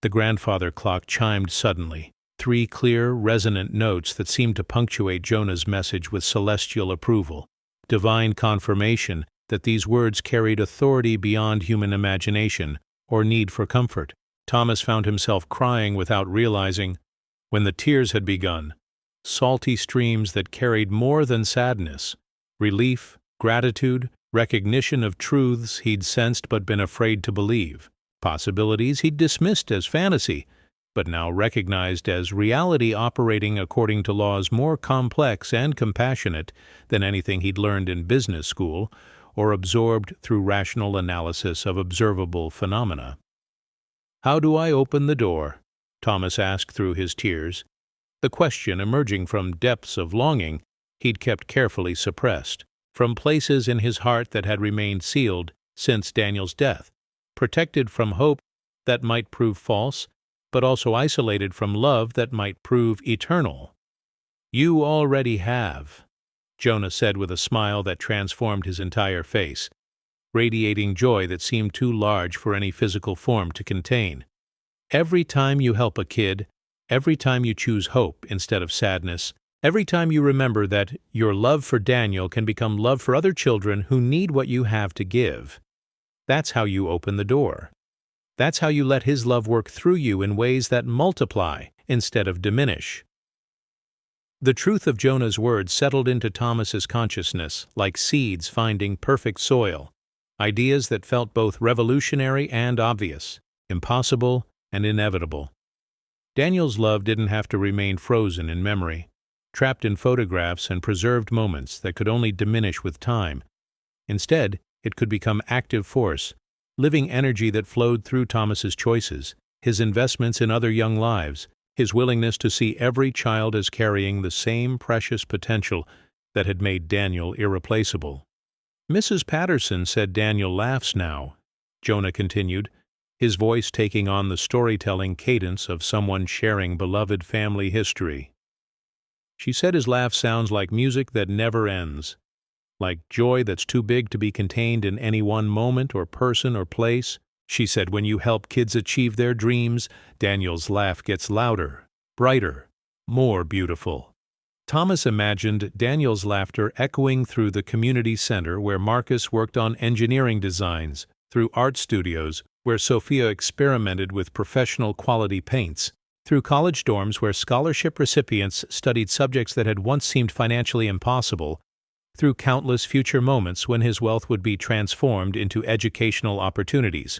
The grandfather clock chimed suddenly, 3 clear, resonant notes that seemed to punctuate Jonah's message with celestial approval, divine confirmation that these words carried authority beyond human imagination or need for comfort. Thomas found himself crying without realizing. When the tears had begun, salty streams that carried more than sadness, relief, gratitude, recognition of truths he'd sensed but been afraid to believe, possibilities he'd dismissed as fantasy, but now recognized as reality operating according to laws more complex and compassionate than anything he'd learned in business school or absorbed through rational analysis of observable phenomena. "How do I open the door?" Thomas asked through his tears, the question emerging from depths of longing he'd kept carefully suppressed, from places in his heart that had remained sealed since Daniel's death, protected from hope that might prove false, but also isolated from love that might prove eternal. "You already have," Jonah said with a smile that transformed his entire face, radiating joy that seemed too large for any physical form to contain. "Every time you help a kid, every time you choose hope instead of sadness, every time you remember that your love for Daniel can become love for other children who need what you have to give, that's how you open the door. That's how you let his love work through you in ways that multiply instead of diminish." The truth of Jonah's words settled into Thomas's consciousness like seeds finding perfect soil, ideas that felt both revolutionary and obvious, impossible and inevitable. Daniel's love didn't have to remain frozen in memory, trapped in photographs and preserved moments that could only diminish with time. Instead, it could become active force, living energy that flowed through Thomas's choices, his investments in other young lives, his willingness to see every child as carrying the same precious potential that had made Daniel irreplaceable. "Mrs. Patterson said Daniel laughs now," Jonah continued, his voice taking on the storytelling cadence of someone sharing beloved family history. "She said his laugh sounds like music that never ends, like joy that's too big to be contained in any one moment or person or place. She said when you help kids achieve their dreams, Daniel's laugh gets louder, brighter, more beautiful." Thomas imagined Daniel's laughter echoing through the community center where Marcus worked on engineering designs, through art studios where Sophia experimented with professional quality paints, through college dorms where scholarship recipients studied subjects that had once seemed financially impossible, through countless future moments when his wealth would be transformed into educational opportunities,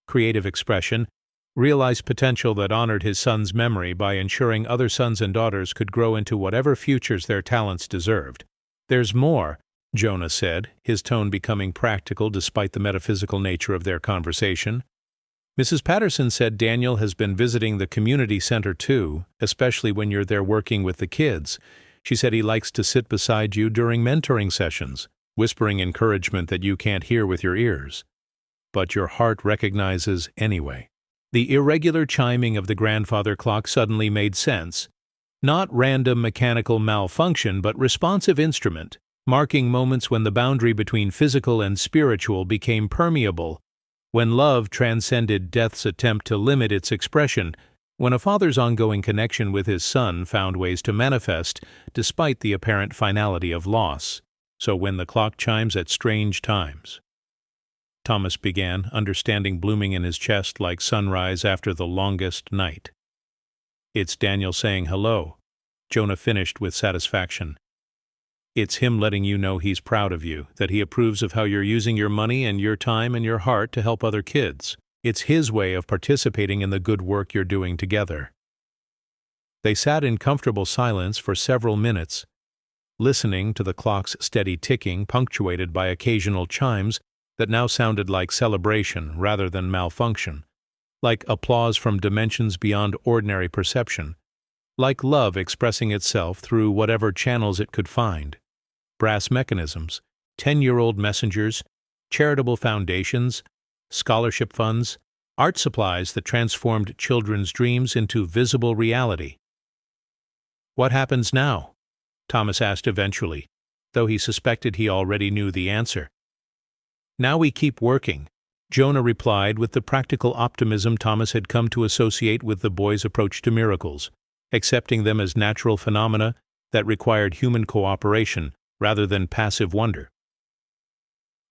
creative expression, realized potential that honored his son's memory by ensuring other sons and daughters could grow into whatever futures their talents deserved. "There's more," Jonah said, his tone becoming practical despite the metaphysical nature of their conversation. "Mrs. Patterson said Daniel has been visiting the community center too, especially when you're there working with the kids. She said he likes to sit beside you during mentoring sessions, whispering encouragement that you can't hear with your ears, but your heart recognizes anyway." The irregular chiming of the grandfather clock suddenly made sense. Not random mechanical malfunction, but responsive instrument, marking moments when the boundary between physical and spiritual became permeable, when love transcended death's attempt to limit its expression, when a father's ongoing connection with his son found ways to manifest despite the apparent finality of loss. "So when the clock chimes at strange times," Thomas began, understanding blooming in his chest like sunrise after the longest night. "It's Daniel saying hello," Jonah finished with satisfaction. "It's him letting you know he's proud of you, that he approves of how you're using your money and your time and your heart to help other kids. It's his way of participating in the good work you're doing together." They sat in comfortable silence for several minutes, listening to the clock's steady ticking punctuated by occasional chimes that now sounded like celebration rather than malfunction, like applause from dimensions beyond ordinary perception, like love expressing itself through whatever channels it could find. Brass mechanisms, 10-year-old messengers, charitable foundations, scholarship funds, art supplies that transformed children's dreams into visible reality. "What happens now?" Thomas asked eventually, though he suspected he already knew the answer. "Now we keep working," Jonah replied with the practical optimism Thomas had come to associate with the boy's approach to miracles, accepting them as natural phenomena that required human cooperation rather than passive wonder.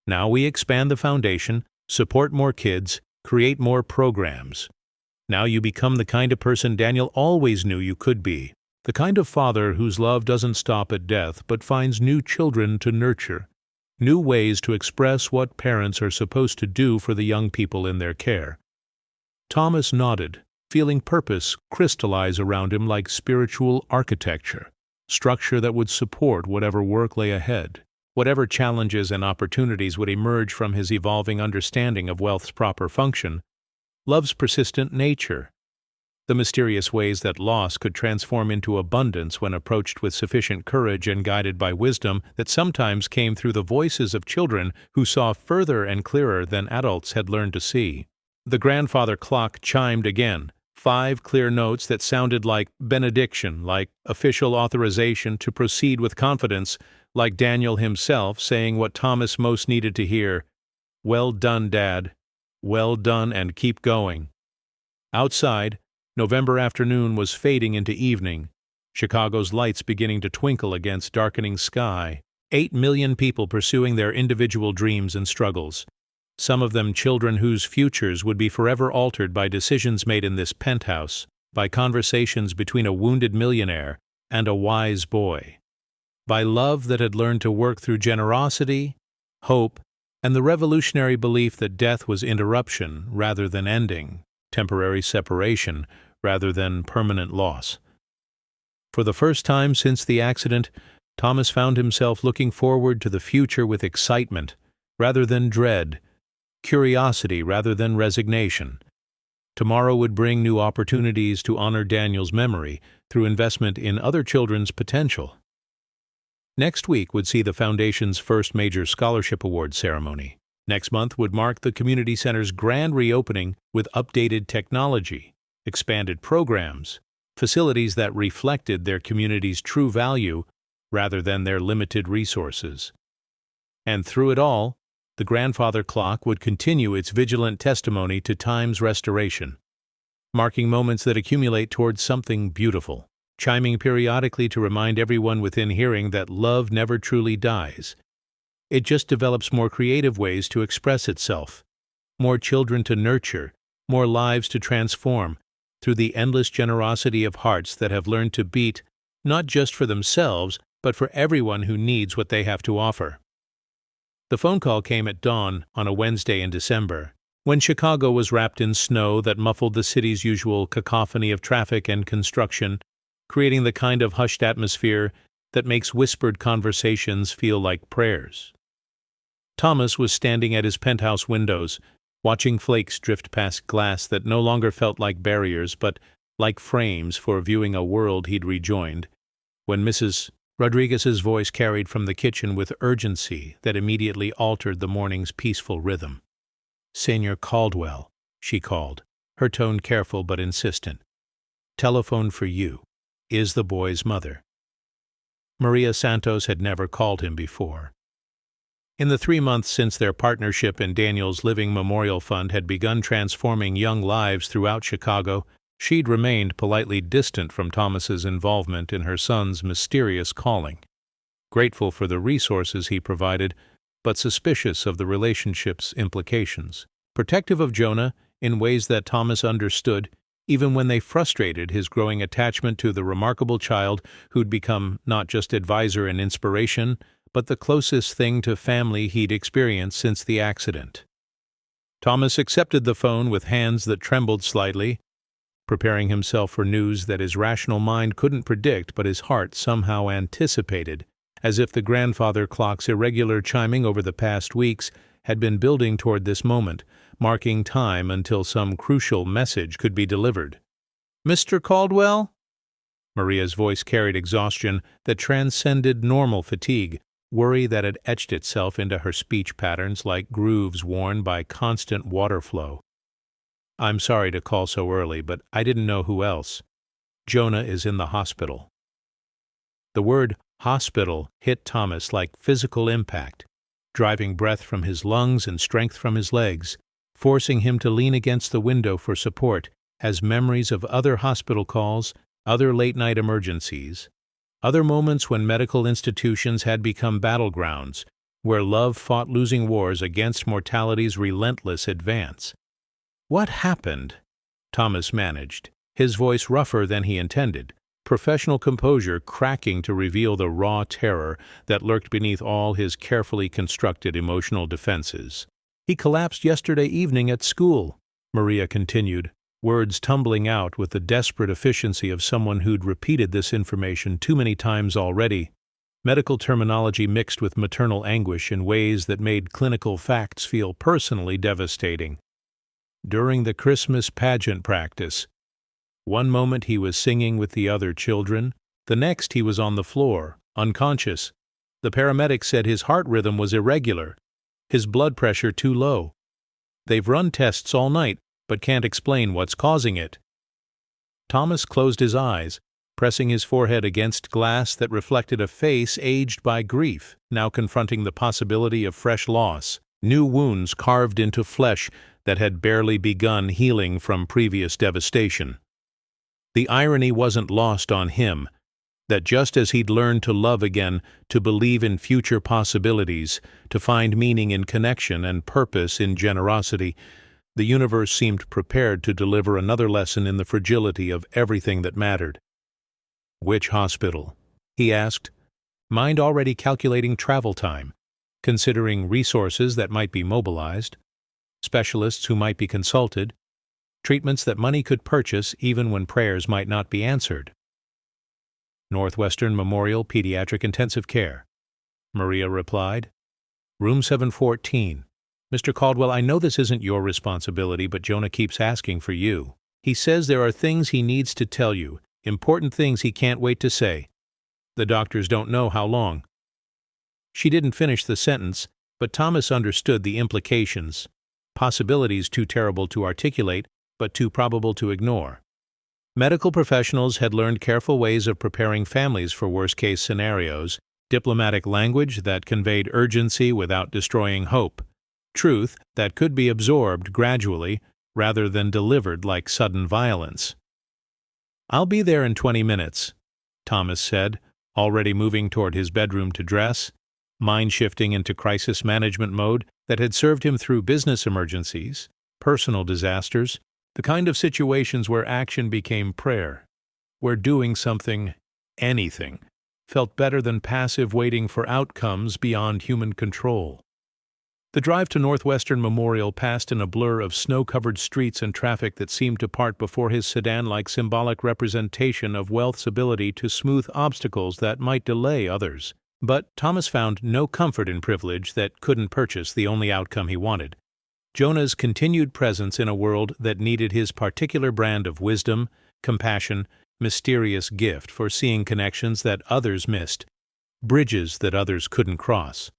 "Now we expand the foundation, support more kids, create more programs. Now you become the kind of person Daniel always knew you could be, The kind of father whose love doesn't stop at death but finds new children to nurture, new ways to express what parents are supposed to do for the young people in their care. Thomas nodded, feeling purpose crystallize around him like spiritual architecture, structure that would support whatever work lay ahead, whatever challenges and opportunities would emerge from his evolving understanding of wealth's proper function, love's persistent nature, the mysterious ways that loss could transform into abundance when approached with sufficient courage and guided by wisdom that sometimes came through the voices of children who saw further and clearer than adults had learned to see. The grandfather clock chimed again, 5 clear notes that sounded like benediction, like official authorization to proceed with confidence, like Daniel himself saying what Thomas most needed to hear, "Well done, Dad. Well done, and keep going." Outside, November afternoon was fading into evening, Chicago's lights beginning to twinkle against darkening sky. 8 million people pursuing their individual dreams and struggles, some of them children whose futures would be forever altered by decisions made in this penthouse, by conversations between a wounded millionaire and a wise boy, by love that had learned to work through generosity, hope, and the revolutionary belief that death was interruption rather than ending, temporary separation rather than permanent loss. For the first time since the accident, Thomas found himself looking forward to the future with excitement rather than dread, curiosity rather than resignation. Tomorrow would bring new opportunities to honor Daniel's memory through investment in other children's potential. Next week would see the Foundation's first major scholarship award ceremony. Next month would mark the community center's grand reopening with updated technology, expanded programs, facilities that reflected their community's true value rather than their limited resources. And through it all, the grandfather clock would continue its vigilant testimony to time's restoration, marking moments that accumulate towards something beautiful, chiming periodically to remind everyone within hearing that love never truly dies. It just develops more creative ways to express itself, more children to nurture, more lives to transform, through the endless generosity of hearts that have learned to beat, not just for themselves, but for everyone who needs what they have to offer. The phone call came at dawn on a Wednesday in December, when Chicago was wrapped in snow that muffled the city's usual cacophony of traffic and construction, creating the kind of hushed atmosphere that makes whispered conversations feel like prayers. Thomas was standing at his penthouse windows, watching flakes drift past glass that no longer felt like barriers but like frames for viewing a world he'd rejoined, when Mrs. Rodriguez's voice carried from the kitchen with urgency that immediately altered the morning's peaceful rhythm. "Senor Caldwell," she called, her tone careful but insistent. "Telephone for you. Is the boy's mother." Maria Santos had never called him before. In the 3 months since their partnership in Daniel's Living Memorial Fund had begun transforming young lives throughout Chicago, she'd remained politely distant from Thomas's involvement in her son's mysterious calling, grateful for the resources he provided, but suspicious of the relationship's implications, protective of Jonah in ways that Thomas understood, even when they frustrated his growing attachment to the remarkable child who'd become not just advisor and inspiration, but the closest thing to family he'd experienced since the accident. Thomas accepted the phone with hands that trembled slightly, preparing himself for news that his rational mind couldn't predict but his heart somehow anticipated, as if the grandfather clock's irregular chiming over the past weeks had been building toward this moment, marking time until some crucial message could be delivered. "Mr. Caldwell?" Maria's voice carried exhaustion that transcended normal fatigue, worry that had etched itself into her speech patterns like grooves worn by constant water flow. "I'm sorry to call so early, but I didn't know who else. Jonah is in the hospital." The word hospital hit Thomas like physical impact, driving breath from his lungs and strength from his legs, forcing him to lean against the window for support as memories of other hospital calls, other late-night emergencies, other moments when medical institutions had become battlegrounds, where love fought losing wars against mortality's relentless advance. "What happened?" Thomas managed, his voice rougher than he intended, professional composure cracking to reveal the raw terror that lurked beneath all his carefully constructed emotional defenses. "He collapsed yesterday evening at school," Maria continued, words tumbling out with the desperate efficiency of someone who'd repeated this information too many times already, medical terminology mixed with maternal anguish in ways that made clinical facts feel personally devastating. "During the Christmas pageant practice. One moment he was singing with the other children, the next he was on the floor, unconscious. The paramedics said his heart rhythm was irregular, his blood pressure too low. They've run tests all night, but can't explain what's causing it." Thomas closed his eyes, pressing his forehead against glass that reflected a face aged by grief, now confronting the possibility of fresh loss, new wounds carved into flesh that had barely begun healing from previous devastation. The irony wasn't lost on him, that just as he'd learned to love again, to believe in future possibilities, to find meaning in connection and purpose in generosity, the universe seemed prepared to deliver another lesson in the fragility of everything that mattered. "Which hospital?" he asked, mind already calculating travel time, considering resources that might be mobilized, specialists who might be consulted, treatments that money could purchase even when prayers might not be answered. "Northwestern Memorial Pediatric Intensive Care," Maria replied. "Room 714. Mr. Caldwell, I know this isn't your responsibility, but Jonah keeps asking for you. He says there are things he needs to tell you, important things he can't wait to say. The doctors don't know how long." She didn't finish the sentence, but Thomas understood the implications, possibilities too terrible to articulate, but too probable to ignore. Medical professionals had learned careful ways of preparing families for worst-case scenarios, diplomatic language that conveyed urgency without destroying hope, truth that could be absorbed gradually rather than delivered like sudden violence. "I'll be there in 20 minutes, Thomas said, already moving toward his bedroom to dress, mind shifting into crisis management mode that had served him through business emergencies, personal disasters, the kind of situations where action became prayer, where doing something, anything, felt better than passive waiting for outcomes beyond human control. The drive to Northwestern Memorial passed in a blur of snow-covered streets and traffic that seemed to part before his sedan-like symbolic representation of wealth's ability to smooth obstacles that might delay others. But Thomas found no comfort in privilege that couldn't purchase the only outcome he wanted: Jonah's continued presence in a world that needed his particular brand of wisdom, compassion, mysterious gift for seeing connections that others missed, bridges that others couldn't cross.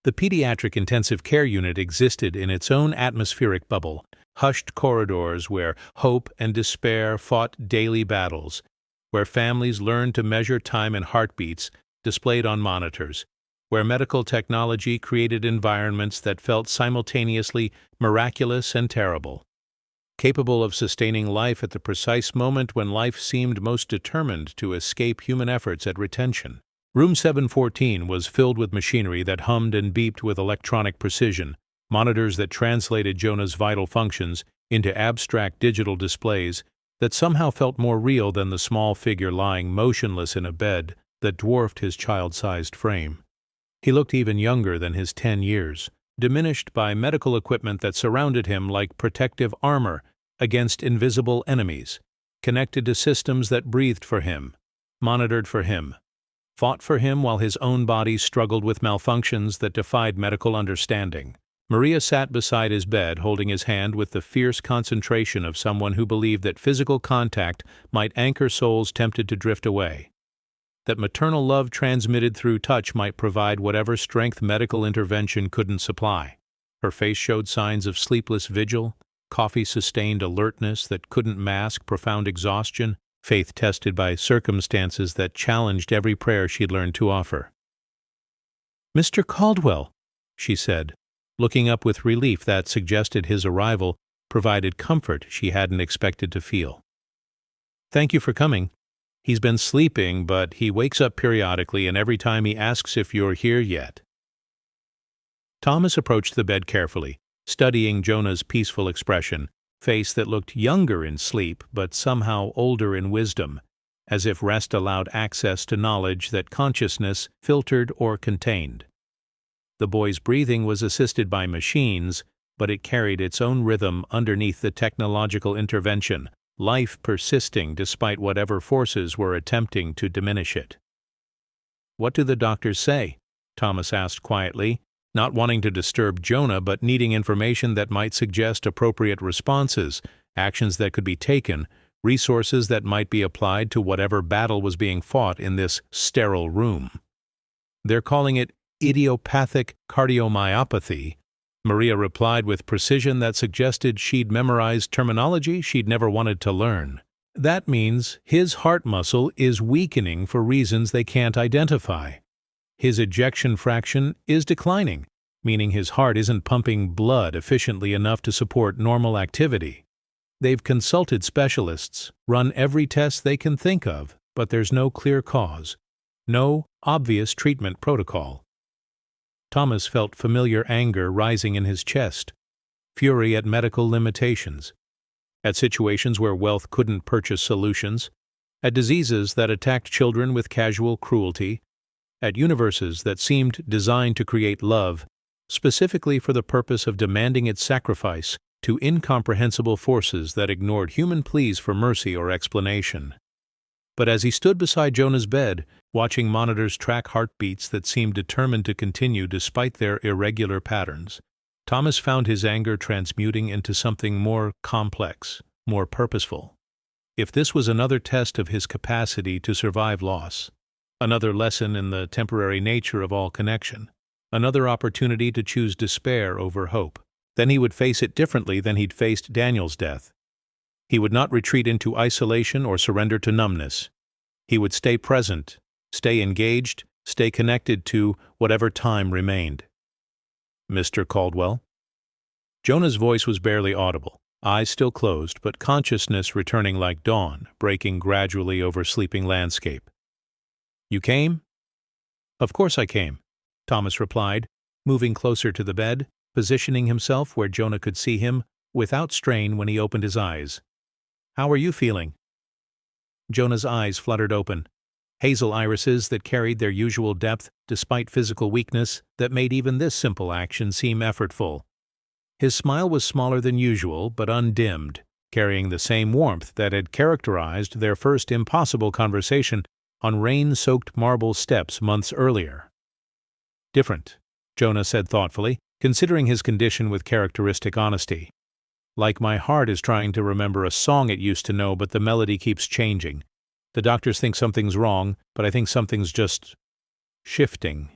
The pediatric intensive care unit existed in its own atmospheric bubble, hushed corridors where hope and despair fought daily battles, where families learned to measure time in heartbeats displayed on monitors, where medical technology created environments that felt simultaneously miraculous and terrible, capable of sustaining life at the precise moment when life seemed most determined to escape human efforts at retention. Room 714 was filled with machinery that hummed and beeped with electronic precision, monitors that translated Jonah's vital functions into abstract digital displays that somehow felt more real than the small figure lying motionless in a bed that dwarfed his child-sized frame. He looked even younger than his 10 years, diminished by medical equipment that surrounded him like protective armor against invisible enemies, connected to systems that breathed for him, monitored for him, fought for him while his own body struggled with malfunctions that defied medical understanding. Maria sat beside his bed, holding his hand with the fierce concentration of someone who believed that physical contact might anchor souls tempted to drift away, that maternal love transmitted through touch might provide whatever strength medical intervention couldn't supply. Her face showed signs of sleepless vigil, coffee-sustained alertness that couldn't mask profound exhaustion, faith tested by circumstances that challenged every prayer she'd learned to offer. "Mr. Caldwell," she said, looking up with relief that suggested his arrival provided comfort she hadn't expected to feel. "Thank you for coming. He's been sleeping, but he wakes up periodically, and every time he asks if you're here yet." Thomas approached the bed carefully, studying Jonah's peaceful expression, face that looked younger in sleep but somehow older in wisdom, as if rest allowed access to knowledge that consciousness filtered or contained. The boy's breathing was assisted by machines, but it carried its own rhythm underneath the technological intervention, life persisting despite whatever forces were attempting to diminish it. "What do the doctors say?" Thomas asked quietly, not wanting to disturb Jonah but needing information that might suggest appropriate responses, actions that could be taken, resources that might be applied to whatever battle was being fought in this sterile room. "They're calling it idiopathic cardiomyopathy," Maria replied with precision that suggested she'd memorized terminology she'd never wanted to learn. "That means his heart muscle is weakening for reasons they can't identify. His ejection fraction is declining, meaning his heart isn't pumping blood efficiently enough to support normal activity. They've consulted specialists, run every test they can think of, but there's no clear cause, no obvious treatment protocol." Thomas felt familiar anger rising in his chest, fury at medical limitations, at situations where wealth couldn't purchase solutions, at diseases that attacked children with casual cruelty, at universes that seemed designed to create love, specifically for the purpose of demanding its sacrifice to incomprehensible forces that ignored human pleas for mercy or explanation. But as he stood beside Jonah's bed, watching monitors track heartbeats that seemed determined to continue despite their irregular patterns, Thomas found his anger transmuting into something more complex, more purposeful. If this was another test of his capacity to survive loss, another lesson in the temporary nature of all connection, another opportunity to choose despair over hope, then he would face it differently than he'd faced Daniel's death. He would not retreat into isolation or surrender to numbness. He would stay present, stay engaged, stay connected to whatever time remained. "Mr. Caldwell?" Jonah's voice was barely audible, eyes still closed, but consciousness returning like dawn, breaking gradually over sleeping landscape. "You came?" "Of course I came," Thomas replied, moving closer to the bed, positioning himself where Jonah could see him, without strain when he opened his eyes. "How are you feeling?" Jonah's eyes fluttered open, hazel irises that carried their usual depth despite physical weakness that made even this simple action seem effortful. His smile was smaller than usual, but undimmed, carrying the same warmth that had characterized their first impossible conversation on rain-soaked marble steps months earlier. "Different," Jonah said thoughtfully, considering his condition with characteristic honesty. "Like my heart is trying to remember a song it used to know, but the melody keeps changing. The doctors think something's wrong, but I think something's just shifting."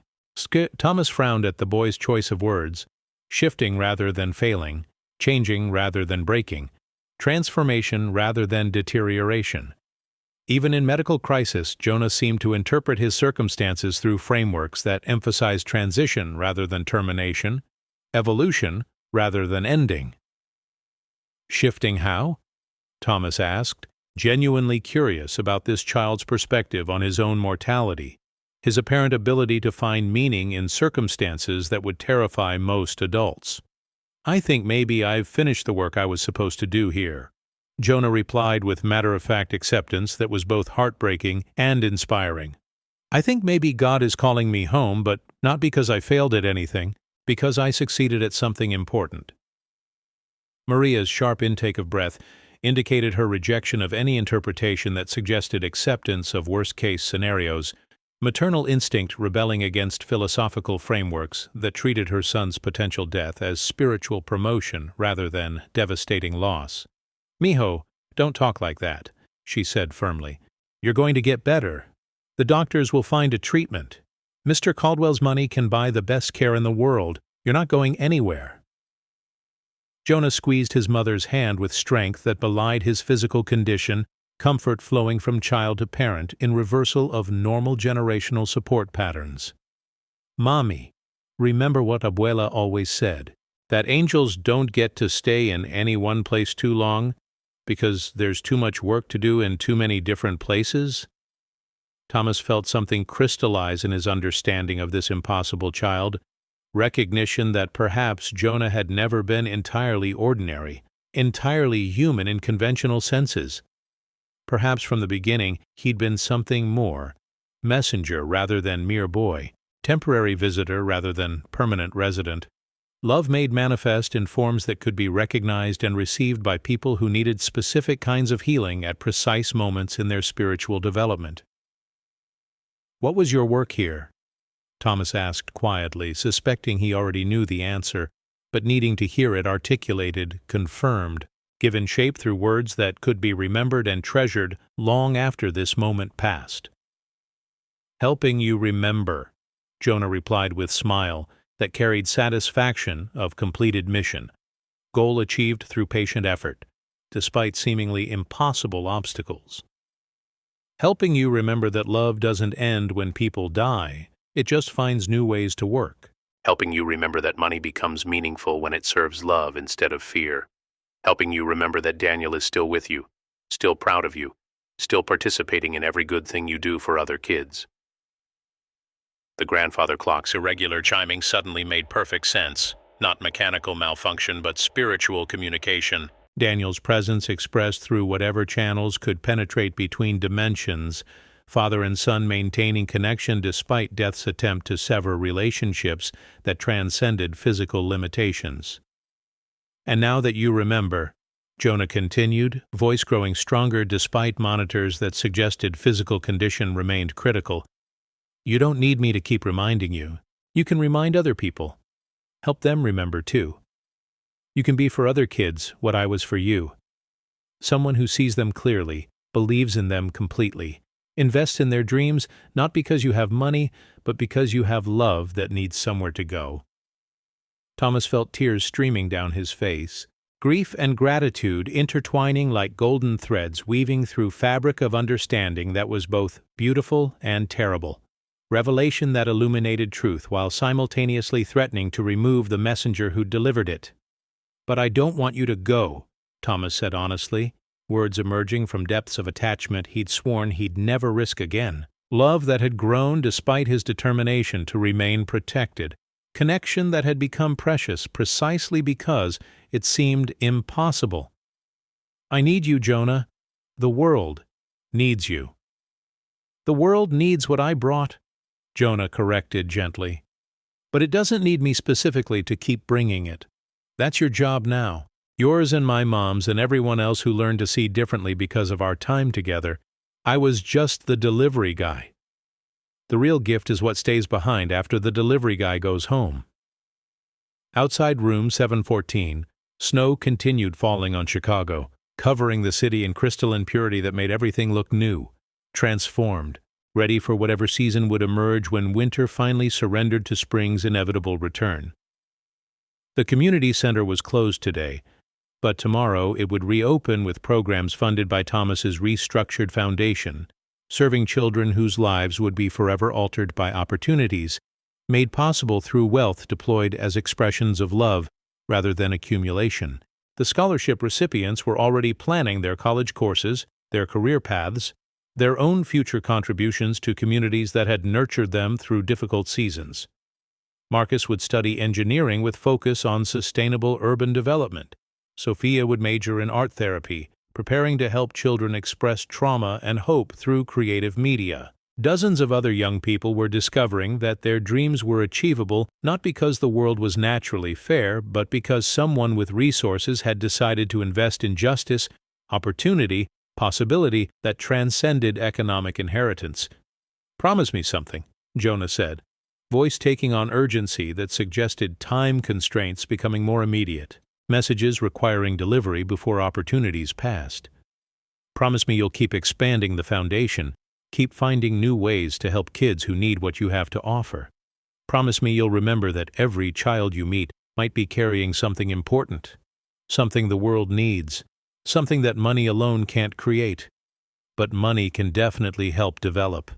Thomas frowned at the boy's choice of words. Shifting rather than failing, changing rather than breaking, transformation rather than deterioration. Even in medical crisis, Jonah seemed to interpret his circumstances through frameworks that emphasized transition rather than termination, evolution rather than ending. "Shifting how?" Thomas asked, genuinely curious about this child's perspective on his own mortality, his apparent ability to find meaning in circumstances that would terrify most adults. "I think maybe I've finished the work I was supposed to do here," Jonah replied with matter-of-fact acceptance that was both heartbreaking and inspiring. "I think maybe God is calling me home, but not because I failed at anything, because I succeeded at something important." Maria's sharp intake of breath indicated her rejection of any interpretation that suggested acceptance of worst-case scenarios, maternal instinct rebelling against philosophical frameworks that treated her son's potential death as spiritual promotion rather than devastating loss. "Mijo, don't talk like that," she said firmly. "You're going to get better. The doctors will find a treatment. Mr. Caldwell's money can buy the best care in the world. You're not going anywhere." Jonah squeezed his mother's hand with strength that belied his physical condition, comfort flowing from child to parent in reversal of normal generational support patterns. "Mommy, remember what Abuela always said, that angels don't get to stay in any one place too long because there's too much work to do in too many different places?" Thomas felt something crystallize in his understanding of this impossible child, recognition that perhaps Jonah had never been entirely ordinary, entirely human in conventional senses. Perhaps from the beginning he'd been something more, messenger rather than mere boy, temporary visitor rather than permanent resident. Love made manifest in forms that could be recognized and received by people who needed specific kinds of healing at precise moments in their spiritual development. "What was your work here?" Thomas asked quietly, suspecting he already knew the answer, but needing to hear it articulated, confirmed, given shape through words that could be remembered and treasured long after this moment passed. "Helping you remember," Jonah replied with smile that carried satisfaction of completed mission, goal achieved through patient effort, despite seemingly impossible obstacles. "Helping you remember that love doesn't end when people die, it just finds new ways to work. Helping you remember that money becomes meaningful when it serves love instead of fear. Helping you remember that Daniel is still with you, still proud of you, still participating in every good thing you do for other kids." The grandfather clock's irregular chiming suddenly made perfect sense. Not mechanical malfunction, but spiritual communication. Daniel's presence expressed through whatever channels could penetrate between dimensions, father and son maintaining connection despite death's attempt to sever relationships that transcended physical limitations. "And now that you remember," Jonah continued, voice growing stronger despite monitors that suggested physical condition remained critical, "you don't need me to keep reminding you. You can remind other people. Help them remember, too. You can be for other kids what I was for you. Someone who sees them clearly, believes in them completely, invests in their dreams not because you have money, but because you have love that needs somewhere to go." Thomas felt tears streaming down his face, grief and gratitude intertwining like golden threads weaving through fabric of understanding that was both beautiful and terrible. Revelation that illuminated truth while simultaneously threatening to remove the messenger who delivered it. "But I don't want you to go," Thomas said honestly, words emerging from depths of attachment he'd sworn he'd never risk again. Love that had grown despite his determination to remain protected. Connection that had become precious precisely because it seemed impossible. "I need you, Jonah. The world needs you." "The world needs what I brought," Jonah corrected gently. "But it doesn't need me specifically to keep bringing it. That's your job now. Yours and my mom's and everyone else who learned to see differently because of our time together. I was just the delivery guy. The real gift is what stays behind after the delivery guy goes home." Outside room 714, snow continued falling on Chicago, covering the city in crystalline purity that made everything look new, transformed, ready for whatever season would emerge when winter finally surrendered to spring's inevitable return. The community center was closed today, but tomorrow it would reopen with programs funded by Thomas's restructured foundation, serving children whose lives would be forever altered by opportunities made possible through wealth deployed as expressions of love rather than accumulation. The scholarship recipients were already planning their college courses, their career paths, their own future contributions to communities that had nurtured them through difficult seasons. Marcus would study engineering with focus on sustainable urban development. Sophia would major in art therapy, preparing to help children express trauma and hope through creative media. Dozens of other young people were discovering that their dreams were achievable not because the world was naturally fair, but because someone with resources had decided to invest in justice, opportunity, possibility that transcended economic inheritance. "Promise me something," Jonah said, voice taking on urgency that suggested time constraints becoming more immediate, messages requiring delivery before opportunities passed. "Promise me you'll keep expanding the foundation, keep finding new ways to help kids who need what you have to offer. Promise me you'll remember that every child you meet might be carrying something important, something the world needs, something that money alone can't create, but money can definitely help develop."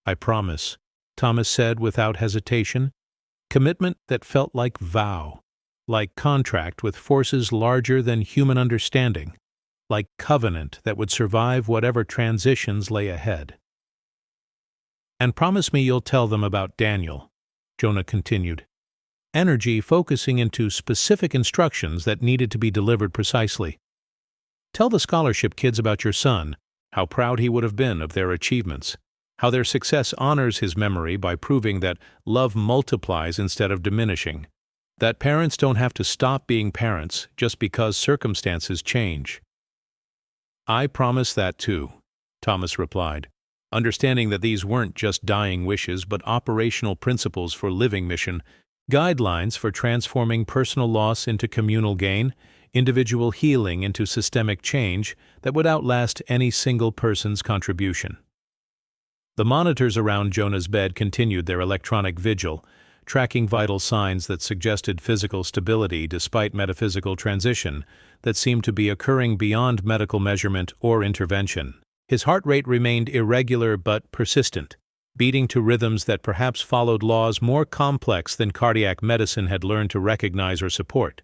"I promise," Thomas said without hesitation, commitment that felt like vow, like contract with forces larger than human understanding, like covenant that would survive whatever transitions lay ahead. "And promise me you'll tell them about Daniel," Jonah continued, energy focusing into specific instructions that needed to be delivered precisely. "Tell the scholarship kids about your son, how proud he would have been of their achievements, how their success honors his memory by proving that love multiplies instead of diminishing, that parents don't have to stop being parents just because circumstances change. "I promise that too," Thomas replied, understanding that these weren't just dying wishes but operational principles for living mission, guidelines for transforming personal loss into communal gain, individual healing into systemic change that would outlast any single person's contribution. The monitors around Jonah's bed continued their electronic vigil, tracking vital signs that suggested physical stability despite metaphysical transition that seemed to be occurring beyond medical measurement or intervention. His heart rate remained irregular but persistent, beating to rhythms that perhaps followed laws more complex than cardiac medicine had learned to recognize or support.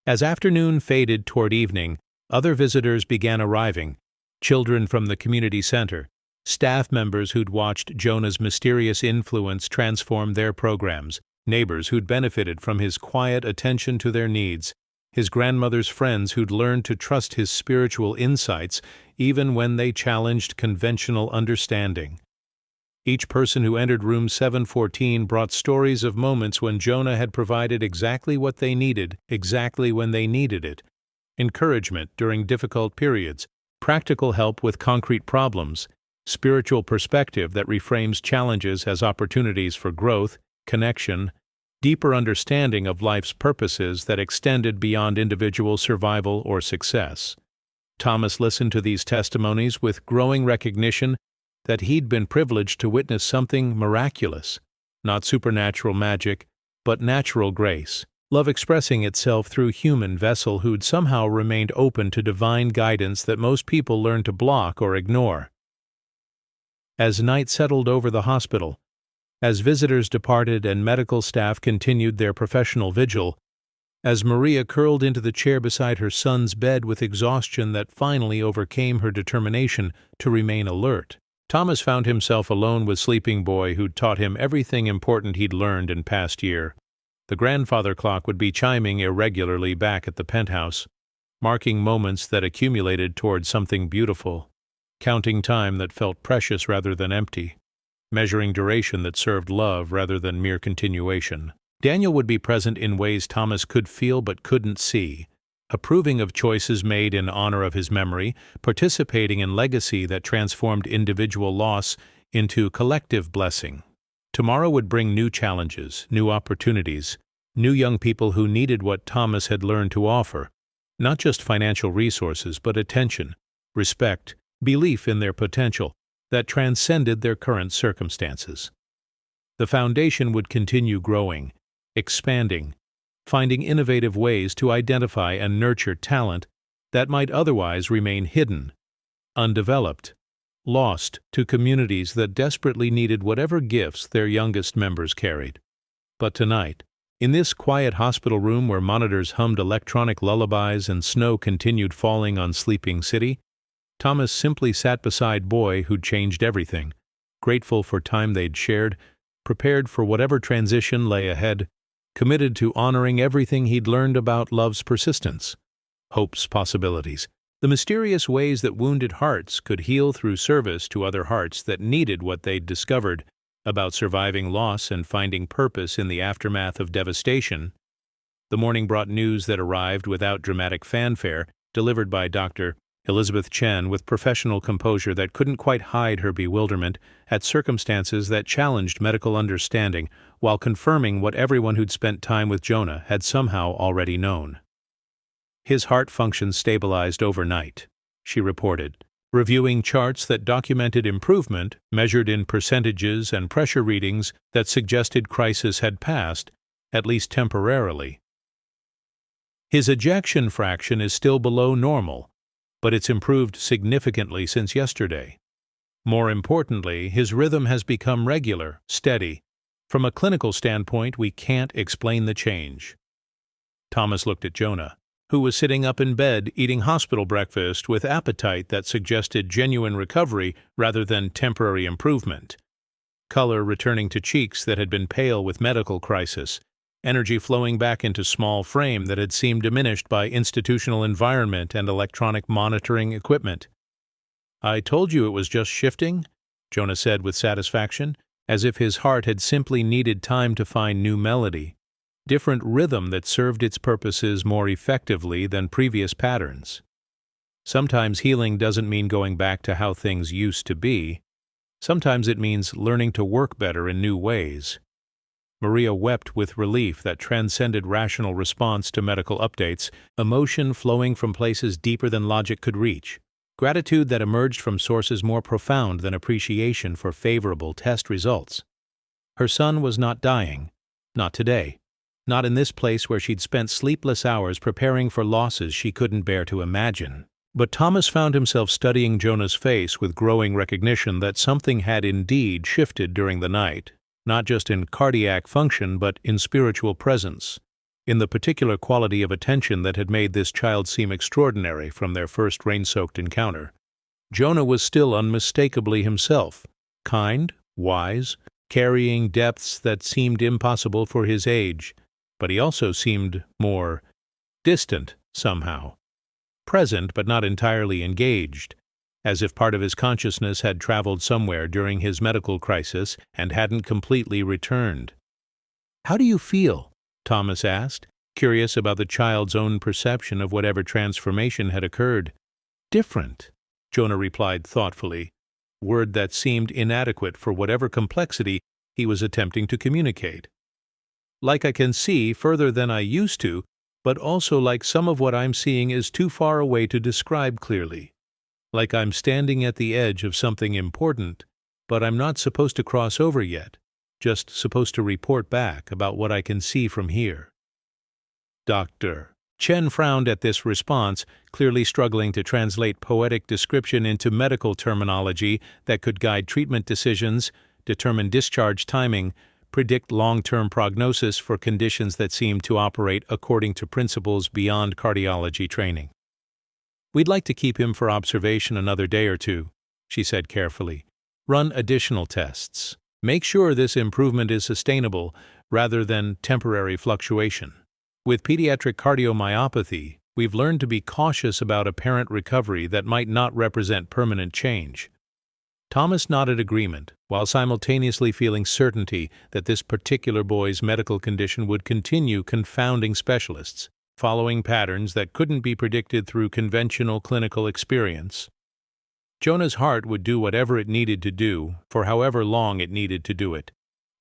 As afternoon faded toward evening, other visitors began arriving, children from the community center, staff members who'd watched Jonah's mysterious influence transform their programs, neighbors who'd benefited from his quiet attention to their needs, his grandmother's friends who'd learned to trust his spiritual insights even when they challenged conventional understanding. Each person who entered room 714 brought stories of moments when Jonah had provided exactly what they needed, exactly when they needed it: encouragement during difficult periods, practical help with concrete problems, spiritual perspective that reframes challenges as opportunities for growth, connection, deeper understanding of life's purposes that extended beyond individual survival or success. Thomas listened to these testimonies with growing recognition that he'd been privileged to witness something miraculous, not supernatural magic, but natural grace, love expressing itself through human vessel who'd somehow remained open to divine guidance that most people learn to block or ignore. As night settled over the hospital, as visitors departed and medical staff continued their professional vigil, as Maria curled into the chair beside her son's bed with exhaustion that finally overcame her determination to remain alert, Thomas found himself alone with sleeping boy who'd taught him everything important he'd learned in past year. The grandfather clock would be chiming irregularly back at the penthouse, marking moments that accumulated toward something beautiful, counting time that felt precious rather than empty, measuring duration that served love rather than mere continuation. Daniel would be present in ways Thomas could feel but couldn't see, approving of choices made in honor of his memory, participating in legacy that transformed individual loss into collective blessing. Tomorrow would bring new challenges, new opportunities, new young people who needed what Thomas had learned to offer, not just financial resources but attention, respect, belief in their potential that transcended their current circumstances. The foundation would continue growing, expanding, finding innovative ways to identify and nurture talent that might otherwise remain hidden, undeveloped, lost to communities that desperately needed whatever gifts their youngest members carried. But tonight, in this quiet hospital room where monitors hummed electronic lullabies and snow continued falling on sleeping city, Thomas simply sat beside boy who'd changed everything, grateful for time they'd shared, prepared for whatever transition lay ahead, committed to honoring everything he'd learned about love's persistence, hope's possibilities, the mysterious ways that wounded hearts could heal through service to other hearts that needed what they'd discovered about surviving loss and finding purpose in the aftermath of devastation. The morning brought news that arrived without dramatic fanfare, delivered by Dr. Elizabeth Chen with professional composure that couldn't quite hide her bewilderment at circumstances that challenged medical understanding while confirming what everyone who'd spent time with Jonah had somehow already known. His heart function stabilized overnight, she reported, reviewing charts that documented improvement measured in percentages and pressure readings that suggested crisis had passed, at least temporarily. His ejection fraction is still below normal, but it's improved significantly since yesterday. More importantly, his rhythm has become regular, steady. From a clinical standpoint, we can't explain the change. Thomas looked at Jonah, who was sitting up in bed eating hospital breakfast with appetite that suggested genuine recovery rather than temporary improvement. Color returning to cheeks that had been pale with medical crisis, energy flowing back into small frame that had seemed diminished by institutional environment and electronic monitoring equipment. "I told you it was just shifting," Jonah said with satisfaction, as if his heart had simply needed time to find new melody, different rhythm that served its purposes more effectively than previous patterns. Sometimes healing doesn't mean going back to how things used to be. Sometimes it means learning to work better in new ways. Maria wept with relief that transcended rational response to medical updates, emotion flowing from places deeper than logic could reach, gratitude that emerged from sources more profound than appreciation for favorable test results. Her son was not dying. Not today. Not in this place where she'd spent sleepless hours preparing for losses she couldn't bear to imagine. But Thomas found himself studying Jonah's face with growing recognition that something had indeed shifted during the night, not just in cardiac function but in spiritual presence, in the particular quality of attention that had made this child seem extraordinary from their first rain-soaked encounter. Jonah was still unmistakably himself, kind, wise, carrying depths that seemed impossible for his age, but he also seemed more distant somehow. Present but not entirely engaged, as if part of his consciousness had traveled somewhere during his medical crisis and hadn't completely returned. "How do you feel?" Thomas asked, curious about the child's own perception of whatever transformation had occurred. "Different," Jonah replied thoughtfully, word that seemed inadequate for whatever complexity he was attempting to communicate. "Like I can see further than I used to, but also like some of what I'm seeing is too far away to describe clearly. Like I'm standing at the edge of something important, but I'm not supposed to cross over yet, just supposed to report back about what I can see from here." Dr. Chen frowned at this response, clearly struggling to translate poetic description into medical terminology that could guide treatment decisions, determine discharge timing, predict long-term prognosis for conditions that seem to operate according to principles beyond cardiology training. "We'd like to keep him for observation another day or two," she said carefully. "Run additional tests. Make sure this improvement is sustainable rather than temporary fluctuation. With pediatric cardiomyopathy, we've learned to be cautious about apparent recovery that might not represent permanent change." Thomas nodded agreement, while simultaneously feeling certainty that this particular boy's medical condition would continue confounding specialists, following patterns that couldn't be predicted through conventional clinical experience. Jonah's heart would do whatever it needed to do, for however long it needed to do it,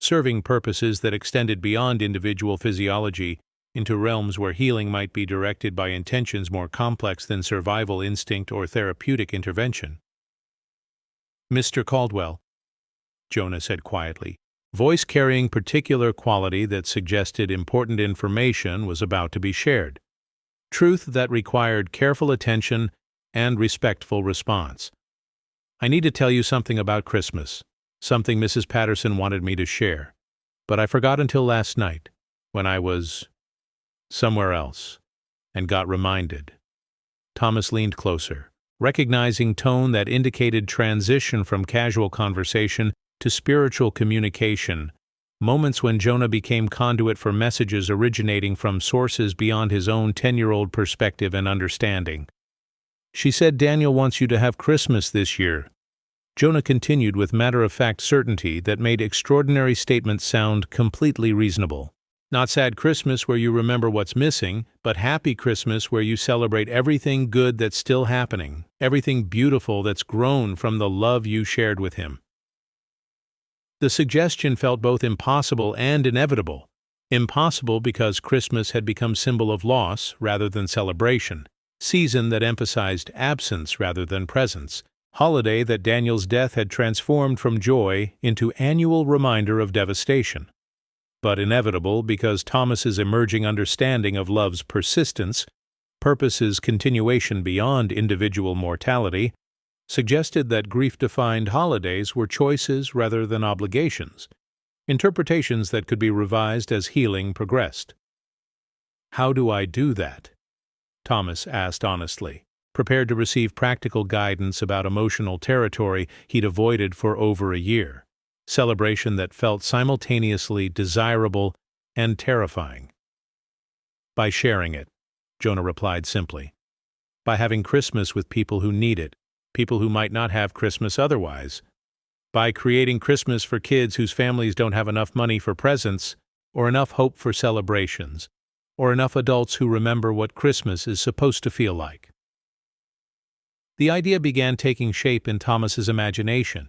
serving purposes that extended beyond individual physiology into realms where healing might be directed by intentions more complex than survival instinct or therapeutic intervention. "Mr. Caldwell," Jonah said quietly, voice carrying particular quality that suggested important information was about to be shared. Truth that required careful attention and respectful response. "I need to tell you something about Christmas, something Mrs. Patterson wanted me to share, but I forgot until last night, when I was somewhere else, and got reminded." Thomas leaned closer, recognizing tone that indicated transition from casual conversation to spiritual communication, moments when Jonah became conduit for messages originating from sources beyond his own 10-year-old perspective and understanding. "She said Daniel wants you to have Christmas this year." Jonah continued with matter-of-fact certainty that made extraordinary statements sound completely reasonable. "Not sad Christmas where you remember what's missing, but happy Christmas where you celebrate everything good that's still happening, everything beautiful that's grown from the love you shared with him." The suggestion felt both impossible and inevitable. Impossible because Christmas had become symbol of loss rather than celebration, season that emphasized absence rather than presence, holiday that Daniel's death had transformed from joy into annual reminder of devastation. But inevitable because Thomas's emerging understanding of love's persistence, purpose's continuation beyond individual mortality, suggested that grief-defined holidays were choices rather than obligations, interpretations that could be revised as healing progressed. "How do I do that?" Thomas asked honestly, prepared to receive practical guidance about emotional territory he'd avoided for over a year. Celebration that felt simultaneously desirable and terrifying. "By sharing it," Jonah replied simply. "By having Christmas with people who need it, people who might not have Christmas otherwise. By creating Christmas for kids whose families don't have enough money for presents, or enough hope for celebrations, or enough adults who remember what Christmas is supposed to feel like. The idea began taking shape in Thomas's imagination.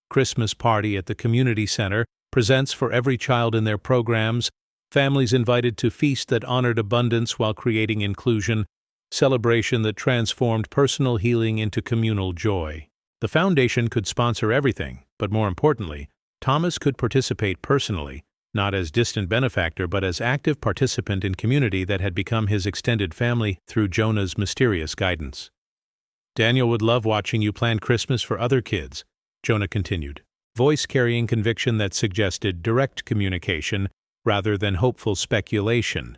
Christmas Party at the Community Center, presents for every child in their programs, families invited to feast that honored abundance while creating inclusion, celebration that transformed personal healing into communal joy. The foundation could sponsor everything, but more importantly, Thomas could participate personally, not as distant benefactor but as active participant in community that had become his extended family through Jonah's mysterious guidance. "Daniel would love watching you plan Christmas for other kids," Jonah continued, voice carrying conviction that suggested direct communication rather than hopeful speculation.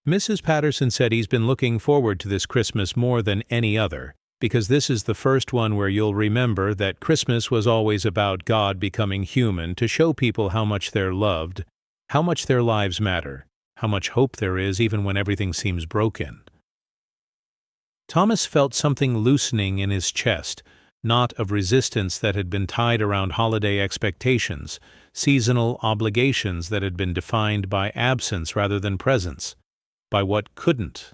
"Mrs. Patterson said he's been looking forward to this Christmas more than any other, because this is the first one where you'll remember that Christmas was always about God becoming human to show people how much they're loved, how much their lives matter, how much hope there is even when everything seems broken." Thomas felt something loosening in his chest, not of resistance that had been tied around holiday expectations, seasonal obligations that had been defined by absence rather than presence, by what couldn't